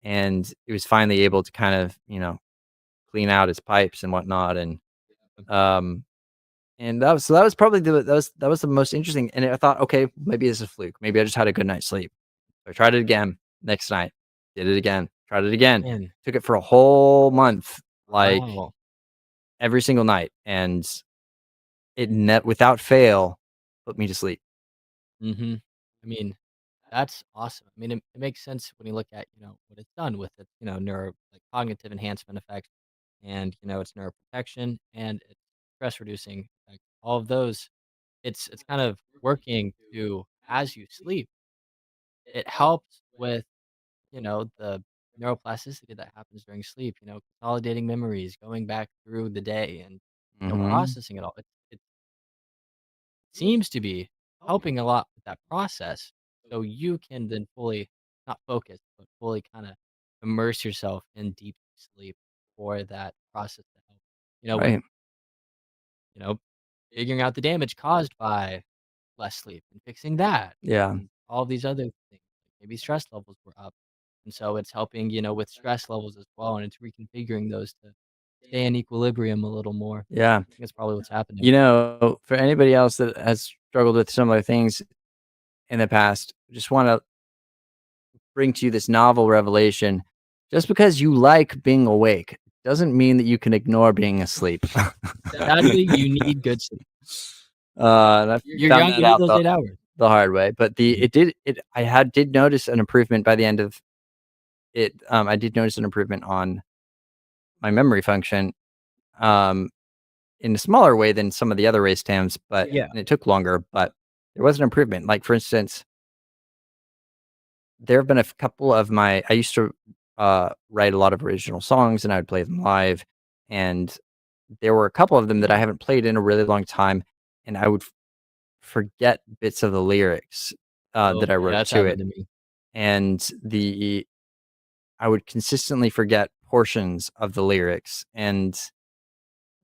And it was finally able to kind of, clean out his pipes and whatnot. Um, and that was probably that was the most interesting. And I thought, okay, maybe it's a fluke. Maybe I just had a good night's sleep. So I tried it again next night. Did it again. Tried it again. Man, Took it for a whole month, like wow. every single night, and without fail put me to sleep. Mhm. I mean, that's awesome. I mean, it makes sense when you look at, what it's done with its, like, cognitive enhancement effects and, its neuroprotection and its stress reducing effect. All of those, it's kind of working to as you sleep, it helps with, the neuroplasticity that happens during sleep, consolidating memories, going back through the day and, Mhm. processing it all. It seems to be helping a lot with that process so you can then fully not focus, but fully kinda immerse yourself in deep sleep for that process to help, with, Right. you know, figuring out the damage caused by less sleep and fixing that Yeah. and all these other things. Maybe stress levels were up, and so it's helping, with stress levels as well, and it's reconfiguring those to stay in equilibrium a little more. I Yeah. think that's probably what's happening. For anybody else that has struggled with similar things in the past, just want to bring to you this novel revelation. Just because you like being awake doesn't mean that you can ignore being asleep. Sadly, you need good sleep. And I You're found young, that you need out those 8 hours. the hard way. But Mhm. did notice an improvement by the end of it. I did notice an improvement on my memory function, um, in a smaller way than some of the other race TAMs, Yeah. and it took longer, but there was an improvement. Like, for instance, there have been couple of I used to write a lot of original songs and I would play them live. And there were a couple of them that I haven't played in a really long time. And I would forget bits of the lyrics Oh, that I yeah, wrote that's to happened it. to me. And I would consistently forget portions of the lyrics. And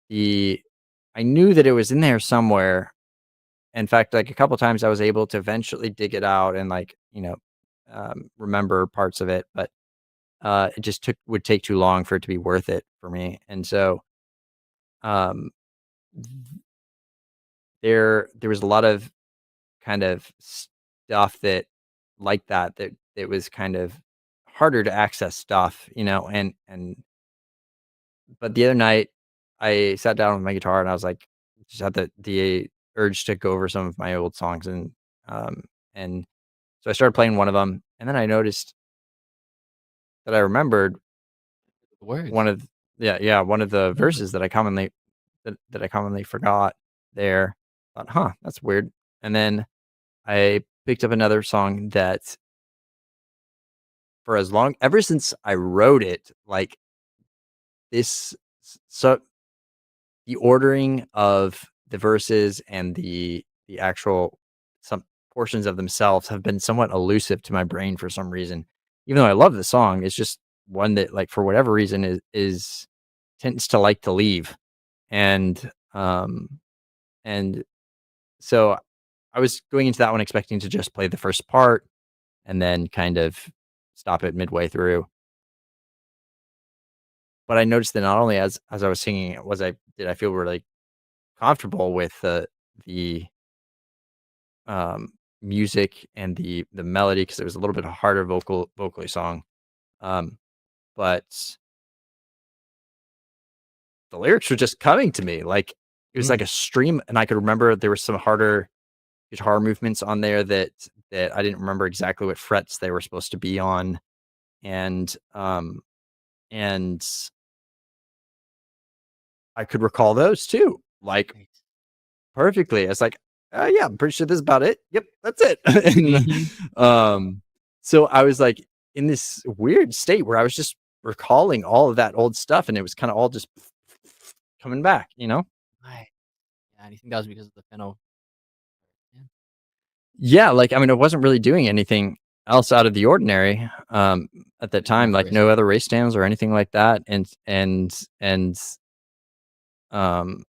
the, I knew that it was in there somewhere. In fact, like a couple times I was able to eventually dig it out and remember parts of it. But it just would take too long for it to be worth it for me. And so, um, th there was a lot of kind of stuff that like that it was kind of harder to access stuff, and but the other night, I sat down with my guitar and I was like, just had the urge to go over some of my old songs, um, and so I started playing one of them, and then I noticed that I remembered The one words. of one of the Remember. verses that I commonly forgot there. Thought, "Huh, that's weird." And then I picked up another song that for as long ever since I wrote it, like this so the ordering of the verses and the actual some portions of themselves have been somewhat elusive to my brain for some reason. Even though I love the song, it's just one that, like, for whatever reason is tends to like to leave. And and so I was going into that one expecting to just play the first part and then kind of stop it midway through. But I noticed that not only as I was singing it did I feel really comfortable with the um, music and the melody because it was a little bit harder vocally song. Um, but the lyrics were just coming to me like it was like Mm, a stream, and I could remember there were some harder guitar movements on there that I didn't remember exactly what frets they were supposed to be on, and and I could recall those too, like, nice. perfectly. It's like, yeah, I'm pretty sure this is about it. Yep, that's it." Mhm. And, so I was like in this weird state where I was just recalling all of that old stuff, and it was kind of all just coming back, you know? Right. Yeah, and you think that was because of the Fennel. Yeah, Yeah, like, I mean, I wasn't really doing anything else out of the ordinary, at that yeah, time, for like racing. no other race stands or anything like that, and um,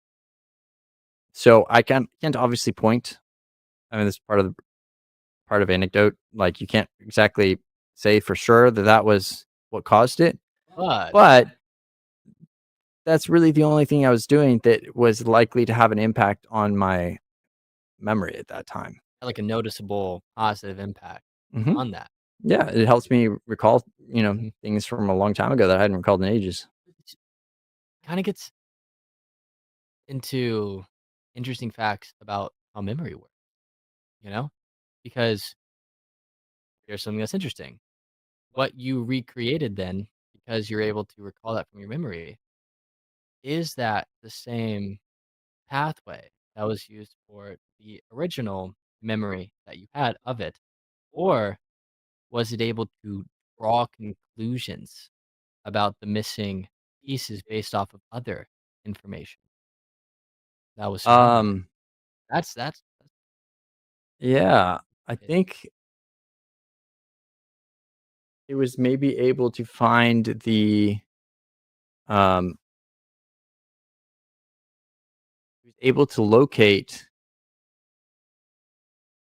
so I can't obviously point. I mean, this is part of part of anecdote. Like, you can't exactly say for sure that that was what caused it, But but that's really the only thing I was doing that was likely to have an impact on my memory at that time. like a noticeable positive impact Mhm. on that. Yeah, it helps me recall, Mhm. things from a long time ago that I hadn't recalled in ages. Kinda gets into interesting facts about how memory works, you know? Because here's something that's interesting. What you recreated then, because you're able to recall that from your memory, is that the same pathway that was used for the original memory that you had of it? Or was it able to draw conclusions about the missing pieces based off of other information that was surrounding it? Um, That's yeah, I it. think it was maybe able to find um, able to locate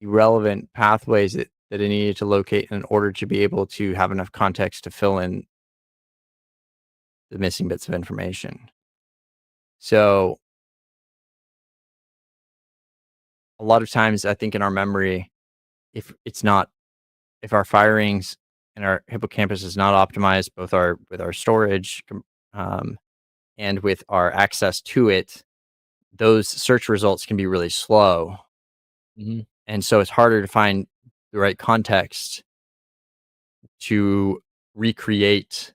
the relevant pathways that it needed to locate in order to be able to have enough context to fill in the missing bits of information. So a lot of times I think in our memory, if it's not if our firings and our hippocampus is not optimized, both our with our storage um, and with our access to it, those search results can be really slow. Mhm. And so it's harder to find the right context to recreate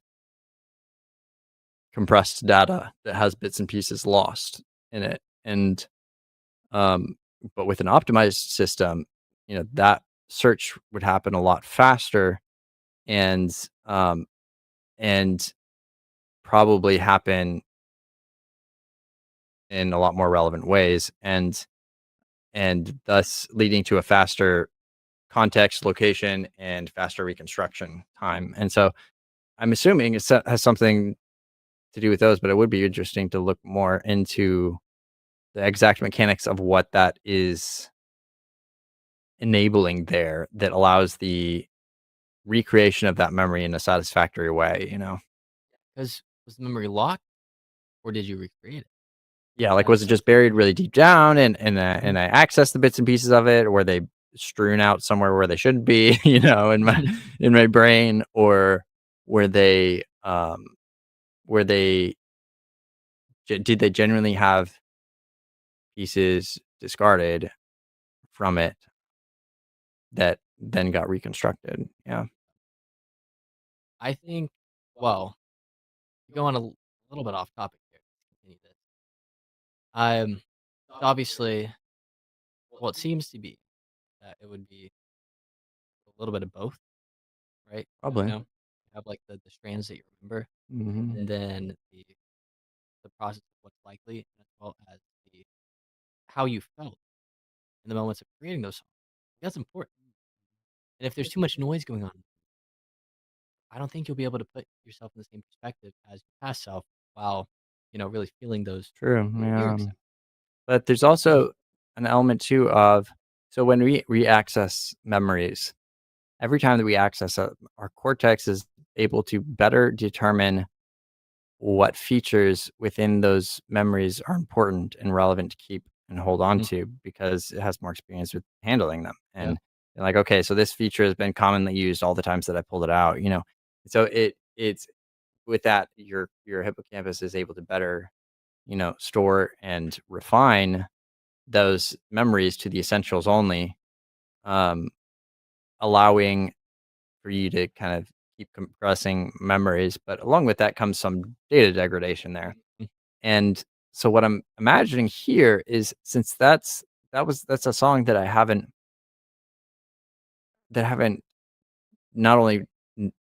compressed data that has bits and pieces lost in it. And um, but with an optimized system, that search would happen a lot faster and um, and probably happen in a lot more relevant ways, and thus leading to a faster context, location, and faster reconstruction time. And so I'm assuming has something to do with those, but it would be interesting to look more into the exact mechanics of what that is enabling there that allows the recreation of that memory in a satisfactory way. 'Cause was the memory locked or did you recreate it? Yeah, like, That was is it just something. buried really deep down Mhm. and I accessed the bits and pieces of it, or were they strewn out somewhere where they shouldn't be, in my brain, or were they, were they did they genuinely have pieces discarded from it that then got reconstructed? Yeah, I think well, to go on a little bit off topic here, continue this. Obviously, well, it seems to be that it would be a little bit of both, right? You probably. know? You have, like, the strands that you remember, Mhm. and then the process of what's likely, as well as the how you felt in the moments of creating those songs. That's important, and if there's too much noise going on, I don't think you'll be able to put yourself in the same perspective as your past self while, really feeling those True, yeah, lyrics out. but there's also an element too of so when we access memories, every time that we access it, our cortex is able to better determine what features within those memories are important and relevant to keep and hold on Mhm. to because it has more experience with handling them. Yeah. And you're like, okay, so this feature has been commonly used all the times that I pulled it out. So it's with that, your hippocampus is able to better, store and refine those memories to the essentials only, um, allowing for you to kind of keep compressing memories. But along with that comes some data degradation there. Mhm. And so what I'm imagining here is since that's a song that I haven't not only n-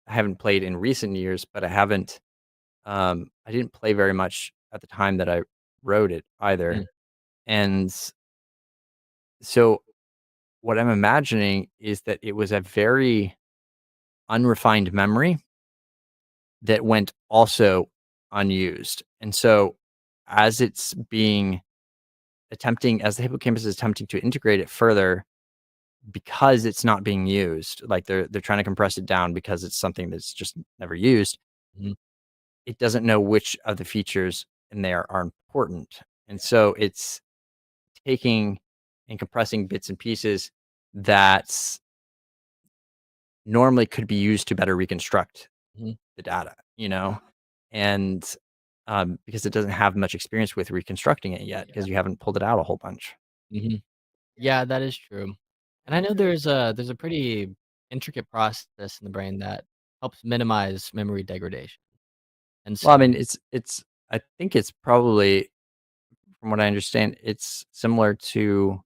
I haven't played in recent years, but I didn't play very much at the time that I wrote it either. Mm. And so what I'm imagining is that it was a very unrefined memory that went also unused. And so as it's being attempting as the hippocampus is attempting to integrate it further, because it's not being used, like they're trying to compress it down because it's something that's just never used. Mhm. It doesn't know which of the features in there are important. And so it's taking and compressing bits and pieces that normally could be used to better reconstruct Mhm. the data, you know? And because it doesn't have much experience with reconstructing it yet, Yeah. because you haven't pulled it out a whole bunch. Mhm. Yeah, that is true. And I know there's a pretty intricate process in the brain that helps minimize memory degradation. And Well, I mean, so I think it's probably, from what I understand, it's similar to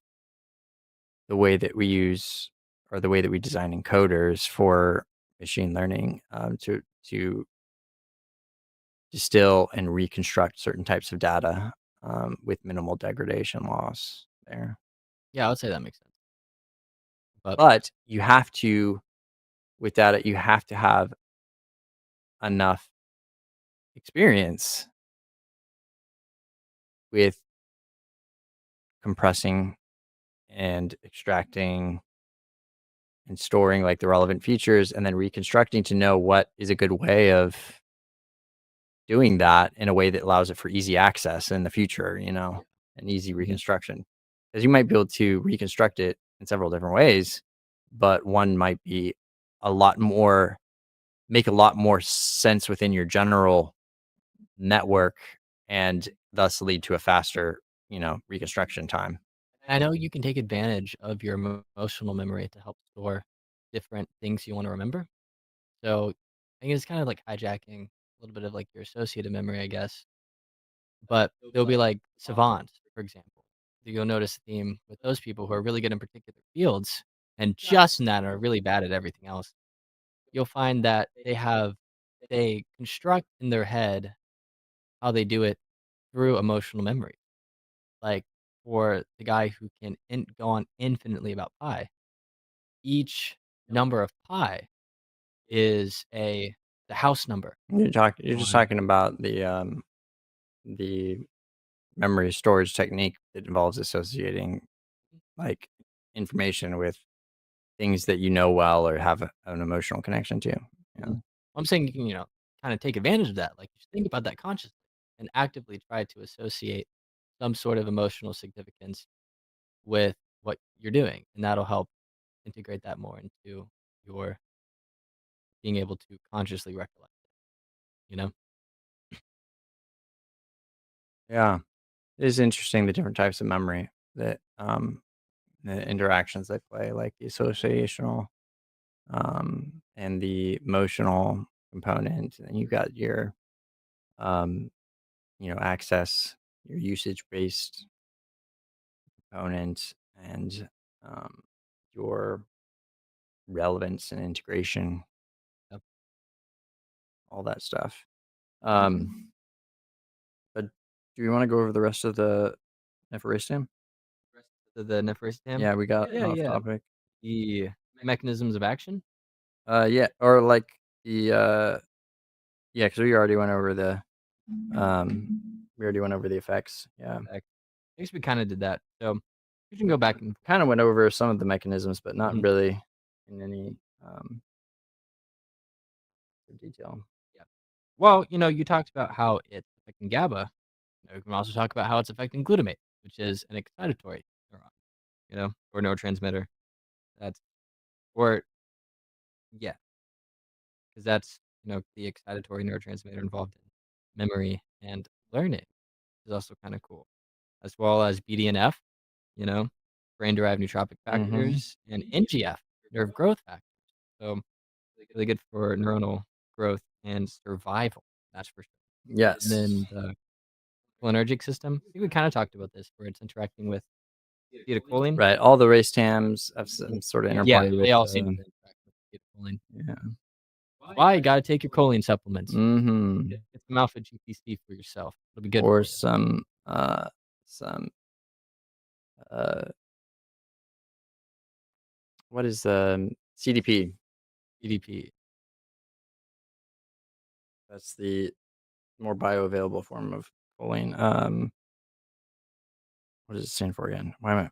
the way that we use or the way that we design encoders for machine learning, to distill and reconstruct certain types of data, with minimal degradation loss there. yeah, I would say that makes sense. But But you have to, with data, you have to have enough experience with compressing and extracting and storing like the relevant features and then reconstructing to know what is a good way of doing that in a way that allows it for easy access in the future, and easy mhm. reconstruction. Because you might be able to reconstruct it in several different ways, but one might be a lot more make a lot more sense within your general network and thus lead to a faster, reconstruction time. I know you can take advantage of your emotional memory to help store different things you wanna remember. So, I think it's kinda like hijacking a little bit of, like, your associative memory, I guess. But there'll be, like, savants, for example. You'll notice a theme with those people who are really good in particular fields and just in that are really bad at everything else. You'll find that they construct in their head how they do it through emotional memory. Like, for the guy who can go on infinitely about pi, each number of pi is the house number You're just on talking about the memory storage technique that involves associating like information with things that you know well or have an emotional connection to. Yeah. Mhm. I'm saying you can, kinda take advantage of that, like, just think about that consciously and actively try to associate some sort of emotional significance with what you're doing, and that'll help integrate that more into your being able to consciously recollect, you know? Yeah. It is interesting the different types of memory that the interactions they play, like the associational and the emotional component. And you've got your um, access, your usage based component and your relevance and integration, Yep. all that stuff. Um, but do you want to go over the rest of the Nepharistium? The Nefertiti. Yeah, we got Yeah, off yeah. topic. The mechanisms of action? Yeah, or like the yeah, because we already went over the effects. Yeah, I guess we kinda did that, so we can go back and kind of went over some of the mechanisms, but not mhm, really in any detail. yeah. Well, you talked about how it's affecting GABA. We can also talk about how it's affecting glutamate, which is an excitatory neuron, or neurotransmitter. That's or yeah, because that's, the excitatory neurotransmitter involved in memory and learning is also kinda cool, as well as BDNF, you know, brain-derived neurotrophic Mm-hmm. factors, and NGF, nerve growth factors. So, really good for neuronal growth and survival, that's for sure. And Yes. then the cholinergic system, I think we kinda talked about this, where it's interacting with acetylcholine. Right. All the race TAMs have Mhm. some sort of Yeah, interplay with they all seem to interact with acetylcholine. yeah. Why? You gotta take your choline supplements. Mm-hmm. Get some alpha GPC for yourself. It'll be good Or for you. some uh what is CDP? EDP. That's the more bioavailable form of choline. What does it stand for again? Why am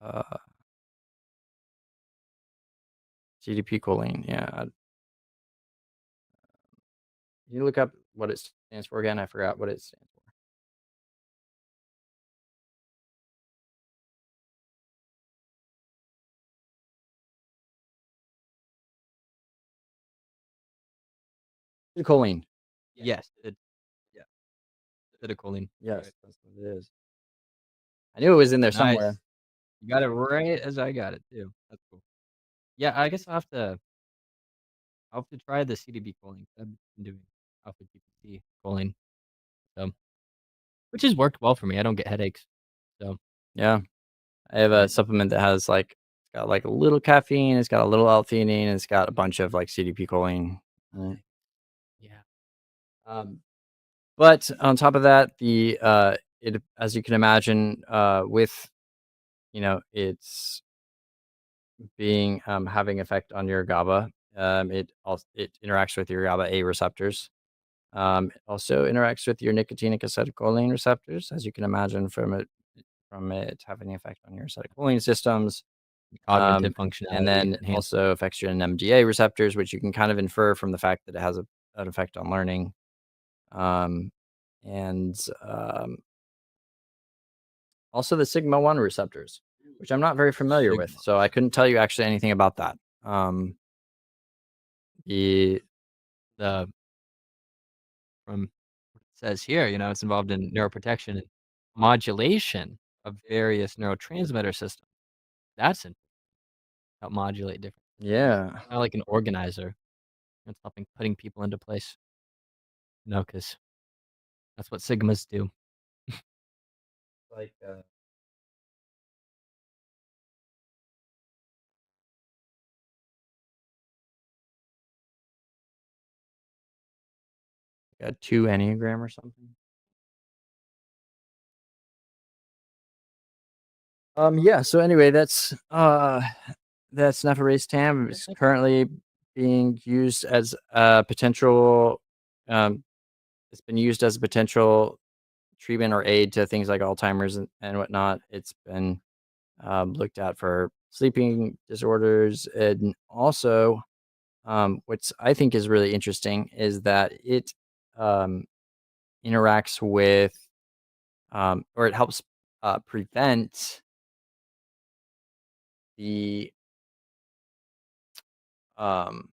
I? CDP choline. Yeah. Can you look up what it stands for again? I forgot what it stands for. Choline. Yes, yeah, acetylcholine. Yes, Right. that's what it is. I knew it was in there somewhere. Nice. You got it right as I got it too. That's cool. Yeah, I guess I'll have to try the CDB choline. I've been doing alpha GPT choline, so which has worked well for me. I don't get headaches. So, Yeah. I have a right. supplement that has like it's got like a little caffeine, it's got a little L-theanine, and it's got a bunch of like CDP choline. Yeah. But on top of that, it as you can imagine, with it's being having effect on your GABA. It interacts with your GABA A receptors. It also interacts with your nicotinic acetylcholine receptors, as you can imagine from it having an effect on your acetylcholine systems. Cognitive And functionality then enhanced. also affects your NMDA receptors, which you can kind of infer from the fact that it has an effect on learning. Um, and Also the sigma 1 receptors, which I'm not very familiar with, Sigma. so I couldn't tell you actually anything about that. The The from what it says here, it's involved in neuroprotection and modulation of various neurotransmitter systems. That's in help modulate different. Yeah. Kinda like an organizer. It's helping putting people into place. Because that's what sigmas do. Like, a 2 Enneagram or something? Yeah, so anyway, that's Nephirase TAM. It's currently being used as a potential, um it's been used as a potential treatment or aid to things like Alzheimer's and whatnot. It's been looked at for sleeping disorders. And also, what's I think is really interesting is that it um, interacts with, or it helps prevent the, um,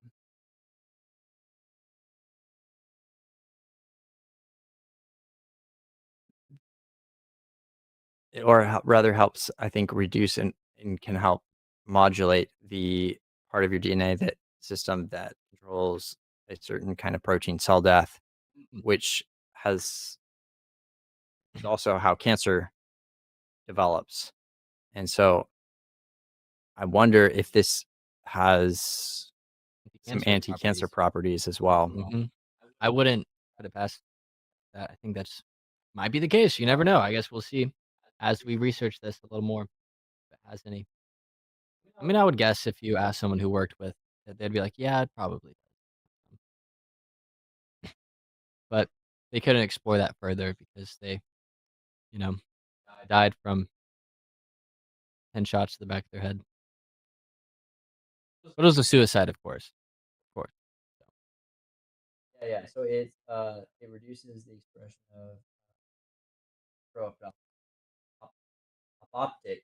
rather helps, I think, reduce and can help modulate the part of your DNA that system that controls a certain kind of protein cell death, Mm. which has is also how cancer develops. And so I wonder if this has some Anti-cancer anti-cancer properties. properties as well. Mhm. I wouldn't put it past that. I think that's might be the case. You never know. I guess we'll see as we research this a little more if it has any. I mean, I would guess if you ask someone who worked with it, they'd be like, "Yeah, it probably does." But they couldn't explore that further because they, you know, died from 10 shots to the back of their head. But it was a suicide, of course. Of course. So, Yeah. So it reduces the expression of pro apoptic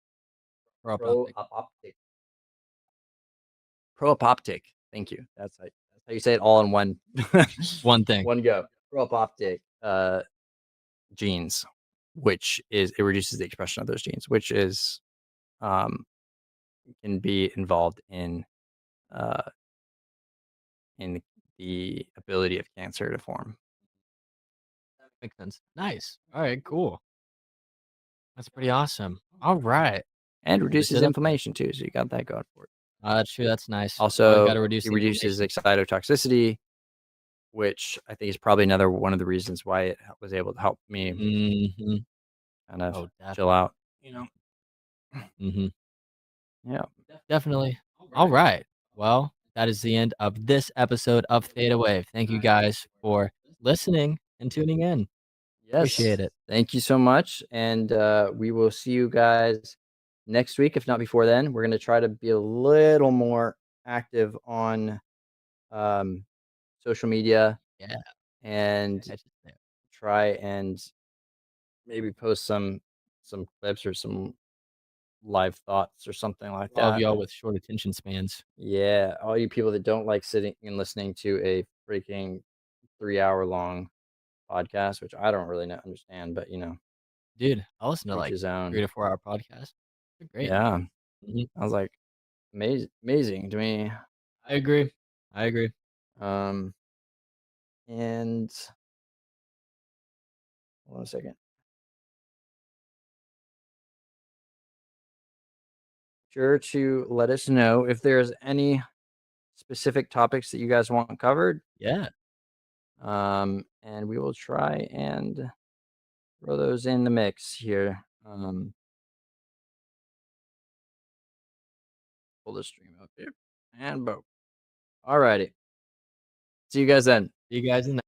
pro-apoptic. pro-apoptic. Thank you. That's how you say it all in one One thing. one go. Pro-apoptic genes, which is it reduces the expression of those genes, which is um, can be involved uh, in the ability of cancer to form Makes sense. Nice. Alright, cool. That's pretty awesome. Alright. and Well, this reduces is update. inflammation too. So you got that going for it. That's true, that's nice. Always Also, gotta reduce it the reduces inflammation. excitotoxicity, which I think is probably another one of the reasons why it was able to help me Mhm. kind of Oh, chill definitely. out. Mhm. Yeah. Definitely. Alright. Well, that is the end of this episode of ThetaWave. Thank you guys for listening and tuning in. Yes. Appreciate it. Thank you so much. And we will see you guys next week, if not before then. We're going to try to be a little more active on social media Yeah, and catch it there. try and maybe post some clips or some live thoughts or something like All of that. y'all with short attention spans. Yeah, all you people that don't like sitting and listening to a freaking 3-hour long podcast, which I don't really understand, but Dude, I listen to, each like, his 3 own. to 4 hour podcasts. They're great. Yeah, Mhm. I was like amazing to me. I agree. I agree. Um, and hold on a second. Sure to let us know if there's any specific topics that you guys want covered. Yeah. And we will try and throw those in the mix here. Pull the stream up here and boom. Alrighty. See you guys then. See you guys in